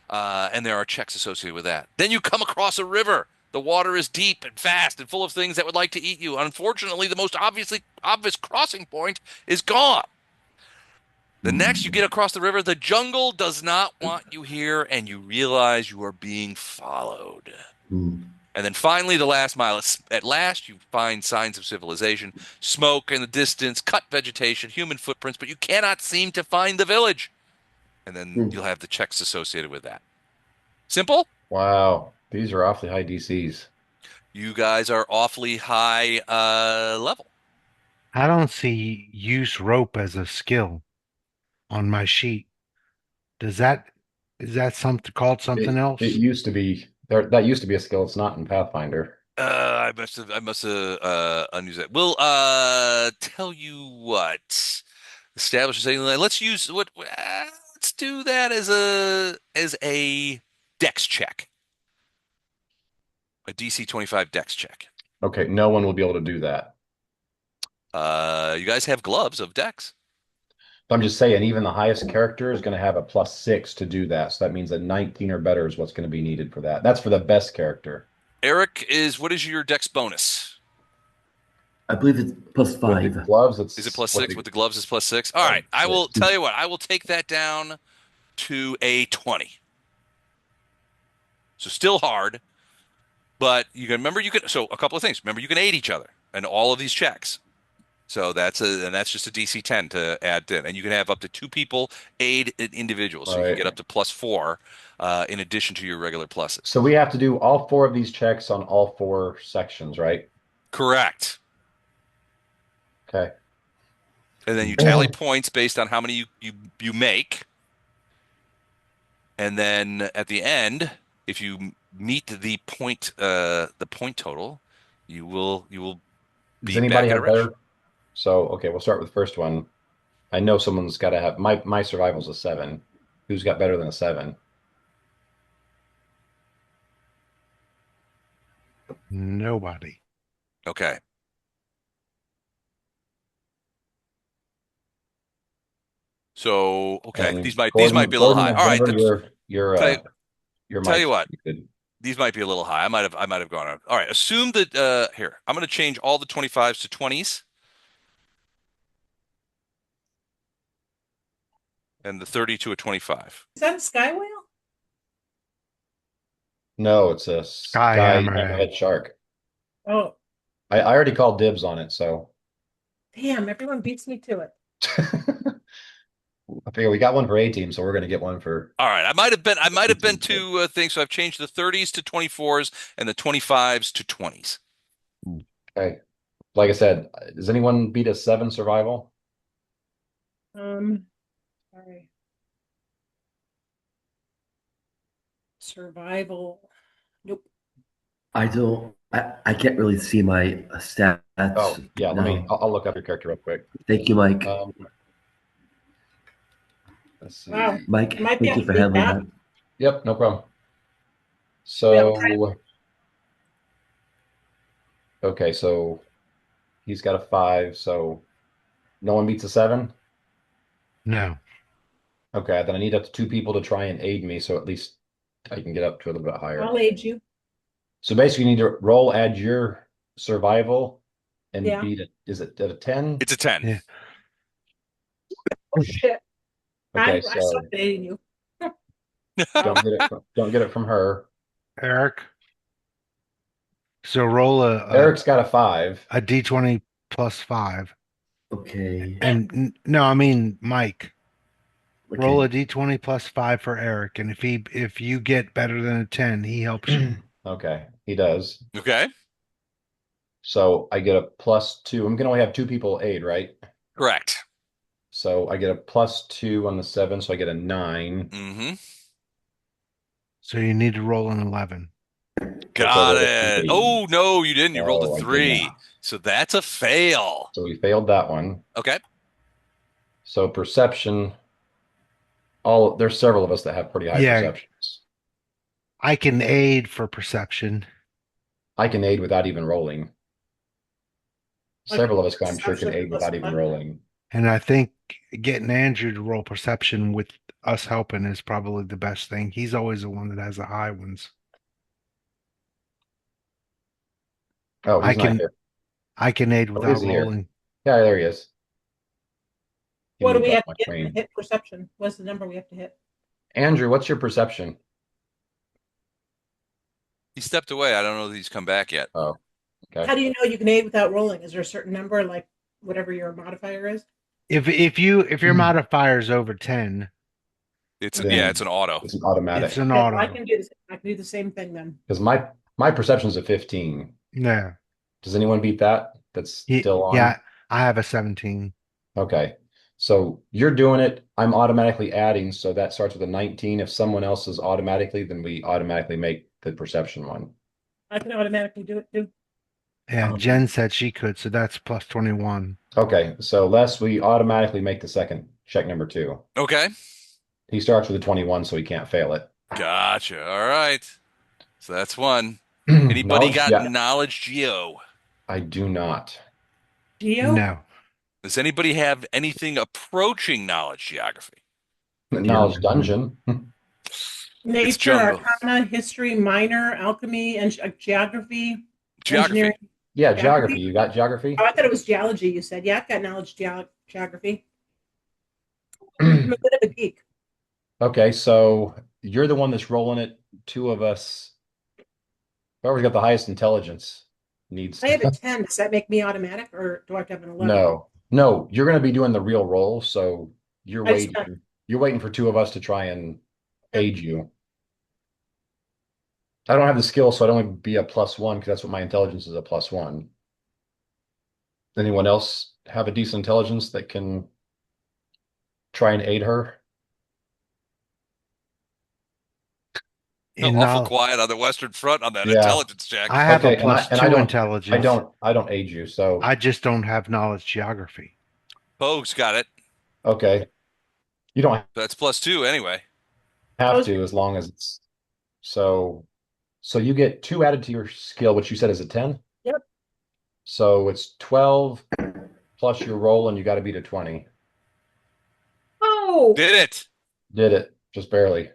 And there are checks associated with that. Then you come across a river. The water is deep and fast and full of things that would like to eat you. Unfortunately, the most obvious crossing point is gone. The next, you get across the river. The jungle does not want you here, and you realize you are being followed. And then finally, the last mile. At last, you find signs of civilization, smoke in the distance, cut vegetation, human footprints, but you cannot seem to find the village. And then Hmm. you'll have the checks associated with that. Simple? Wow. These are awfully high DCs. You guys are awfully high level. I don't see use rope as a skill on my sheet. Is that something called something It else? used to be there. That used to be a skill. It's not in Pathfinder. I must have unused that. We'll tell you what. Establish a saving line. Let's use what let's do that as a dex check. A DC 25 dex check. Okay, no one will be able to do that. You guys have gloves of dex. I'm just saying, even the highest character is going to have a +6 to do that. So that means a 19 or better is what's going to be needed for that. That's for the best character. Eric, what is your dex bonus? I believe it's plus With the 5. gloves, Is it it's plus what six? With the gloves, it's plus six. All right. I will 6. tell you what, I will take that down to a 20. So still hard, but you can remember so a couple of things. Remember, you can aid each other in all of these checks. So that's just a DC 10 to add in. And you can have up to 2 people aid an individual. So you can Right. get up to +4 in addition to your regular pluses. So we have to do all 4 of these checks on all 4 sections, right? Correct. Okay. And then you tally points based on how many you make. And then at the end, if you meet the point total, you will Does be anybody back at a have rich. better? So, okay, we'll start with the first one. I know someone's got to have my survival's a 7. Who's got better than a 7? Nobody. Okay. So okay, And these might be a little high. All right, Denver, your tell you, your tell you mic's what, good. these might be a little high. I might have gone on. All right, assume that here I'm going to change all the 25s to 20s and the 30 to a 25. Is that a sky whale? No, it's a Sky sky hammerhead. hammerhead shark. Oh, I already called dibs on it, so damn, everyone beats me to it. I figure we got one for A team, so we're gonna get one for All right, I might have been B team. two things, so I've changed the 30s to 24s and the 25s to 20s. Okay. Like I said, does anyone beat a 7 survival? Sorry. Survival. Nope. I don't. I can't really see my stats. Oh, yeah, now. I'll look up your character real quick. Thank you, Mike. Let's see. Wow. Mike, Might be thank you able for to beat handling that. that. Yep, no problem. Well, So, okay, so he's got a 5, so no one beats a 7? No. Okay, then I need up to 2 people to try and aid me, so at least I can get up to a little bit higher. I'll aid you. So basically, you need to roll, add your survival, and Yeah. beat it. Is it at a 10? It's a 10. Yeah. Oh shit. Okay, I so sucked at aiding you. don't get it from her. Eric. So roll Eric's got a 5. a D20 plus 5. Okay. And no, I mean Mike. Okay. Roll a D20 plus 5 for Eric, and if you get better than a 10, he helps you. Okay, he does. Okay. So I get a +2. I'm gonna only have 2 people aid, right? Correct. So I get a +2 on the 7, so I get a 9. Mm-hmm. So you need to roll an 11. Got it. Oh no, you didn't. You rolled a Oh, I did 3. not. So that's a fail. So we failed that one. Okay. So perception, there's several of us that have pretty high Yeah. perceptions. I can aid for perception. I can aid without even rolling. Several of us, I'm sure, can Perception aid without even rolling. And I think getting Andrew to roll perception with us helping is probably the best thing. He's always the one that has the high ones. Oh, he's not here. I can aid Oh, without is he here? rolling. Yeah, there he is. He What do moved we up have my to get screen. to hit perception? What's the number we have to hit? Andrew, what's your perception? He stepped away. I don't know that he's come back yet. Oh, okay. How do you know you can aid without rolling? Is there a certain number, like whatever your modifier is? If your modifier is over 10, It's Then it's an auto. it's an it's automatic. an Okay, well, auto. I can do the same thing then. Because my perception is a 15. No. Does anyone beat that? That's still on? Yeah, I have a 17. Okay. So you're doing it. I'm automatically adding. So that starts with a 19. If someone else is automatically, then we automatically make the perception one. I can automatically do it too. Yeah, Jen said she could, so that's plus 21. Okay. So Les, we automatically make the second check number 2. Okay. He starts with a 21, so he can't fail it. Gotcha. All right. So that's one. Anybody Knowledge? got Yeah, knowledge geo? I do not. Geo? No. Does anybody have anything approaching knowledge geography? Knowledge dungeon. It's Nature, jungle. Arcana, History, Minor, Alchemy, and Geography, Geography. Engineering. Yeah, geography. You got geography? Oh, I thought it was geology. You said, yeah, I've got knowledge geography. I'm a bit of a geek. Okay, so you're the one that's rolling it. 2 of us. Whoever's got the highest intelligence needs I have a to. 10. Does that make me automatic, or do I have to have an 11? No, you're going to be doing the real roll. So you're I just waiting. You're waiting for 2 of us to try and aid you. I don't have the skill, so I'd only be a +1 because that's what my intelligence is, a +1. Anyone else have a decent intelligence that can try and aid her? In Awful knowl- quiet on the Western Front on that Yeah. intelligence check. I have Okay, a plus and 2 I intelligence. don't aid you. So I just don't have knowledge geography. Pogue's got it. okay, you don't That's +2 anyway. have to as long as it's so. So you get 2 added to your skill, which you said is a 10. Yep. So it's 12 plus your roll, and you got to beat a 20. Oh, Did it. Did it just barely.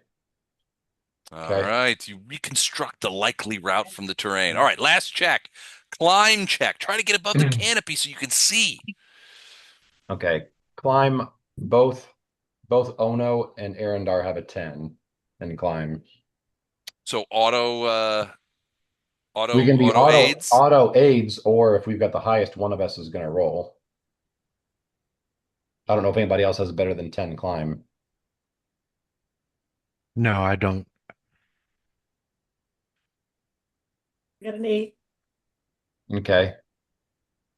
All Okay. right. You reconstruct the likely route from the terrain. All right. Last check. Climb check. Try to get above the canopy so you can see. Okay. Climb. Both Ono and Arendar have a 10 and climb. So auto We can be aids. auto aids, or if we've got the highest, one of us is going to roll. I don't know if anybody else has better than 10 climb. No, I don't. I got an 8. Okay.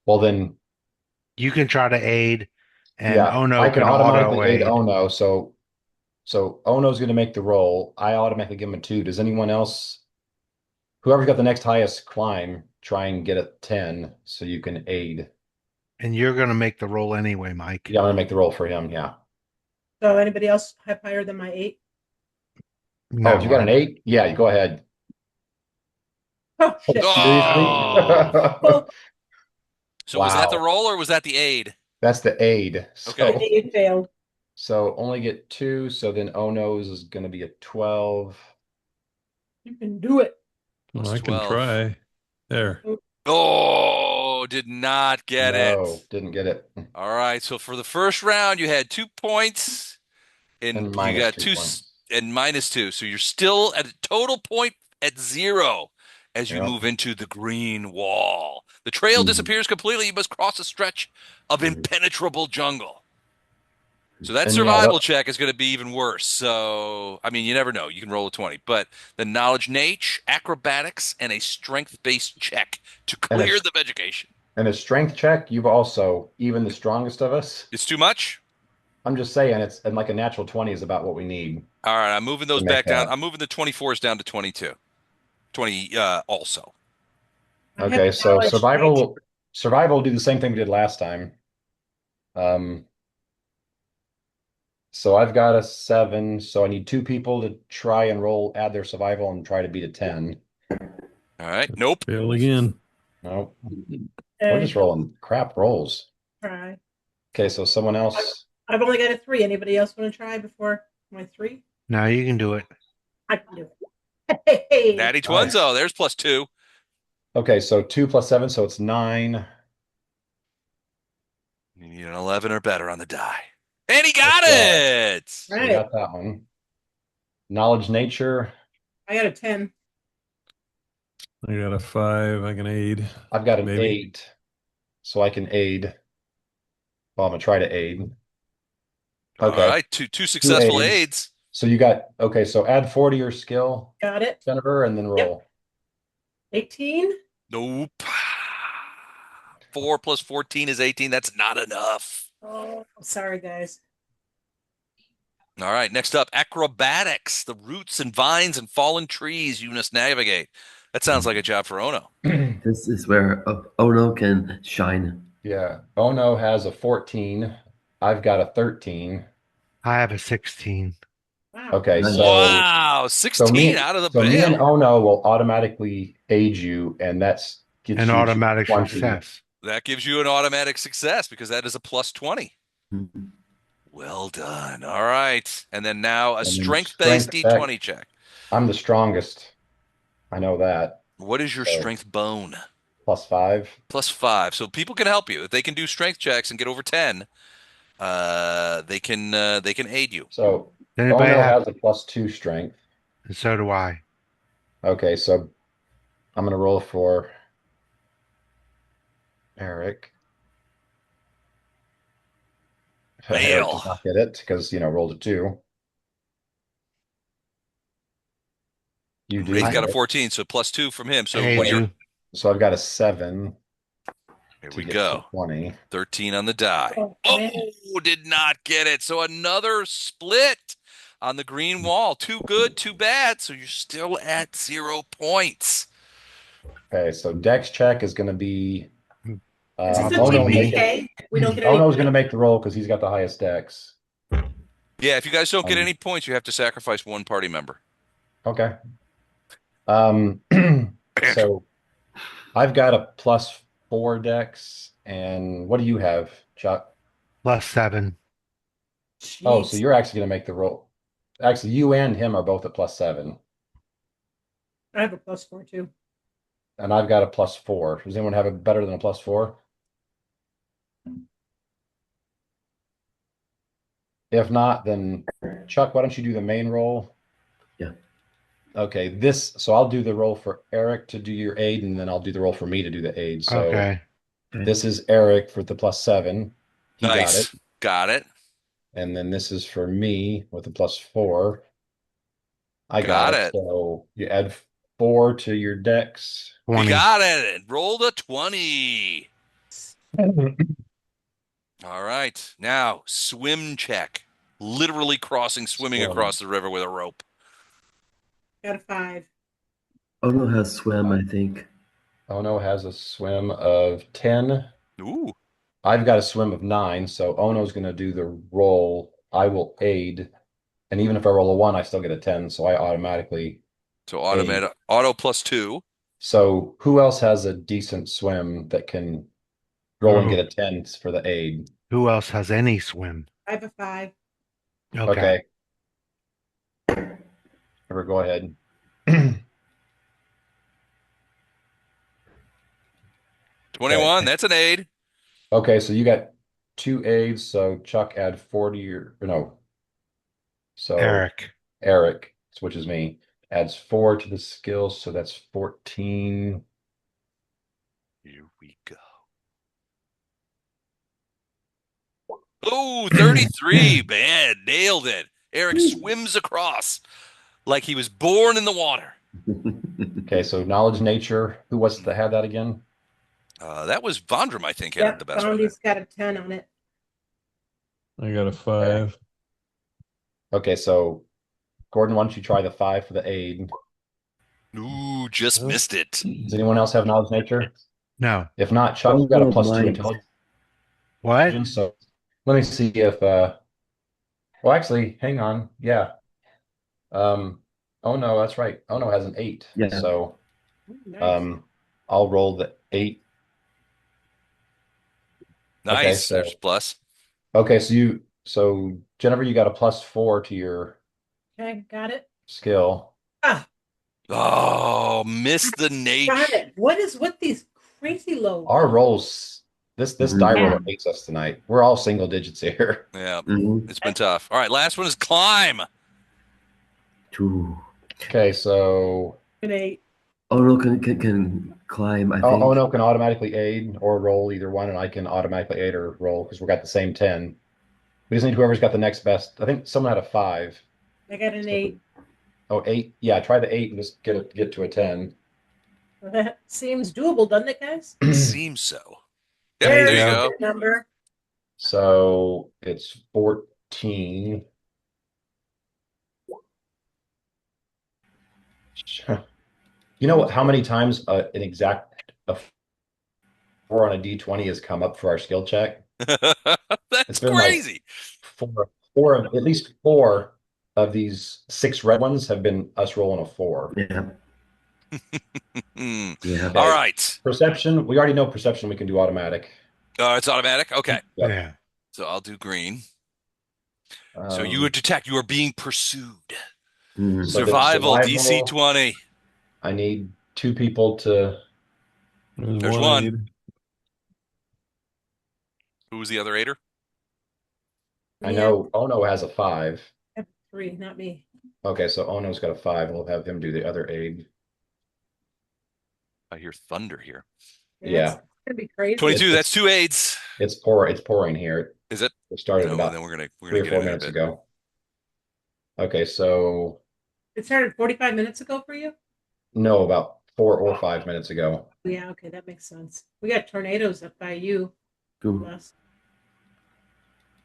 Well then, You can try to aid, and yeah, Ono I can can automatically auto aid aid. Ono. So Ono's going to make the roll. I automatically give him a 2. Does anyone else, whoever's got the next highest climb, try and get a 10 so you can aid? And you're going to make the roll anyway, Mike. Yeah, I'm going to make the roll for him. Yeah. So anybody else have higher than my 8? No, Oh, you got an 8? Yeah, you go ahead. Oh, shit. Oh. Well, So was that the Wow. roll or was that the aid? That's the aid. Okay. the 8 failed. So only get 2. So then Ono's is going to be a 12. You can do it. Well, I can 12. try. There. Oh, did not get No, it. didn't get it. All right. So for the first round, you had 2 points, and And you minus got 2 two points. and -2. So you're still at a total point at 0 as you Yep. move into the green wall. The trail disappears completely. You must cross a stretch of impenetrable jungle. So that And survival check is going to be even worse. So, I mean, you never know. You can roll a 20, but the knowledge, nature, acrobatics, and a strength-based check to clear the vegetation. And a strength check, you've also, even the strongest of us, It's too much? I'm just saying it's, and like a natural 20 is about what we need. All right, I'm moving those To make back down. that. I'm moving the 24s down to 22. 20 also. I have Okay, so knowledge, survival will do the same thing we did last time. So I've got a 7, so I need 2 people to try and roll, add their survival, and try to beat a 10. All right, nope. Fail again. Nope. We're just rolling crap rolls. Try. Okay, so someone else. I've only got a 3. Anybody else want to try before my 3? No, you can do it. I can do it. Hey. Natty Twins. Oh, there's +2. Okay, so 2 plus 7, so it's 9. You need an 11 or better on the die. And he got Okay. it. So we got that one. Knowledge nature. I got a 10. I got a 5. I can aid. I've got an Maybe. 8, so I can aid. Well, I'm gonna try to aid. All Okay, right, two two successful aids. aids. So you got okay. So add 4 to your skill, Got it. Jennifer, and then Yep. roll. 18. Nope. 4 plus 14 is 18. That's not enough. Oh, sorry, guys. All right, next up, acrobatics. The roots and vines and fallen trees you must navigate. That sounds like a job for Ono. This is where Ono can shine. Yeah. Ono has a 14. I've got a 13. I have a 16. Wow. Okay, Nice. Wow, 16 out of the so me and bail. Ono will automatically aid you, and that's An gets you to automatic 20. success. That gives you an automatic success because that is a plus 20. Mhm. Well done. All right. And then now a And then strength-based strength check. D20 check. I'm the strongest. I know that. What is your So strength bone? +5. Plus 5. So people can help you. If they can do strength checks and get over 10, they can aid you. So Does anybody Ono have? has a +2 strength. And so do I. Okay, so I'm gonna roll for Eric. Eric Bail. does not get it because rolled a 2. You do Ray's I got a get it. 14, so plus 2 from him. So aid what you're you. So I've got a 7 here to we get to go. 20. 13 on the die. Oh, Oh, man. did not get it. So another split on the green wall. Too good, too bad. So you're still at 0 points. Okay, so Dex check is going to be Is this a Probably Ono me. TPK? We don't get any. Ono's going to make the roll because he's got the highest Dex. Yeah, if you guys don't get Um, any points, you have to sacrifice one party member. Okay. Um, so I've got a +4 Dex, and what do you have, Chuck? +7. Oh, so Jeez. you're actually going to make the roll. Actually, you and him are both at +7, I have a +4 too. and I've got a +4. Does anyone have a better than a +4? If not, then Chuck, why don't you do the main roll? Yeah. Okay, so I'll do the roll for Eric to do your aid, and then I'll do the roll for me to do the aid. So Okay. this is Eric for the +7. He got it. Nice. Got it. And then this is for me with the +4. I got Got it. it. So you add 4 to your Dex. You 20. got it. Rolled a 20. All right. Now, swim check. Literally swimming Swim. across the river with a rope. Got a 5. Ono has swim, I think. Ono has a swim of 10. Ooh. I've got a swim of 9, so Ono's going to do the roll. I will aid. And even if I roll a 1, I still get a 10, so I automatically So aid. auto +2. So who else has a decent swim that can roll and Ooh. get a 10 for the aid? Who else has any swim? I have a 5. Okay. Ever go ahead. 21. Okay. That's an aid. Okay, so you got 2 aids, so Chuck add 4 to your, no. So Eric. which is me, adds 4 to the skills, so that's 14. Here we go. Oh, 33. Man, nailed it. Eric swims across like he was born in the water. Okay, so knowledge nature. Who was to have that again? That was Vondram, I think, had Yep, the best one. Bondi's got a 10 on it. I got a 5. Okay, so Gordon, why don't you try the 5 for the aid? Ooh, just missed it. Does anyone else have knowledge nature? No. If not, Chuck's got a +2 intelligence. What? So let me see if well actually, hang on. Yeah. Oh no, that's right. Oh no has an 8. Yeah. So Ooh, nice. I'll roll the 8. Nice. Okay, so There's plus. okay, so Jennifer, you got a +4 to your Okay, got it. skill. Ah, Oh, missed the got nature. it. What is with these crazy low? Our rolls, this Mhm. die Yeah. roller hates us tonight. We're all single digits here. Yeah, Mhm. it's been tough. All right, last one is climb. 2. Okay, so An 8. Ono can climb, I Oh, think. Ono can automatically aid or roll either one, and I can automatically aid or roll because we got the same 10. We just need whoever's got the next best. I think someone had a 5. I got an So, 8. oh, 8. Yeah, try the 8 and just get to a 10. That seems doable, doesn't it, guys? Seems so. Yep, There's there you Yeah. go. your number. So it's 14. You know how many times an exact a 4 on a D20 has come up for our skill check? It's That's been like crazy. at least four of these 6 red ones have been us rolling a 4. Yeah. Hmm. Yeah. All Okay. right. Perception, we already know perception we can do automatic. It's automatic. Okay. Yep. Yeah. So I'll do green. So you would Um, detect you are being pursued. Mhm. so the Survival DC survival, 20. I need 2 people to. There's There's one one. aid. Who was the other aider? I Yeah, know Ono has a 5. I have 3, not me. Okay, so Ono's got a 5. We'll have him do the other aid. I hear thunder here. Yeah. It's gonna be crazy. 22. That's 2 aids. It's pouring here. Is it? It started No, about then we're gonna 3 or get 4 in there a minutes bit. ago. Okay, so It started 45 minutes ago for you? no, about 4 or 5 minutes ago. Yeah, okay, that makes sense. We got tornadoes up by you, Cool. Wes.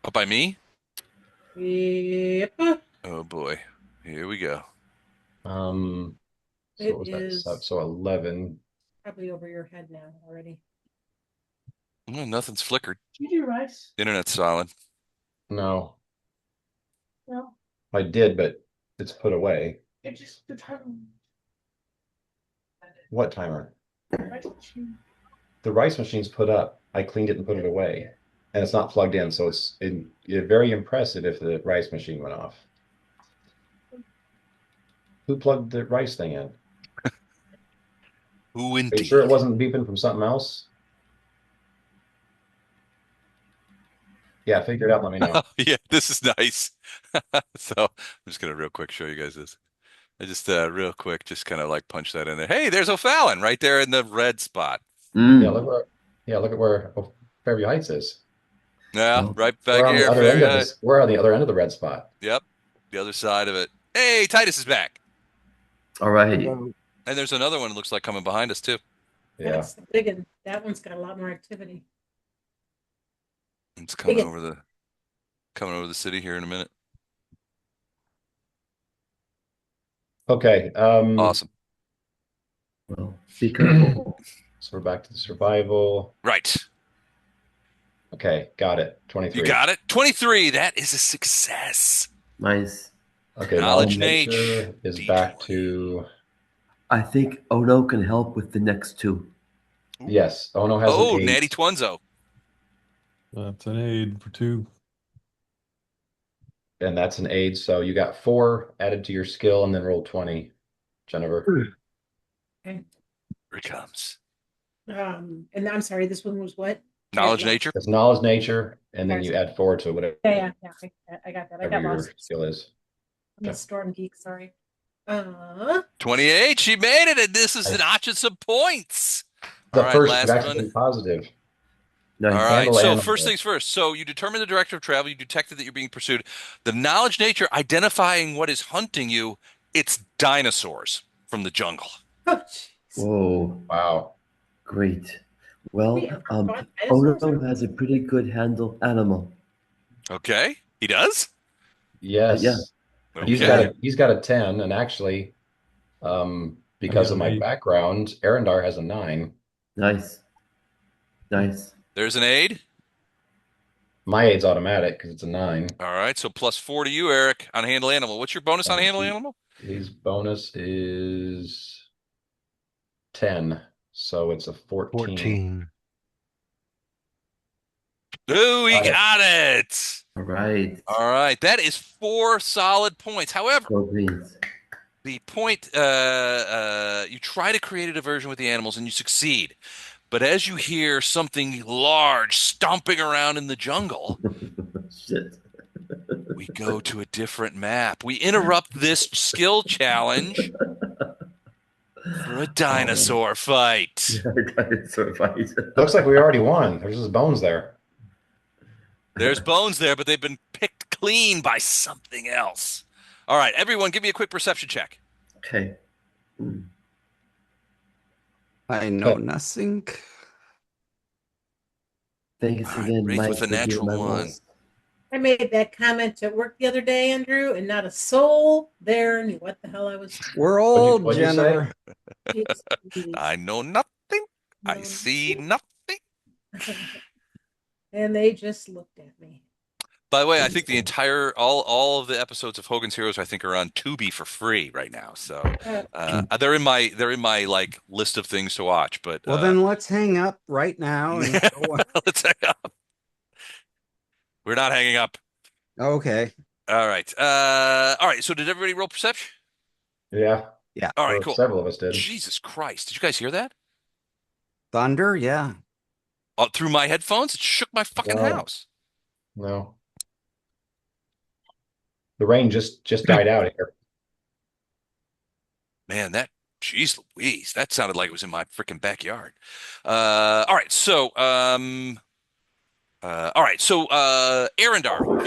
Up by me? Yep. Oh boy. Here we go. So It what was that? is So 11. probably over your head now already. Well, nothing's flickered. Did you do rice? Internet's solid. No, No. I did, but it's put away. It just the time. What timer? The rice machine's put up. I cleaned it and put it away. And it's not plugged in, so it's very impressive if the rice machine went off. Who plugged the rice thing in? Who Are you indeed? sure it wasn't beeping from something else? Yeah, figure it out. Let me know. Yeah, this is nice. So I'm just gonna real quick show you guys this. I just real quick just kind of like punch that in there. Hey, there's O'Fallon right there in the red spot. Yeah, Mm. look at where Fairview Heights is. Yeah, Oh. right We're back on the here. other end Very of this. We're on the other end of the red spot. Yep, the other side of it. Hey, Titus is back. All right. And there's another one that looks like coming behind us too. Yeah. That's the big one. That one's got a lot more activity. It's coming Big- over the city here in a minute. Okay. Awesome. Well, be careful. So we're back to the survival. Right. Okay, got it. You 23. got it. 23. That is a success. Nice. Okay, Knowledge nature is D20. back to I think Ono can help with the next 2. yes. Ono has an 8. Natty Twunzo. That's an aid for 2. And that's an aid. So you got 4 added to your skill and then roll 20, Jennifer. Okay. Here it comes. And I'm sorry, this one was what? Knowledge Yeah. nature. It's knowledge nature, and then you add 4 to whatever Yeah. I got that. I got your lost. skill is. I'm Yeah. a storm geek, sorry. 28. She made it, and this is notching some points. The All right, first last actually one. been positive. Nice. All right. Handle So animal. first things first. So you determine the direction of travel. You detected that you're being pursued. The knowledge nature identifying what is hunting you. It's dinosaurs from the jungle. Oh, jeez. Whoa. Wow. Great. Well, We have fought dinosaurs. Ono has a pretty good handle animal. Okay. He does? Yes. Yeah. Okay. He's got a 10, and actually, because got of an my 8. background, Arendar has a 9. Nice. Nice. There's an aid. My aid's automatic because it's a 9. All right. So +4 to you, Eric, on handle animal. What's your bonus on handle animal? His bonus is 10, so it's a 14. 14. Ooh, he Got it. got it. All right. All right. That is 4 solid points. However, Go Greens. the point, you try to create a diversion with the animals and you succeed. But as you hear something large stomping around in the jungle, Shit. we go to a different map. We interrupt this skill challenge For a Oh, dinosaur fight. yeah, dinosaur fight. Looks like we already won. There's just bones there. There's bones there, but they've been picked clean by something else. All right, everyone, give me a quick perception check. Okay. Hmm. I know nothing. Thanks All right, again, Wraith Mike, with a for doing natural my one. rolls. I made that comment at work the other day, Andrew, and not a soul there knew what the hell I was We're old, What'd you say? Jennifer. Yes, indeed. I know nothing. I No, see nothing. and they just looked at me. By the way, I think the entire all of the episodes of Hogan's Heroes I think are on Tubi for free right now. So they're in my like list of things to watch. But Well, then let's hang up right now and go. let's hang up. We're not hanging up. Okay. All right. All right. So did everybody roll perception? Yeah. Yeah. All right. Or Cool. several of us did. Jesus Christ! Did you guys hear that? Thunder. Yeah. Through my headphones, it shook my fucking No, house. no. The rain just died out here. Man, geez Louise, that sounded like it was in my freaking backyard. All right, so Arendar,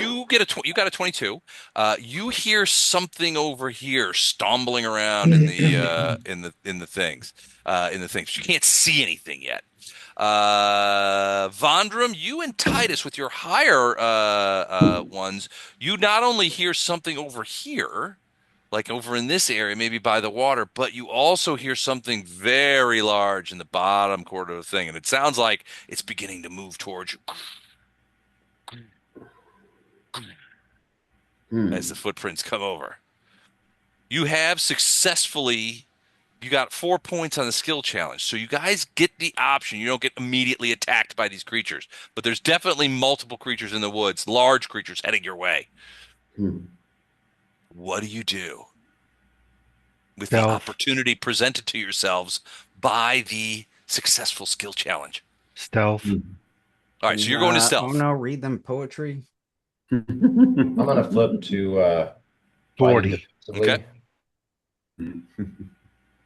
you got a 22. You hear something over here stumbling around in the things. You can't see anything yet. Vondram, you and Titus with your higher ones, you not only hear something over here, like over in this area, maybe by the water, but you also hear something very large in the bottom quarter of the thing, and it sounds like it's beginning to move towards you as the footprints come over. You have successfully, you got 4 points on the skill challenge, so you guys get the option. You don't get immediately attacked by these creatures, but there's definitely multiple creatures in the woods, large creatures heading your way. What do you do with the Stealth. opportunity presented to yourselves by the successful skill challenge? Stealth. All right, so you're going to Oh stealth. no, read them poetry. I'm gonna flip to 40. Okay. You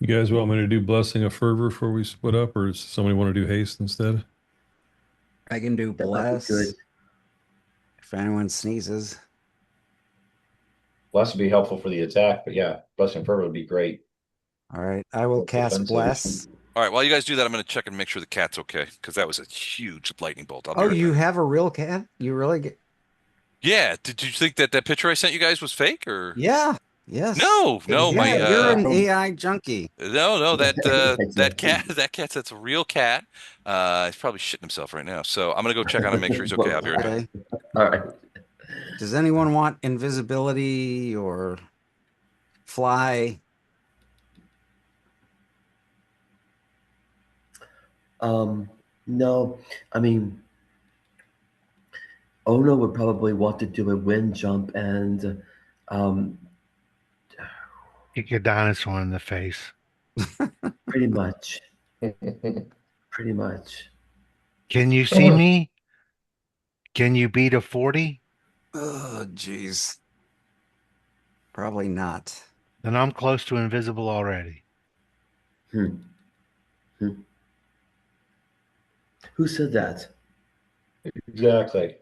guys want me to do Blessing of Fervor before we split up, or does somebody want to do haste instead? I can do That might be bless good. if anyone sneezes. Bless would be helpful for the attack, but yeah, Blessing Fervor would be great. All right, I will cast Defensive. bless. All right, while you guys do that, I'm going to check and make sure the cat's okay, because that was a huge lightning bolt. I'll be Oh, right you back. have a real cat? You really get? Yeah, did you think that picture I sent you guys was fake, or? Yeah. Yes. No, Yeah, my you're an AI junkie. no, that Exactly. that's a real cat. He's probably shitting himself right now. So I'm gonna go check on him, make sure he's okay. I'll be right back. Okay. All right. Does anyone want invisibility or fly? No, I mean, Ono would probably want to do a wind jump and Kick a dinosaur in the face. pretty much. Pretty much. Can you see me? Can you beat a 40? Oh, jeez. Probably not. Then I'm close to invisible already. Who said that? Exactly.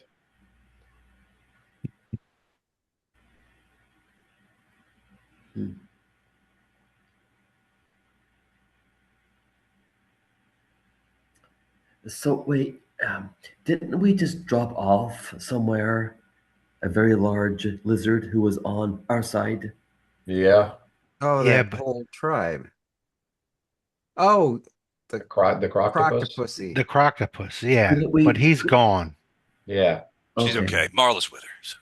So wait, didn't we just drop off somewhere a very large lizard who was on our side? Yeah. Oh, Yeah, that but whole tribe. Oh, The croctopus. croctopussy. the croctopus, yeah, Didn't we- but he's gone. Yeah. She's okay. Marla's with her. So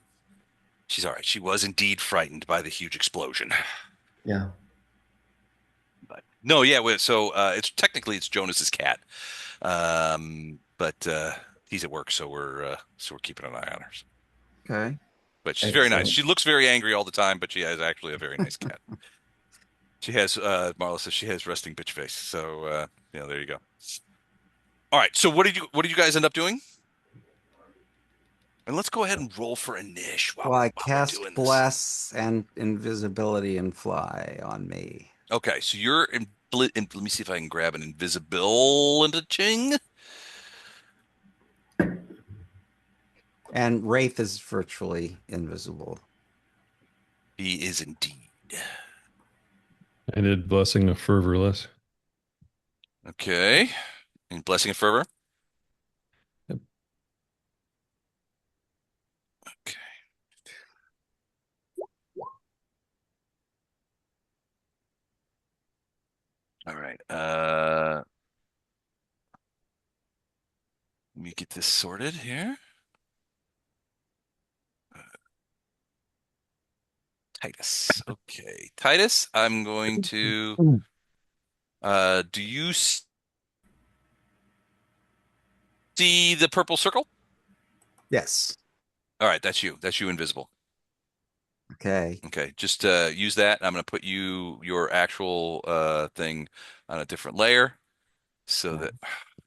she's all right. She was indeed frightened by the huge explosion. Yeah. But no, yeah. So it's technically it's Jonas's cat, but he's at work, so we're keeping an eye on her. Okay. But she's very nice. Excellent. She looks very angry all the time, but she is actually a very nice cat. She has Marla says she has resting bitch face. So there you go. All right. So what did you guys end up doing? And let's go ahead and roll for a niche while Well, I we're cast doing this. bless and invisibility and fly on me. Okay, so you're let me see if I can grab an invisible into Ching. And Wraith is virtually invisible. He is indeed. I did Blessing of Fervorless. Okay. And Blessing of Fervor. Yep. Okay. All right. Let me get this sorted here. Titus. Okay. Titus, I'm going to do you see the purple circle? Yes. All right, that's you. That's you invisible. Okay. Okay, just use that. I'm going to put your actual thing on a different layer so that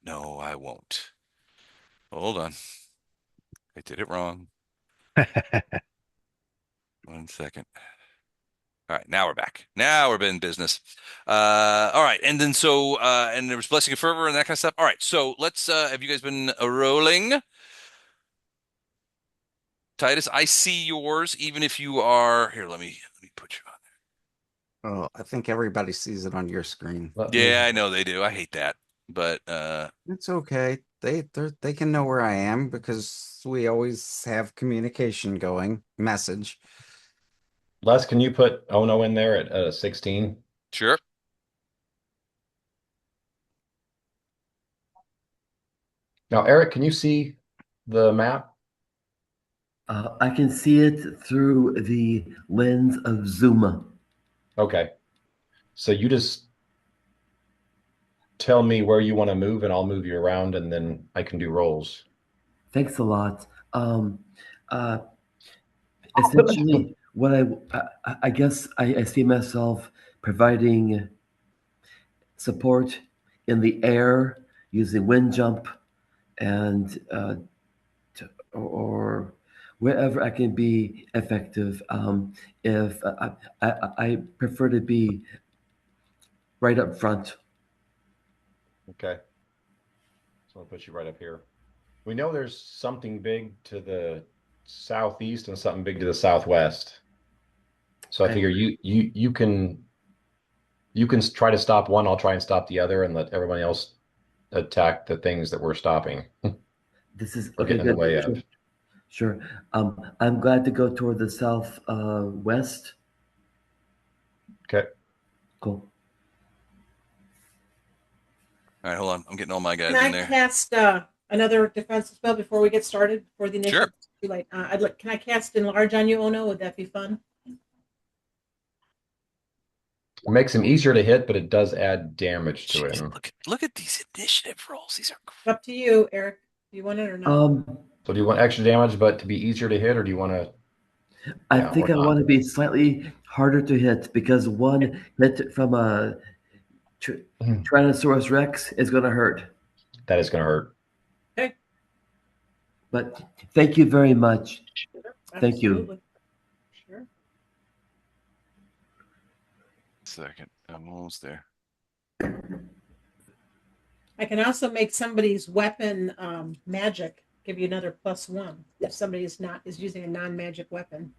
no, I won't. Hold on. I did it wrong. 1 second. All right, now we're back. Now we're in business. All right, and then and there was Blessing of Fervor and that kind of stuff. All right, so let's have you guys been rolling? Titus, I see yours, even if you are here. Let me put you on. Oh, I think everybody sees it on your screen. Yeah, I know they do. I hate that, but It's okay. They can know where I am because we always have communication going. Message. Les, can you put Ono in there at 16? sure. Now, Eric, can you see the map? I can see it through the lens of Zuma. Okay. So you just tell me where you want to move and I'll move you around and then I can do rolls. Thanks a lot. Uh, essentially, what I guess I see myself providing support in the air using wind jump and or wherever I can be effective. If I prefer to be right up front. Okay. So I'll put you right up here. We know there's something big to the southeast and something big to the southwest. So I figure you can try to stop one, I'll try and stop the other and let everybody else attack the things that we're stopping. This is Or okay. getting in the Good. way Sure. of. Sure. I'm glad to go toward the south west. Okay. Cool. All right, hold on. I'm getting all my guys Can in I there. cast another defensive spell before we get started? Before the initial? Sure. Too late. Can I cast Enlarge on you, Ono? Would that be fun? It makes him easier to hit, but it does add damage to Jeez, him. look at these initiative rolls. These are Up to you, Eric. Do you want it or not? So do you want extra damage, but to be easier to hit, or do you want to? I Yeah, think or I not? want to be slightly harder to hit because one hit from a Tyrannosaurus Rex is going to hurt. That is going to hurt. Okay. But thank you very much. Thank you. Absolutely. Sure. second. I'm almost there. I can also make somebody's weapon magic, give you another +1 if somebody is using a non-magic weapon.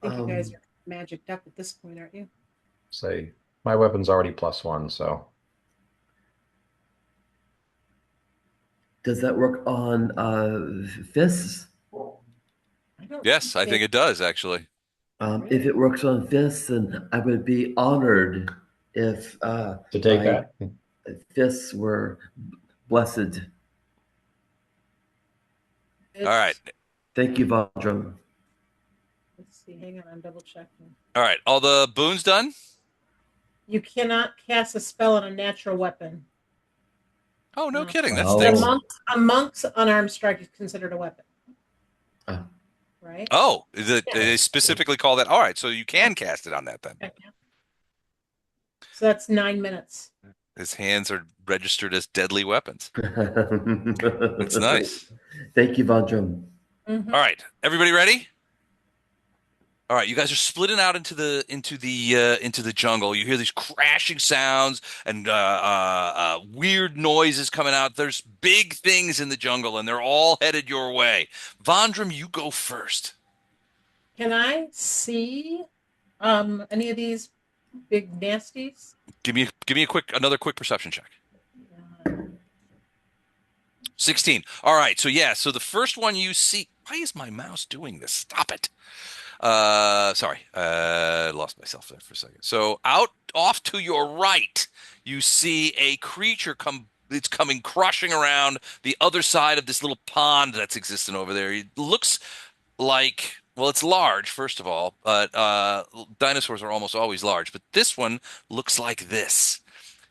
I think you guys are magicked up at this point, aren't you? Say my weapon's already +1, so Does that work on fists? Yes, I think it does actually. If it works on fists, then I would be honored if to take my that. fists were blessed. All right. Thank you, Vondrum. Let's see. Hang on, I'm double checking. All right. All the boons done? You cannot cast a spell on a natural weapon. Oh, no kidding. That Oh. stinks. A monk's unarmed strike is considered a weapon. Right? Oh, they specifically call that. All right, so you can cast it on that then. So that's 9 minutes. His hands are registered as deadly weapons. That's nice. Thank you, Vondrum. Mm-hmm. All right, everybody ready? All right, you guys are splitting out into the jungle. You hear these crashing sounds and weird noises coming out. There's big things in the jungle, and they're all headed your way. Vondram, you go first. Can I see any of these big nasties? Give me another quick perception check. 16. All right, so yeah, so the first one you see. Why is my mouse doing this? Stop it. Sorry, lost myself there for a second. So off to your right, you see a creature come. It's coming crushing around the other side of this little pond that's existing over there. It looks like, well, it's large, first of all, but dinosaurs are almost always large. But this one looks like this.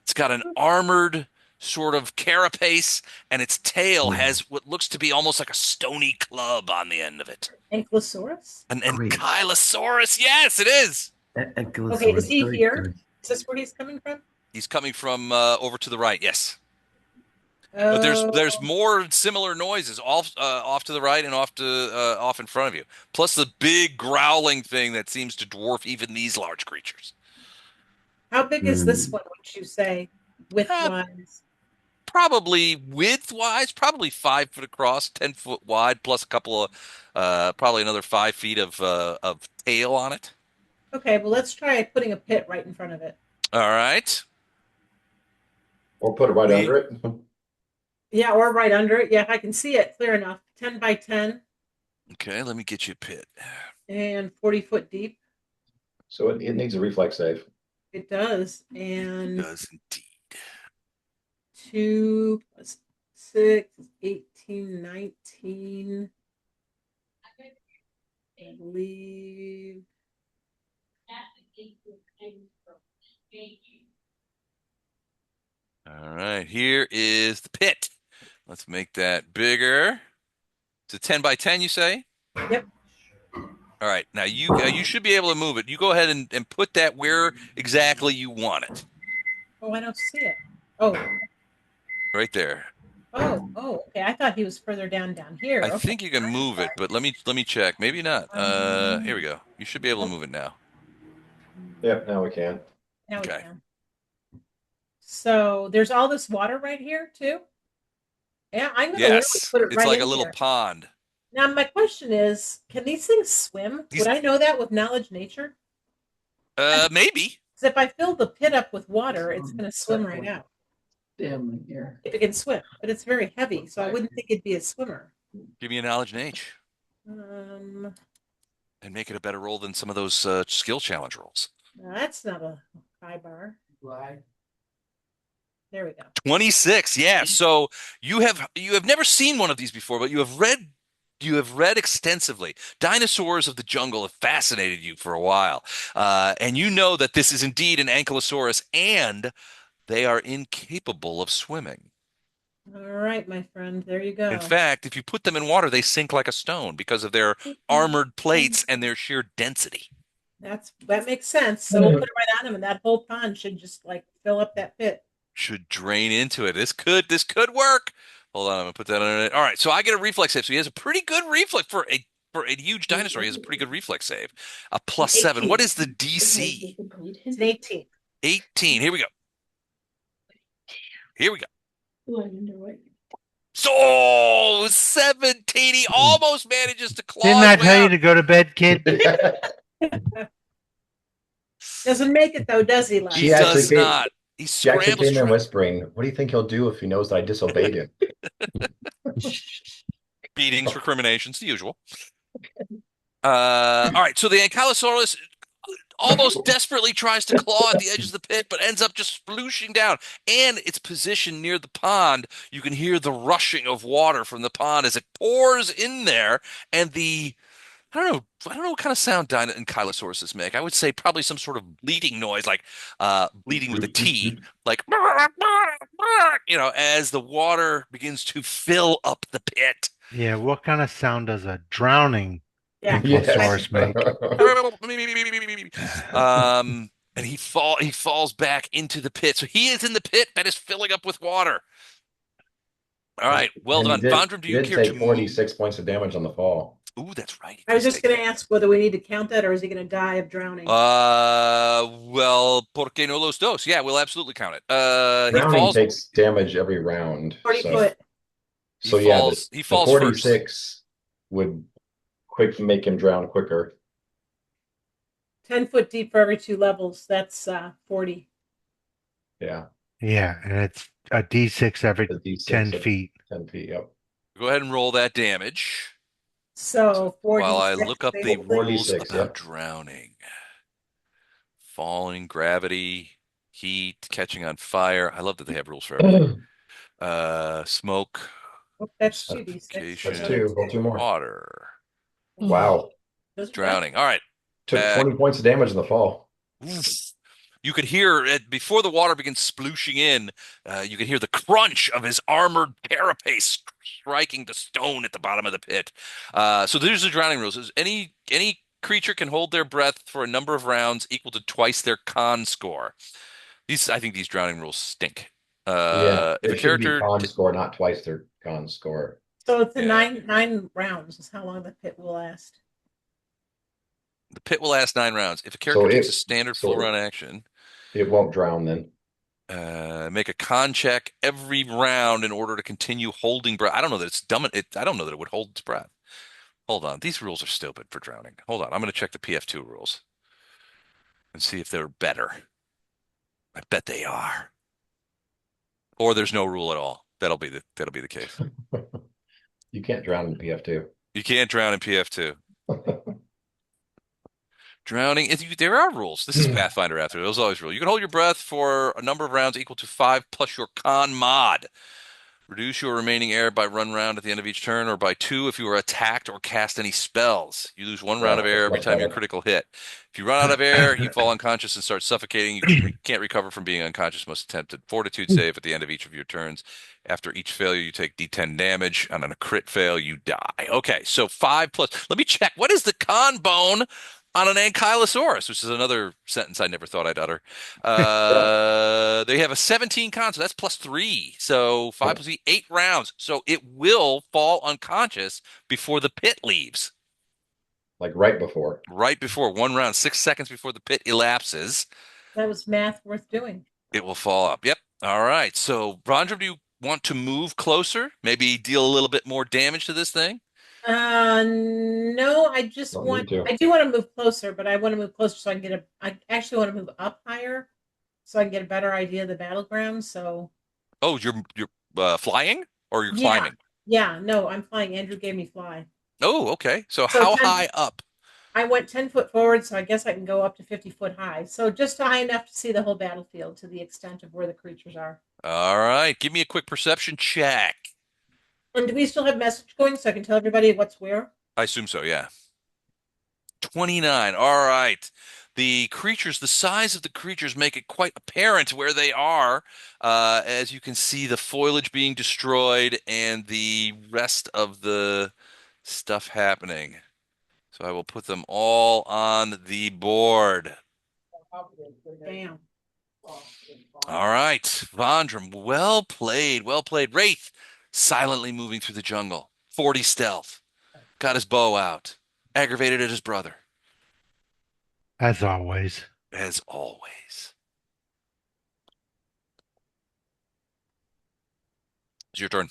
It's got an armored sort of carapace, and its tail has what looks to be almost like a stony club on the end of it. Ankylosaurus? An Ankylosaurus. Yes, it is. Okay, is he here? Is this where he's coming from? He's coming from over to the right. Yes. But there's more similar noises off to the right and off in front of you. Plus the big growling thing that seems to dwarf even these large creatures. How big is this one, would you say, width-wise? Probably width-wise, probably 5 foot across, 10 foot wide, plus a couple of probably another 5 feet of tail on it. Okay, well, let's try putting a pit right in front of it. All right. Or put it right under it. Yeah, or right under it. Yeah, I can see it clear enough. 10 by 10. Okay, let me get you a pit. And 40 foot deep. So it needs a reflex save. It does. And it does indeed. 2 plus 6 is 18, 19. I believe. All right, here is the pit. Let's make that bigger. It's a 10 by 10, you say? Yep. All right, now you should be able to move it. You go ahead and put that where exactly you want it. Oh, I don't see it. Oh. Right there. Oh, okay. I thought he was further down here. I think you can move it, but let me check. Maybe not. Here we go. You should be able to move it now. Yep, now we can. Now we can. So there's all this water right here too? Yeah, I'm gonna really put it right in it's like a little pond. Now my question is, can these things swim? Would I know that with knowledge nature? Maybe. Because if I fill the pit up with water, it's gonna swim right out. Damn here. If it can swim, but it's very heavy, so I wouldn't think it'd be a swimmer. Give me a knowledge nature. And make it a better roll than some of those skill challenge rolls. That's not a high bar. Why? There we go. 26. Yeah. So you have never seen one of these before, but you have read extensively. Dinosaurs of the jungle have fascinated you for a while. And you know that this is indeed an Ankylosaurus, and they are incapable of swimming. All right, my friend. There you go. In fact, if you put them in water, they sink like a stone because of their armored plates and their sheer density. That makes sense. So we'll put it right on them, and that whole pond should just like fill up that pit. Should drain into it. This could work. Hold on, I'm gonna put that on it. All right, so I get a reflex save. So he has a pretty good reflex for a huge dinosaur. He has a pretty good reflex save. A +7. What is the DC? It's an 18. 18. Here we go. So 17. He almost manages to claw. Didn't I tell you to go to bed, kid? Doesn't make it though, does he? He does not. He actually came in whispering, "What do you think he'll do if he knows that I disobeyed him?" Beatings, recriminations, the usual. All right, so the Ankylosaurus almost desperately tries to claw at the edges of the pit, but ends up just splooshing down. And it's positioned near the pond. You can hear the rushing of water from the pond as it pours in there, and I don't know what kind of sound Ankylosauruses make. I would say probably some sort of bleating noise, like bleating with a T, like as the water begins to fill up the pit. Yeah, what kind of sound does a drowning Ankylosaurus make? And he falls back into the pit. So he is in the pit that is filling up with water. All right, well done. Vondram, do you care to 46 points of damage on the fall? Ooh, that's right. He I was does just take going to damage. ask whether we need to count that or is he going to die of drowning? Well, ¿por qué no los dos? Yeah, we'll absolutely count it. He Drowning falls. takes damage every round. 40 He foot. he So yeah, falls. He the falls first. 46 would quick make him drown quicker. 10 foot deep for every 2 levels. That's 40. Yeah. Yeah, and it's a D6 every The D6 10 at feet. 10 feet. Yep. Go ahead and roll that damage. So While 46 I look up the basically. rules 46, about yep. drowning. Falling, gravity, heat, catching on fire. I love that they have rules for everything. Smoke, Oh, that's 2d6. That's suffocation, two. Roll two more. water, Wow. Those are drowning. All right. Took 20 points of damage in the fall. Oof. You could hear it before the water begins splooshing in. You could hear the crunch of his armored carapace striking the stone at the bottom of the pit. So there's the drowning rules. Any creature can hold their breath for a number of rounds equal to twice their con score. I think these drowning rules stink. Yeah, If a it should be character, con score, not twice their con score. So it's a Yeah. nine rounds is how long the pit will last. The pit will last 9 rounds. If a character So takes a standard full so run action, it won't drown then. make a con check every round in order to continue holding breath. I don't know that it's dumb. I don't know that it would hold its breath. Hold on. These rules are stupid for drowning. Hold on. I'm going to check the PF2 rules and see if they're better. I bet they are. Or there's no rule at all. That'll be the case. You can't drown in PF2. You can't drown in PF2. Drowning, there are rules. This is Pathfinder after. There's always rules. You can hold your breath for a number of rounds equal to 5 plus your con mod. Reduce your remaining air by 1 round at the end of each turn, or by 2 if you are attacked or cast any spells. You lose 1 round of Oh, air that's every much time you're better. critical hit. If you run out of air, you fall unconscious and start suffocating. You can't recover from being unconscious. Must attempt a fortitude save at the end of each of your turns. After each failure, you take D10 damage. On a crit fail, you die. Okay, so 5 plus. Let me check. What is the con bone on an ankylosaurus? Which is another sentence I never thought I'd utter. They have a 17 con, so that's +3. So 5 plus 8 rounds. So it will fall unconscious before the pit leaves. Like right before. Right before 1 round, 6 seconds before the pit elapses, That was math worth doing. it will fall up. Yep. All right. So, Rondra, do you want to move closer? Maybe deal a little bit more damage to this thing? No, I just Don't want, need to. I do want to move closer, but I want to move closer so I can I actually want to move up higher so I can get a better idea of the battleground. So, Oh, you're flying or you're yeah, climbing? yeah, no, I'm flying. Andrew gave me fly. Oh, okay. So So how high up? I went 10 foot forward, so I guess I can go up to 50 foot high. So just high enough to see the whole battlefield to the extent of where the creatures are. All right. Give me a quick perception check. And do we still have message going so I can tell everybody what's where? I assume so, yeah. 29. All right. The size of the creatures make it quite apparent where they are. As you can see, the foliage being destroyed and the rest of the stuff happening. So I will put them all on the board. Damn. All right. Vondram, well played. Well played. Wraith, silently moving through the jungle. 40 stealth. Got his bow out. Aggravated at his brother. As always. As always. It's your turn.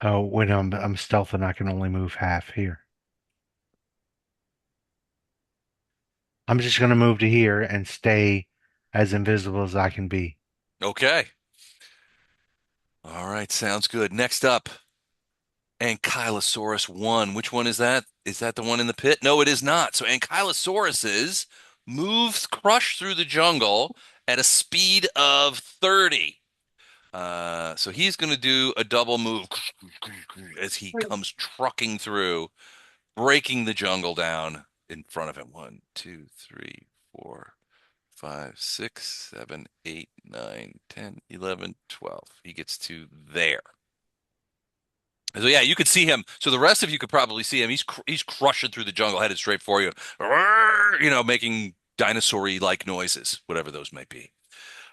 Oh, when I'm stealth and I can only move half here. I'm just gonna move to here and stay as invisible as I can be. Okay. All right, sounds good. Next up, Ankylosaurus 1. Which one is that? Is that the one in the pit? No, it is not. So Ankylosauruses crush through the jungle at a speed of 30. So he's going to do a double move as he comes trucking through, breaking the jungle down in front of him. 1, 2, 3, 4, 5, 6, 7, 8, 9, 10, 11, 12. He gets to there. So yeah, you could see him. So the rest of you could probably see him. He's crushing through the jungle, headed straight for you. Making dinosaur-y like noises, whatever those might be.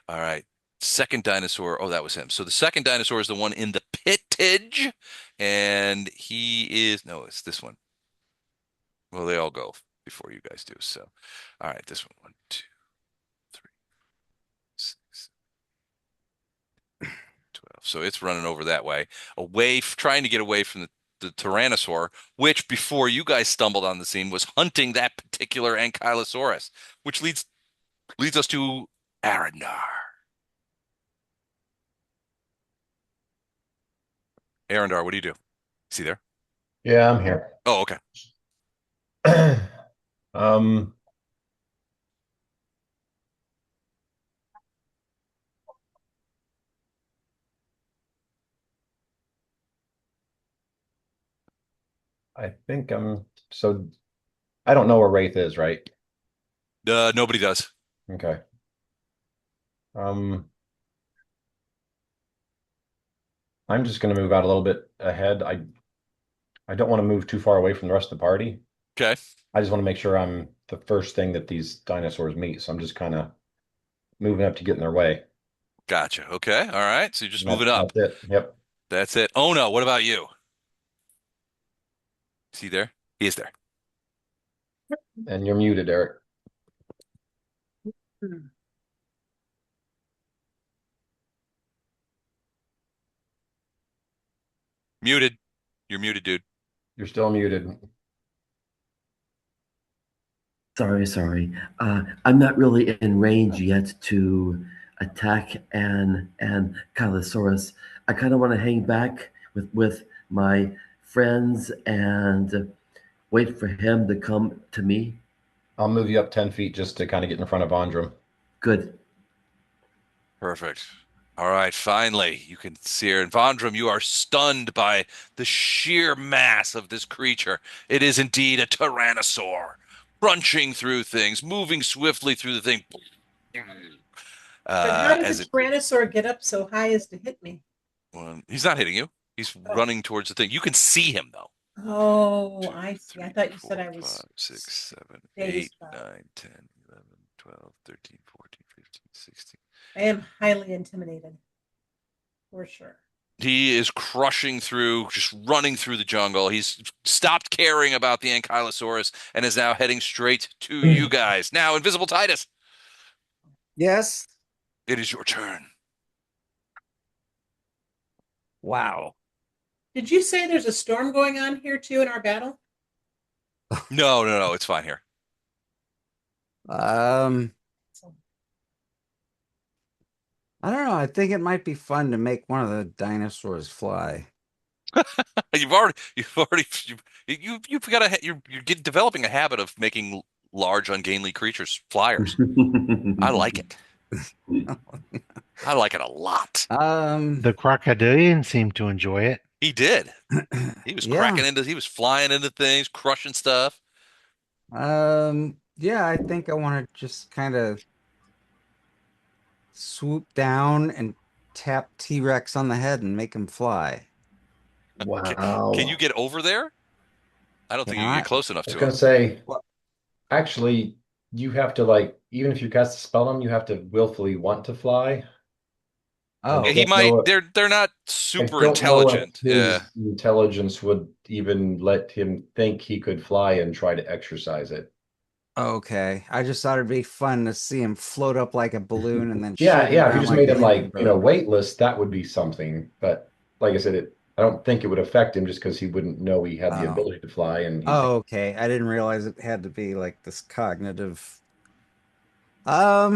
All right. Second dinosaur. Oh, that was him. So the second dinosaur is the one in the pittage, and he is no, it's this one. Well, they all go before you guys do. So, all right, this one. 1, 2, 3, 6, 12. So it's running over that way, trying to get away from the Tyrannosaur, which before you guys stumbled on the scene was hunting that particular Ankylosaurus, which leads us to Arendar. Arendar, what do you do? See there? Yeah, I'm here. Oh, okay. Um, I think so I don't know where Wraith is, right? Nobody does. Okay. I'm just gonna move out a little bit ahead. I don't want to move too far away from the rest of the party. Okay. I just want to make sure I'm the first thing that these dinosaurs meet. So I'm just kind of moving up to get in their way. Gotcha. Okay. All right. So you're just moving up. That's it. Yep. That's it. Oh no, what about you? See there? He is there. And you're muted, Eric. Muted. You're muted, dude. You're still muted. Sorry. I'm not really in range yet to attack and Kylosaurus. I kind of want to hang back with my friends and wait for him to come to me. I'll move you up 10 feet just to kind of get in front of Vondrum. Good. Perfect. All right, finally, you can see her. And Vondrum, you are stunned by the sheer mass of this creature. It is indeed a Tyrannosaur, crunching through things, moving swiftly through the thing. But how did the Tyrannosaur get up so high as to hit me? Well, he's not hitting you. He's running towards the thing. You can see him, though. Oh, 2, I see. 3, I thought you 4, said I was 5, 6, 7, days 8, by. 9, 10, 11, 12, 13, 14, 15, 16. I am highly intimidated, for sure. He is crushing through, just running through the jungle. He's stopped caring about the Ankylosaurus and is now heading straight to you guys. Now, Invisible Titus, Yes. it is your turn. Wow. Did you say there's a storm going on here too in our battle? No, it's fine here. I don't know. I think it might be fun to make one of the dinosaurs fly. You've got you're developing a habit of making large, ungainly creatures flyers. I like it. I like it a lot. The crocodilian seemed to enjoy it. He did. He was he was flying into things, crushing stuff. Yeah, I think I want to just kind of swoop down and tap T-Rex on the head and make him fly. Wow. Can you get over there? I don't think you can get close enough to him. I was going to say, actually, you have to even if you cast a spell on him, you have to willfully want to fly. Oh, he might. They're not super intelligent. His intelligence would even let him think he could fly and try to exercise it. Okay, I just thought it'd be fun to see him float up like a balloon and then yeah. If you just made him weightless, that would be something. But like I said, I don't think it would affect him just because he wouldn't know he had the ability to fly. And okay, I didn't realize it had to be like this cognitive. Okay.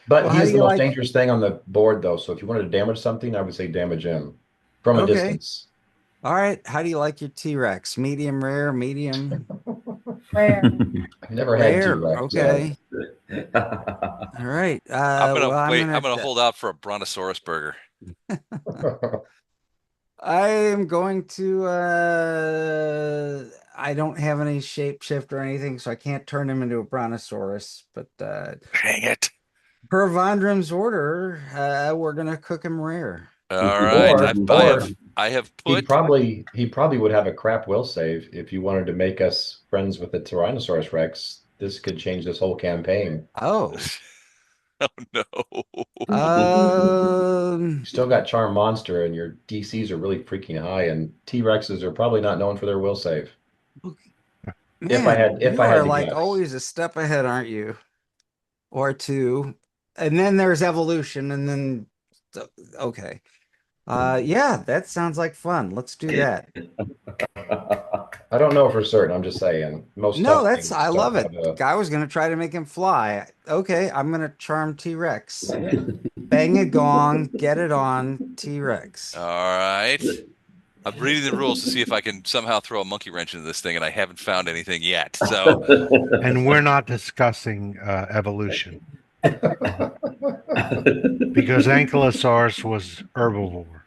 But he's the most dangerous thing on the board, though. So if you wanted to damage something, I would say damage him from a distance. All right. How do you like your T-Rex? Medium, rare, medium? Rare. I've never had T-Rex. Okay. All right. I'm gonna hold out for a Brontosaurus burger. I am going to I don't have any shapeshift or anything, so I can't turn him into a Brontosaurus, but dang it. Per Vondrum's order, we're gonna cook him rare. All right. I have put. He probably would have a crap will save if you wanted to make us friends with the Tyrannosaurus Rex. This could change this whole campaign. Oh. Oh no. You still got Charm Monster, and your DCs are really freaking high, and T-Rexes are probably not known for their will save. Man, If you I had are to like guess. always a step ahead, aren't you? Or two. And then there's evolution, and then okay. Yeah, that sounds like fun. Let's do that. I don't know for certain. I'm just saying. Most No, tough that's I things don't love it. have a. Guy was gonna try to make him fly. Okay, I'm gonna charm T-Rex. Bang a gong, get it on T-Rex. All right. I'm reading the rules to see if I can somehow throw a monkey wrench into this thing, and I haven't found anything yet. So, And we're not discussing evolution because Ankylosaurus was herbivore.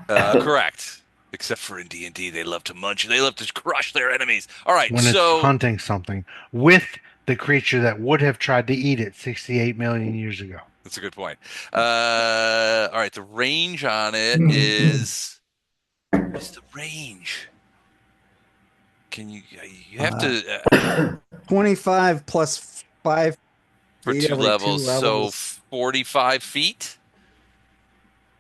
correct. Except for in D&D, they love to munch. They love to crush their enemies. All right. When it's So, hunting something with the creature that would have tried to eat it 68 million years ago. that's a good point. All right. The range on it is. What's the range? Can you have to 25 plus 5 for feet two every two levels, so levels. 45 feet.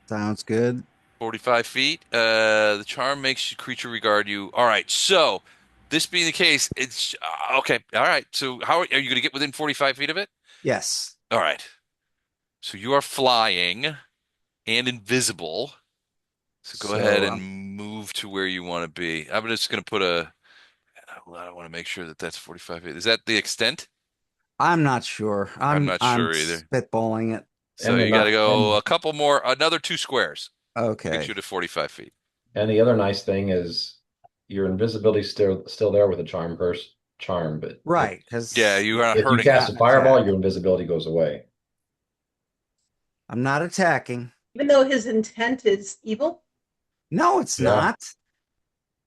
Sounds good. 45 feet. The charm makes your creature regard you. All right. So, this being the case, it's okay. All right. So, how are you going to get within 45 feet of it? Yes. All right. So, you are flying and invisible. So, go ahead So and move to where you want to be. I'm just going to put a. I want to make sure that that's 45 feet. Is that the extent? I'm not sure. I'm I'm not I'm sure either. spitballing it. So, And the you got to not go and a couple more, another two squares to get Okay. you to 45 feet. and the other nice thing is your invisibility still there with a charm, but Right, because Yeah, you are not if you hurting cast him. a not fireball, attack. your invisibility goes away. I'm not attacking. Even though his intent is evil, No, it's Yeah. not.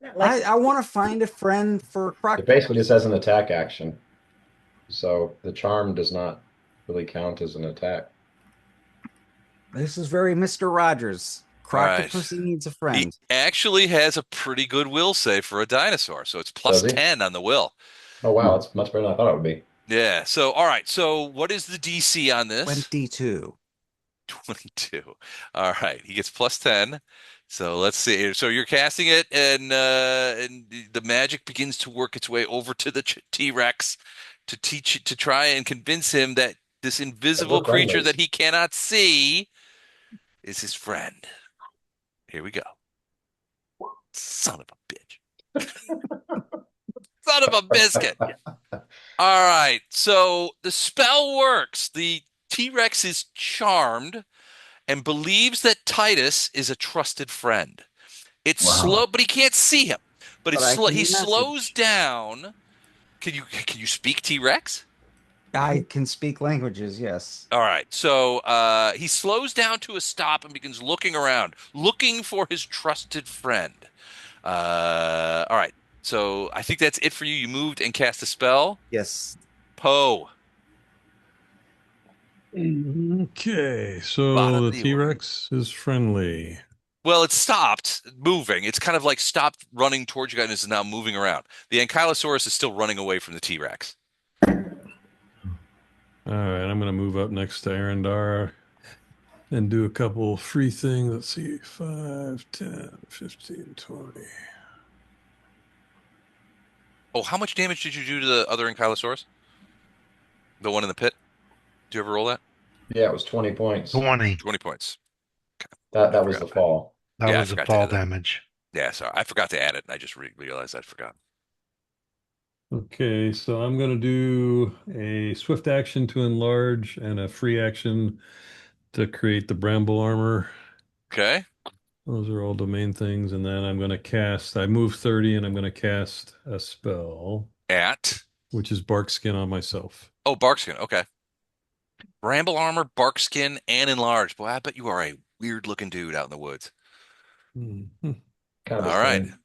not like I want to find a friend for It basically crocodiles. just has an attack action. So the charm does not really count as an attack. This is very Mr. Rogers. All right. Croctopussy needs a He friend. actually has a pretty good will save for a dinosaur, so it's plus Does he? 10 on the will. Oh wow, that's much better than I thought it would be. Yeah. So, all right. So, what is the DC on this? 22. 22. All right. He gets plus 10. So, let's see. So, you're casting it, and the magic begins to work its way over to the T-Rex to try and convince him that this But invisible we're creature that friendlies. he cannot see is his friend. Here we go. Son of a bitch. Son of a biscuit. All right. So the spell works. The T-Rex is charmed and believes that Titus is a trusted friend. It's slow, Wow. but he can't see him. But But it's I slow. can He slows message. down. Can you speak T-Rex? I can speak languages, yes. All right. So he slows down to a stop and begins looking around, looking for his trusted friend. All right. So I think that's it for you. You moved and cast a spell. Yes. Poe. Okay, Bottom so of the the order. T-Rex is friendly. Well, it stopped moving. It's kind of like stopped running towards you guys and is now moving around. The Ankylosaurus is still running away from the T-Rex. All right, I'm gonna move up next to Arendar and do a couple free things. Let's see, 5, 10, 15, 20. Oh, how much damage did you do to the other Ankylosaurus? The one in the pit? Do you ever roll that? Yeah, it was 20 points. 20. 20 points. Okay. That I was the forgot fall. That Yeah, I was the forgot to fall add that. damage. Yeah, sorry. I forgot to add it, and I just realized I'd forgotten. Okay, so I'm gonna do a swift action to enlarge and a free action to create the bramble armor. Okay. Those are all domain things, and then I'm gonna cast. I move 30, and I'm gonna cast a spell, At. which is bark skin on myself. Oh, Barkskin. Okay. Bramble armor, barkskin, and enlarged. Boy, I bet you are a weird looking dude out in the woods. Mhm. Kind of a All right. thing.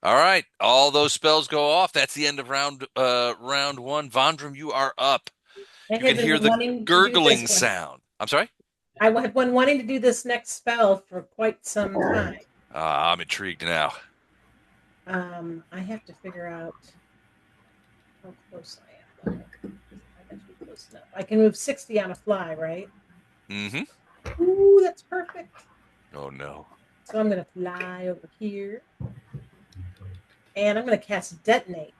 All right. All those spells go off. That's the end of round one. Vondrum, you are up. I You can have hear been the wanting to do gurgling this one. sound. I'm sorry? I have been wanting to do this next spell for quite some time. I'm intrigued now. I have to figure out how close I am. close enough. I can move 60 on a fly, right? Mm-hmm. Ooh, that's perfect. Oh no. So I'm going to fly over here. And I'm going to cast Detonate.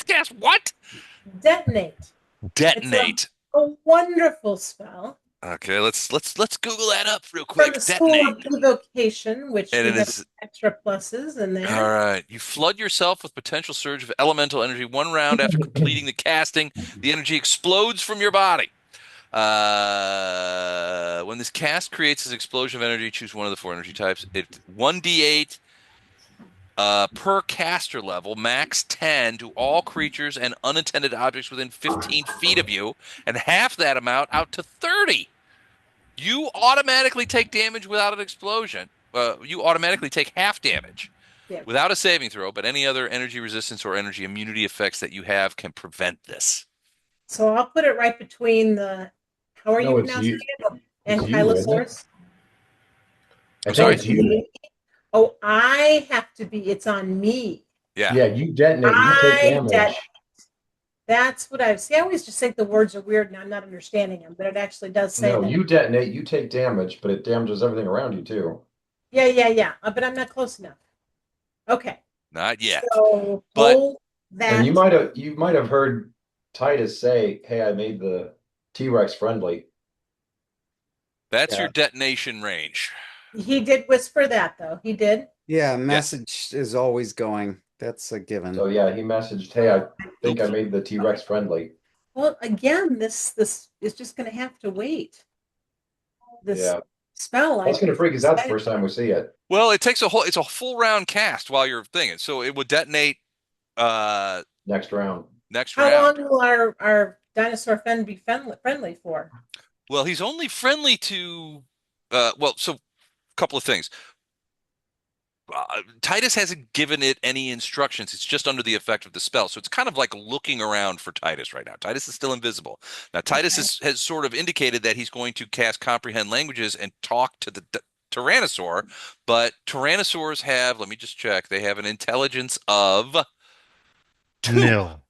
Guess what? Detonate. It's Detonate. a wonderful spell Okay, let's Google that up real from quick. the School Detonate. of Evocation, which And we it have is extra pluses in all there. right. You flood yourself with potential surge of elemental energy one round after completing the casting. The energy explodes from your body. When this cast creates this explosion of energy, choose one of the four energy types. It 1d8 per caster level, max 10 to all creatures and unattended objects within 15 feet of you, and half that amount out to 30. You automatically take damage without an explosion. You automatically take half damage Yeah. without a saving throw, but any other energy resistance or energy immunity effects that you have can prevent this. So I'll put it right between the, how are you No, it's pronouncing you. it? It's you, isn't it? Ankylosaurus? I I'm think sorry. it's you. Oh, I have to be, it's on me. Yeah. Yeah, you detonate. You take I damage. That's what I see. I always just think the words are weird and I'm not understanding them, but it actually does say No, that. you detonate. You take damage, but it damages everything around you too. Yeah. But I'm not close enough. Okay. Not yet. So But hold And that. you might have heard Titus say, "Hey, I made the T-Rex friendly." that's your Yeah. detonation range. He did whisper that though. He did. Yeah, Yeah. message is always going. That's a given. So yeah, he messaged, "Hey, I think I Oops. made the T-Rex friendly." Well, again, this is just going to have to wait. This Yeah. spell, That's I gonna freak us out the first time we see it. Well, it's a full round cast while you're thinking. So it would detonate uh Next round. next How round. long will our dinosaur friend be friendly for? Well, he's only friendly to so a couple of things. Titus hasn't given it any instructions. It's just under the effect of the spell. So it's kind of like looking around for Titus right now. Titus is still invisible. Now, Titus Okay. has sort of indicated that he's going to cast Comprehend Languages and talk to the Tyrannosaur, but Tyrannosaurs have, let me just check, they have an intelligence of 2. Nil.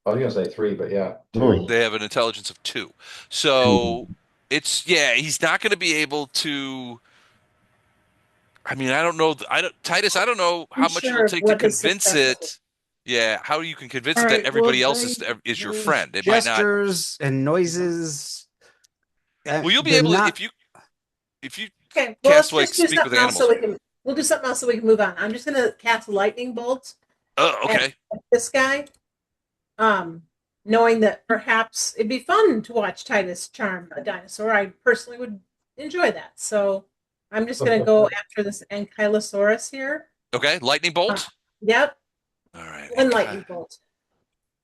I was gonna say three, but yeah, Really? two. They have an intelligence of 2. So yeah, he's not going to be able to. I mean, I don't know. Titus, I don't know I'm how much it'll sure of take to what his convince success will be. it. Yeah, how you can convince All it that right, well, everybody else is your there's friend. It might not. gestures and noises. Well, you'll be They're able to not. if you Okay, well, cast let's like just do speak with something else so animals. we can. We'll do something else so we can move on. I'm just gonna cast lightning bolts Oh, at okay. this guy, knowing that perhaps it'd be fun to watch Titus charm a dinosaur. I personally would enjoy that. So I'm just gonna go after this Ankylosaurus here. Okay, lightning bolt. Yep, All right, one and lightning bolt.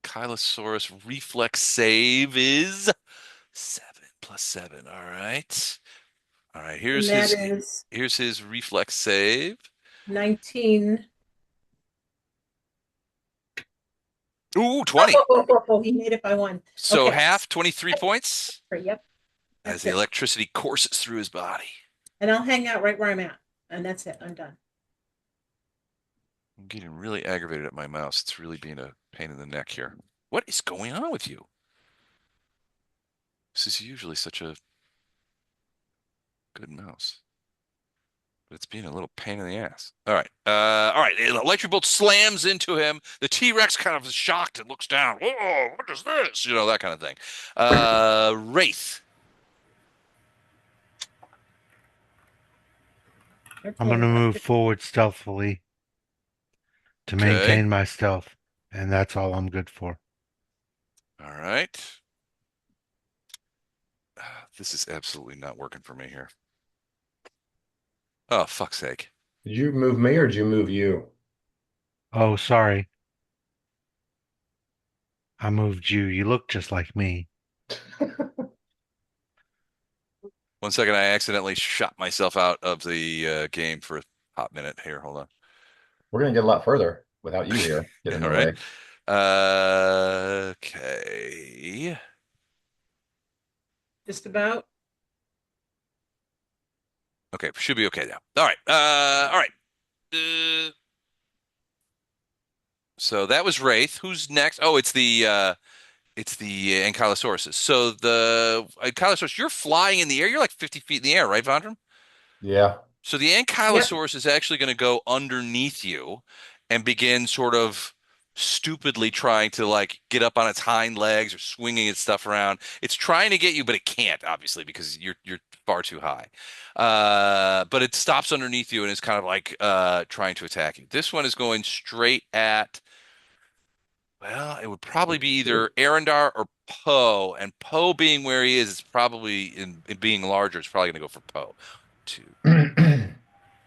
Kylosaurus reflex save is 7 plus 7. All right. All right, And that is here's his reflex save. 19. Ooh, 20. He made it by one. So Okay. half, 23 points Yep. as That's the it. electricity courses through his body. And I'll hang out right where I'm at. And that's it. I'm done. I'm getting really aggravated at my mouse. It's really being a pain in the neck here. What is going on with you? This is usually such a good mouse. But it's being a little pain in the ass. All right. All right. The electric bolt slams into him. The T-Rex kind of is shocked and looks down. Whoa, what is this? You know, that kind of thing. Wraith. I'm going to move forward stealthily to Okay. maintain my stealth, and that's all I'm good for. All right. This is absolutely not working for me here. Oh, fuck's sake. Did you move me or did you move you? Oh, sorry. I moved you. You look just like me. 1 second. I accidentally shot myself out of the game for a hot minute. Here, hold on. We're gonna get a lot further without you here getting in All the right. way. Okay. Just about. Okay, should be okay now. All right. All right. So that was Wraith. Who's next? Oh, it's the It's the Ankylosaurus. So the Ankylosaurus, you're flying in the air. You're like 50 feet in the air, right, Vondram? Yeah. So the Yep. Ankylosaurus is actually going to go underneath you and begin sort of stupidly trying to like get up on its hind legs or swinging its stuff around. It's trying to get you, but it can't, obviously, because you're far too high. But it stops underneath you and is kind of like trying to attack you. This one is going straight at. Well, it would probably be either Arendar or Poe, and Poe being where he is, it's probably in being larger. It's probably going to go for Poe. Two,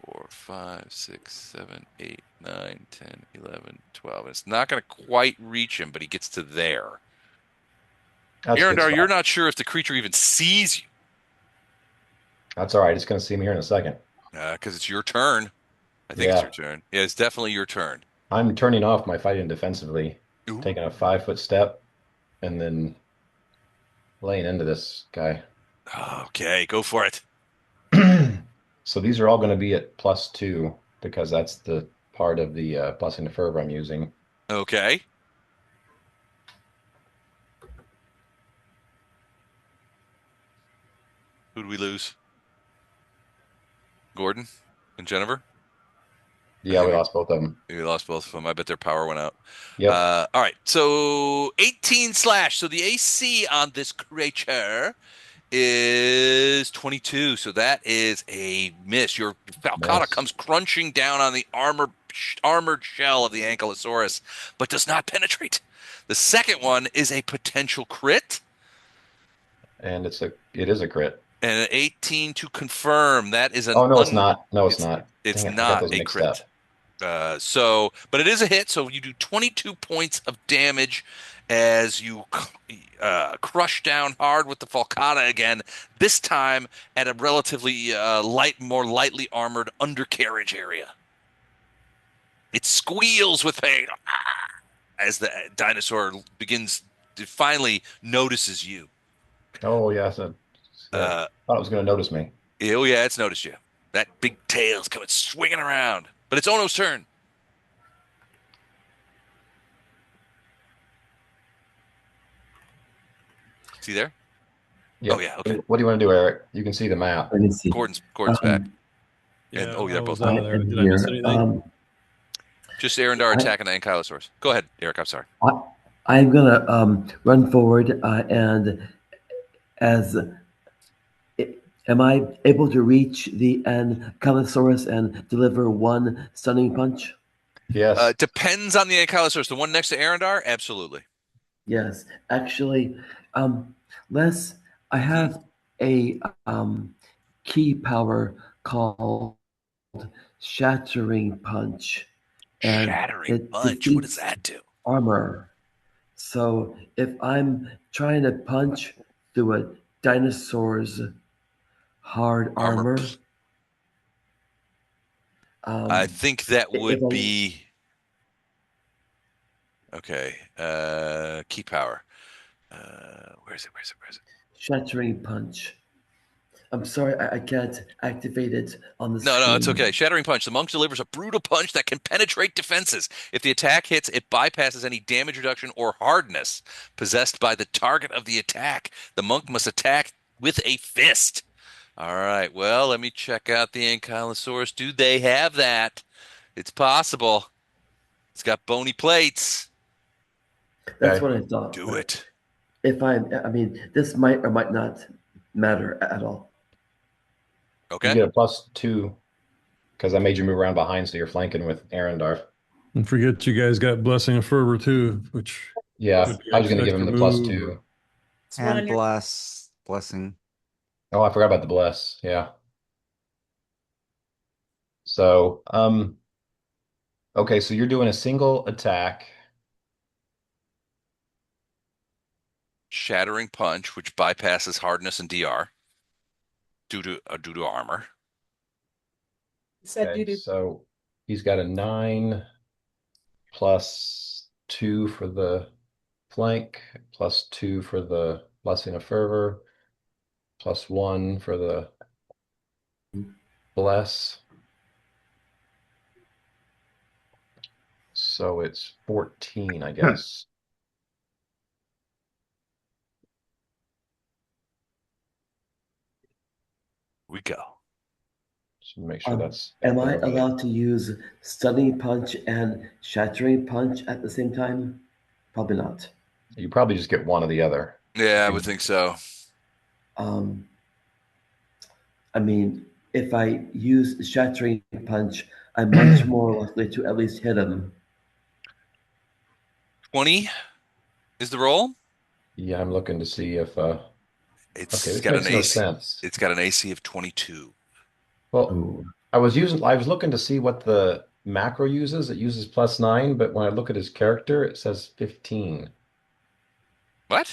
4, 5, 6, 7, 8, 9, 10, 11, 12. It's not going to quite reach him, but he gets to there. That's a good Arendar, you're spot. not sure if the creature even sees you That's all right. It's going to see me here in a second. because it's your turn. I think it's your Yeah. turn. Yeah, it's definitely your turn. I'm turning off my fighting defensively, Ooh. taking a 5-foot step, and then laying into this guy. Okay, go for it. So these are all going to be at +2 because that's the part of the blessing of fervor I'm using. Okay. Who do we lose? Gordon and Jennifer? I Yeah, think we lost both of them. we lost both of them. I bet their power went out. Yep. All right. So 18 slash. So the AC on this creature is 22. So that is a miss. Your Falcata Miss. comes crunching down on the armored shell of the Ankylosaurus, but does not penetrate. The second one is a potential crit And it is a crit. and an 18 to confirm. That is an Oh, no, it's not. No, it's it's not. it's Dang it. I got not those a mixed crit. up. But it is a hit. So you do 22 points of damage as you crush down hard with the Falcata again. This time at a relatively more lightly armored undercarriage area. It squeals with pain as the dinosaur it finally notices you. Oh, yeah. So, Uh, thought it was going to notice me. oh yeah, it's noticed you. That big tail's coming swinging around. But it's Ono's turn. See there? Oh Yep. yeah, okay. What do you want to do, Eric? You can see the map. Let me see. Gordon's back. Um, And Yeah, oh, I they're was both I out back. of there. am Did I miss here. anything? Just Arendar I, attacking the Ankylosaurus. Go ahead, Eric. I'm sorry. I, I'm gonna run forward and as am I able to reach the Ankylosaurus and deliver one stunning punch? Yes. Depends on the Ankylosaurus. The one next to Arendar, absolutely. Yes, actually, um, Les, I Hmm. have a key power called Shattering Punch, and Shattering it punch. What does defeats that do? armor. So if I'm trying to punch through a dinosaur's hard Armor. armor, I um, think that would it'll be okay. Key power. Where is it? Where is it? Where is it? Shattering Punch. I'm sorry, I can't activate it on the No, it's screen. okay. Shattering punch. The monk delivers a brutal punch that can penetrate defenses. If the attack hits, it bypasses any damage reduction or hardness possessed by the target of the attack. The monk must attack with a fist. All right. Well, let me check out the Ankylosaurus. Do they have that? It's possible. It's got bony plates. That's Okay. what I thought. Do But it. if I mean, this might or might not matter at all. You Okay. get a +2 because I made you move around behind, so you're flanking with Arendar. And forget you guys got Blessing of Fervor too, which Yeah, would be I was going to give extra him the move. +2. It's one And on your blessing. Oh, I forgot about the bless. Yeah. So, okay, so you're doing a single attack. Shattering punch, which bypasses hardness and DR due to armor. you said Okay, doo doo. so he's got a 9 +2 for the flank, +2 for the blessing of fervor, +1 for the bless. So it's 14, I guess. we go. Just make sure that's Am I everybody. allowed to use stunning punch and shattering punch at the same time? Probably not. You probably just get one or the other. Yeah, I would think so. Um, I mean, if I use shattering punch, I'm much more likely to at least hit him. 20 is the roll. Yeah, I'm looking to see if okay, It's this got an makes no AC. sense. It's got an AC of 22. Well, Oh, I was looking to see what the macro uses. It uses +9, but when I look at his character, it says 15. What?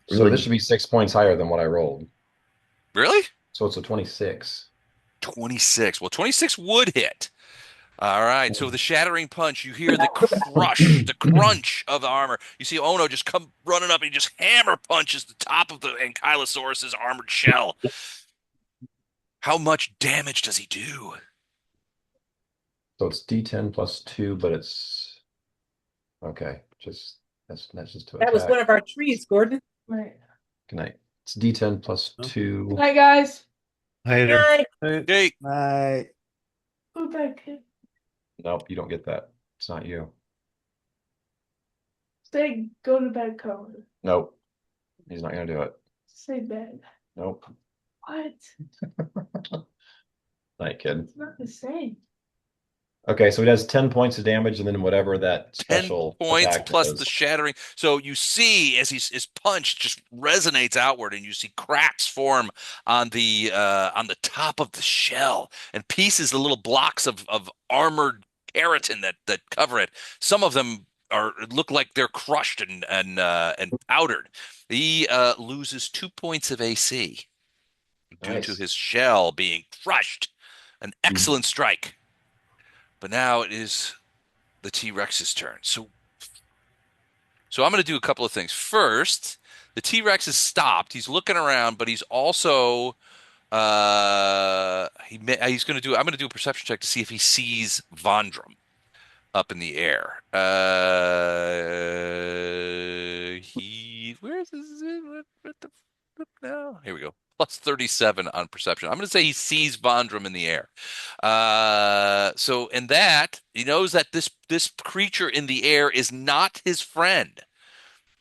So this really? should be 6 points higher than what I rolled. Really? So it's a 26. 26. Well, 26 would hit. All right. So the shattering punch, you hear the crush, the crunch of the armor. You see Ono just come running up and he just hammer punches the top of the Ankylosaurus's armored shell. How much damage does he do? So it's D10 +2, but it's okay. Just that's just to That was attack. one of our trees, Gordon. Right. Good night. It's D10 +2. Hi, guys. Later. Right. Hey, Bye. Go back. Kid. Nope, you don't get that. It's not you. Say go to bed, Cohen. Nope. He's not gonna do it. Say bed. Nope. What? Night, kid. It's not the same. Okay, so he does 10 points of damage and then whatever that 10 special points attack plus is. the shattering. So you see as his punch just resonates outward, and you see cracks form on the top of the shell, and pieces, the little blocks of armored keratin that cover it. Some of them look like they're crushed and powdered. He loses 2 points of AC due to Nice. his shell being crushed. An excellent strike. But now it is the T-Rex's turn. So I'm going to do a couple of things. First, the T-Rex is stopped. He's looking around, but he's also he's going to do. I'm going to do a perception check to see if he sees Vondrum up in the air. Where is this? What the flip now? Here we go. +37 on perception. I'm going to say he sees Vondrum in the air. So in that, he knows that this creature in the air is not his friend.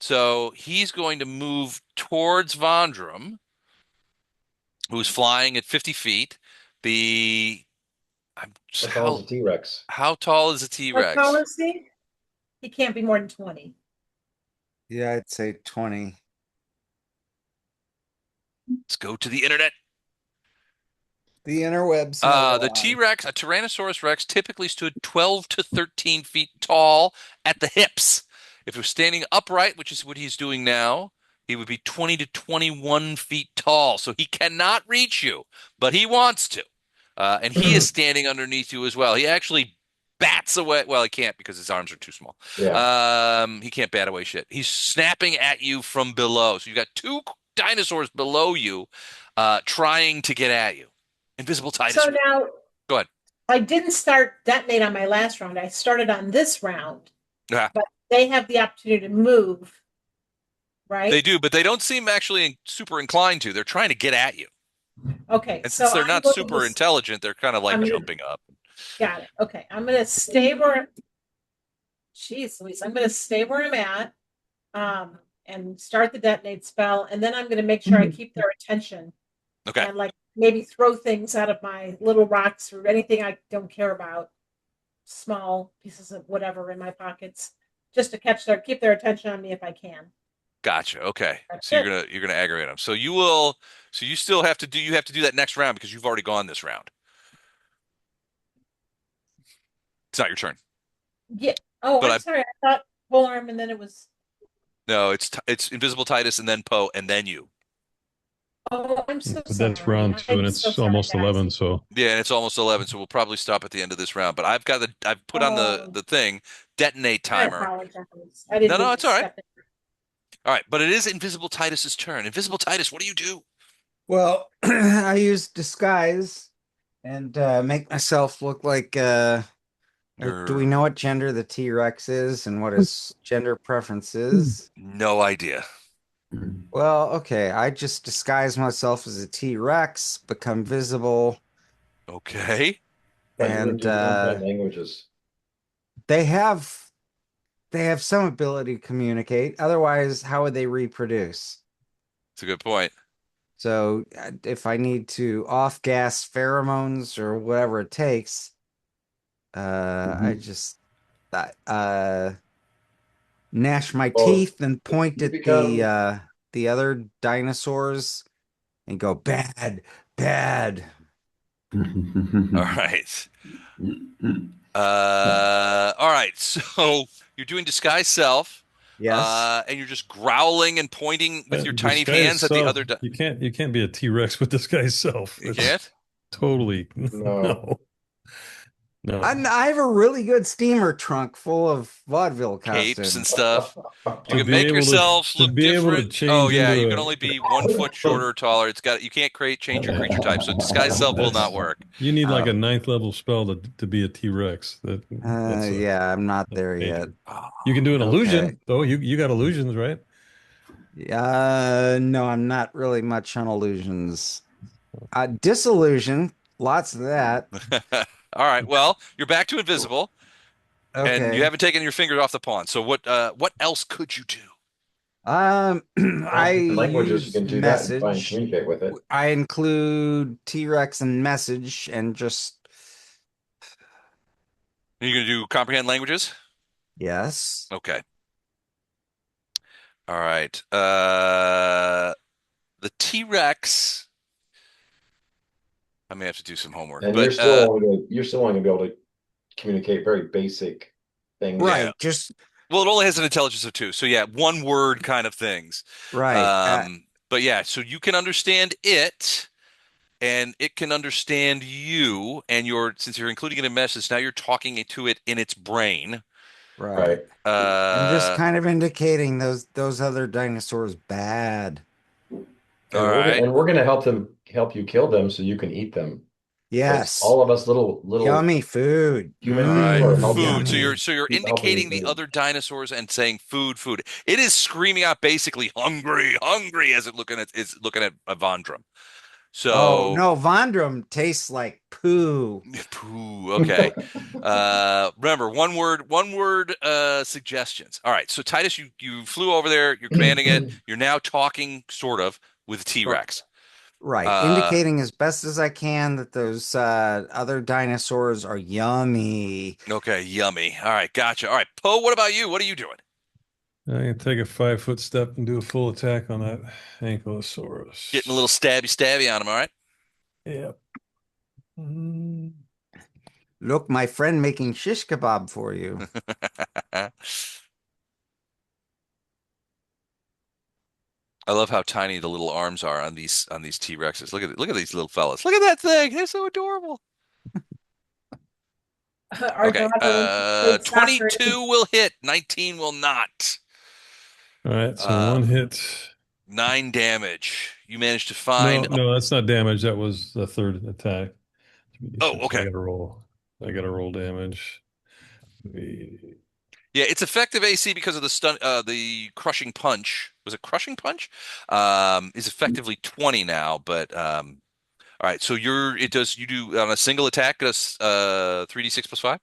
So he's going to move towards Vondrum, who's flying at 50 feet. How tall is a T-Rex? How tall is a What tall T-Rex? is he? He can't be more than 20. Yeah, I'd say 20. Let's go to the internet. The interwebs know The why. T-Rex, a Tyrannosaurus Rex, typically stood 12 to 13 feet tall at the hips. If he was standing upright, which is what he's doing now, he would be 20 to 21 feet tall. So he cannot reach you, but he wants to. And he is standing underneath you as well. He actually bats away. Well, he can't because his arms are too small. Yeah. He can't bat away shit. He's snapping at you from below. So you've got two dinosaurs below you trying to get at you. Invisible Titus. So now, Go ahead. I didn't start detonate on my last round. I started on this round, Yeah. but they have the opportunity to move, right? They do, but they don't seem actually super inclined to. They're trying to get at you. Okay, And so since they're I'm not going super to- intelligent, they're kind of like I'm gonna- jumping up. Got it. Okay, I'm going to stay where. Jeez, Louise, I'm going to stay where I'm at, and start the detonate spell, and then I'm going to make sure I keep their attention, Okay. and like maybe throw things out of my little rocks or anything I don't care about, small pieces of whatever in my pockets, just to keep their attention on me if I can. Gotcha. Okay. That's So it. you're gonna aggravate them. So you still have to do that next round because you've already gone this round. It's not your turn. Yeah. Oh, But I'm sorry. I thought whole arm, and then it was. No, it's Invisible Titus and then Poe and then you. Oh, I'm so But sorry. that's round 2, and I'm it's so sorry, almost guys. 11. So Yeah, and it's almost 11, so we'll probably stop at the end of this round. But I've put on Oh. the thing detonate I timer. apologize. I didn't No, mean it's to all right. step in. All right, but it is Invisible Titus's turn. Invisible Titus, what do you do? Well, I use disguise and make myself look like do we know what gender the T-Rex is and what his gender preference is? No idea. Well, okay. I just disguise myself as a T-Rex, become visible, Okay. Why you wouldn't and do comprehend languages? they have they have some ability to communicate. Otherwise, how would they reproduce? It's a good point. So, if I need to off-gas pheromones or whatever it takes, I Mhm. just gnash my Well, teeth and point you at become the other dinosaurs and go bad, bad. All right. All right. So you're doing disguise self, Yes. and you're just growling and pointing with your tiny Disguise hands at the self. other. You can't be a T-Rex with disguise self. You That's can't? totally no. no, no. I have a really good steamer trunk full of vaudeville Capes and costumes. stuff. You To can be make able to yourself to look be able to different. Oh change yeah, you into can a only be 1 foot shorter or taller. You can't create change your creature type. So disguise self will not that's work. you need like Oh, a ninth level spell to be a T-Rex. That's yeah, I'm not that's there yet. major. Oh, You can do an Okay. illusion though. You got illusions, right? No, I'm not really much on illusions. Disillusion, lots of that. all right. Well, you're back to invisible, and you Okay. haven't taken your fingers off the pawn. So what else could you do? I Comprehend languages, you use can do that and try and message. communicate with it. I include T-Rex and message and just Are you going to do comprehend languages? yes. Okay. All right. The T-Rex. I may have to do some homework, And but you're still only gonna be able to communicate very basic things. yeah. Right, just Well, it only has an intelligence of 2, so yeah, one word kind of things. right. But yeah, so you can understand it, and it can understand you, and since you're including it in message, now you're talking to it in its brain. Right. Right. I'm just Uh, kind of indicating those other dinosaurs bad. all And right, we're gonna help you kill them so you can eat them. Because Yes. all of us little Yummy food. all human right. people are Food. So you're Yummy. helping you indicating the food. other dinosaurs and saying food, food. It is screaming out basically hungry, hungry as it's looking at Avandrum. Oh So no, Vondrum tastes like poo. poo. Okay. Remember, one word suggestions. All right. So Titus, you flew over there, you're commanding it, you're now talking sort of with R- T-Rex. Right, Uh indicating as best as I can that those other dinosaurs are yummy. okay, yummy. All right, gotcha. All right, Poe, what about you? What are you doing? I can take a 5 foot step and do a full attack on that Getting a little ankylosaurus. stabby stabby on him, all right? Yep. Mm. Look, my friend making shish kebab for you. I love how tiny the little arms are on these T-Rexes. Look at these little fellas. Look at that thing. They're so adorable. Our Okay. daughter, when she played soccer, 22 will hit, 19 will not. All right, so Uh, one hit. 9 damage. You managed to No, find. no, that's not damage. That was the third attack. Oh, 3d6. okay. I gotta roll damage. The- Yeah, it's effective AC because of the crushing punch. Was it crushing punch? Is effectively 20 now, but all right. So you do on a single attack, it does 3d6 plus 5.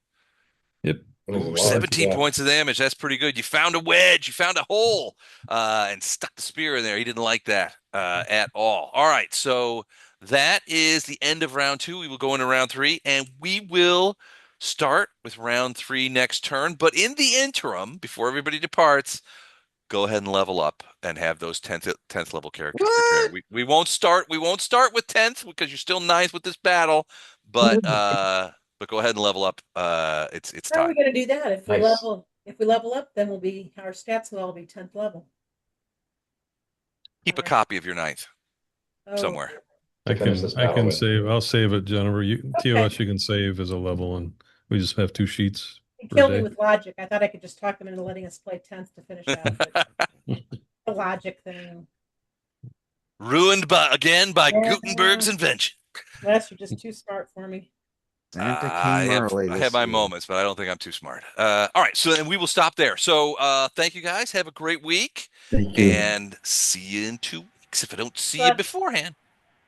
Yep. There's a Ooh, lot. 17 Yeah. points of damage. That's pretty good. You found a wedge. You found a hole, and stuck the spear in there. He didn't like that at all. All right, so that is the end of round 2. We will go into round 3, and we will start with round 3 next turn. But in the interim, before everybody departs, go ahead and level up and have those 10th level characters prepared. What? We won't start with 10th because you're still ninth with this battle, but go ahead and level up. It's how are we time. going to do that? Nice. If we level up, then our stats will all be 10th level. Keep a Uh, copy of your ninth oh, somewhere. To finish this I battle can with. save. I'll save it, Jennifer. okay. TOS you can save as a level, and we just have 2 sheets You per killed me day. with logic. I thought I could just talk them into letting us play 10th to finish out, but the logic thing. Ruined by Yeah, Gutenberg's invention. Les, you're just too smart for me. Santa came early I have this my year. moments, but I don't think I'm too smart. All right, so then we will stop there. So thank you guys. Have a great week, Thank you. and see you in 2 weeks if I don't see you But beforehand.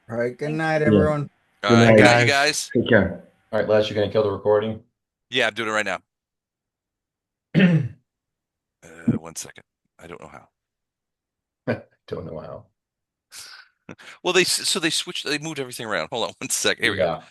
All right, good Thanks. night, Yeah. everyone. All Good right, Bye, good night. night, you guys. guys. Take care. All right, Les, you're gonna kill the recording. Yeah, I'm doing it right now. Don't 1 second. I don't know how. know how. Well, they switched. They moved everything around. Hold on 1 second. Here we go. Yeah.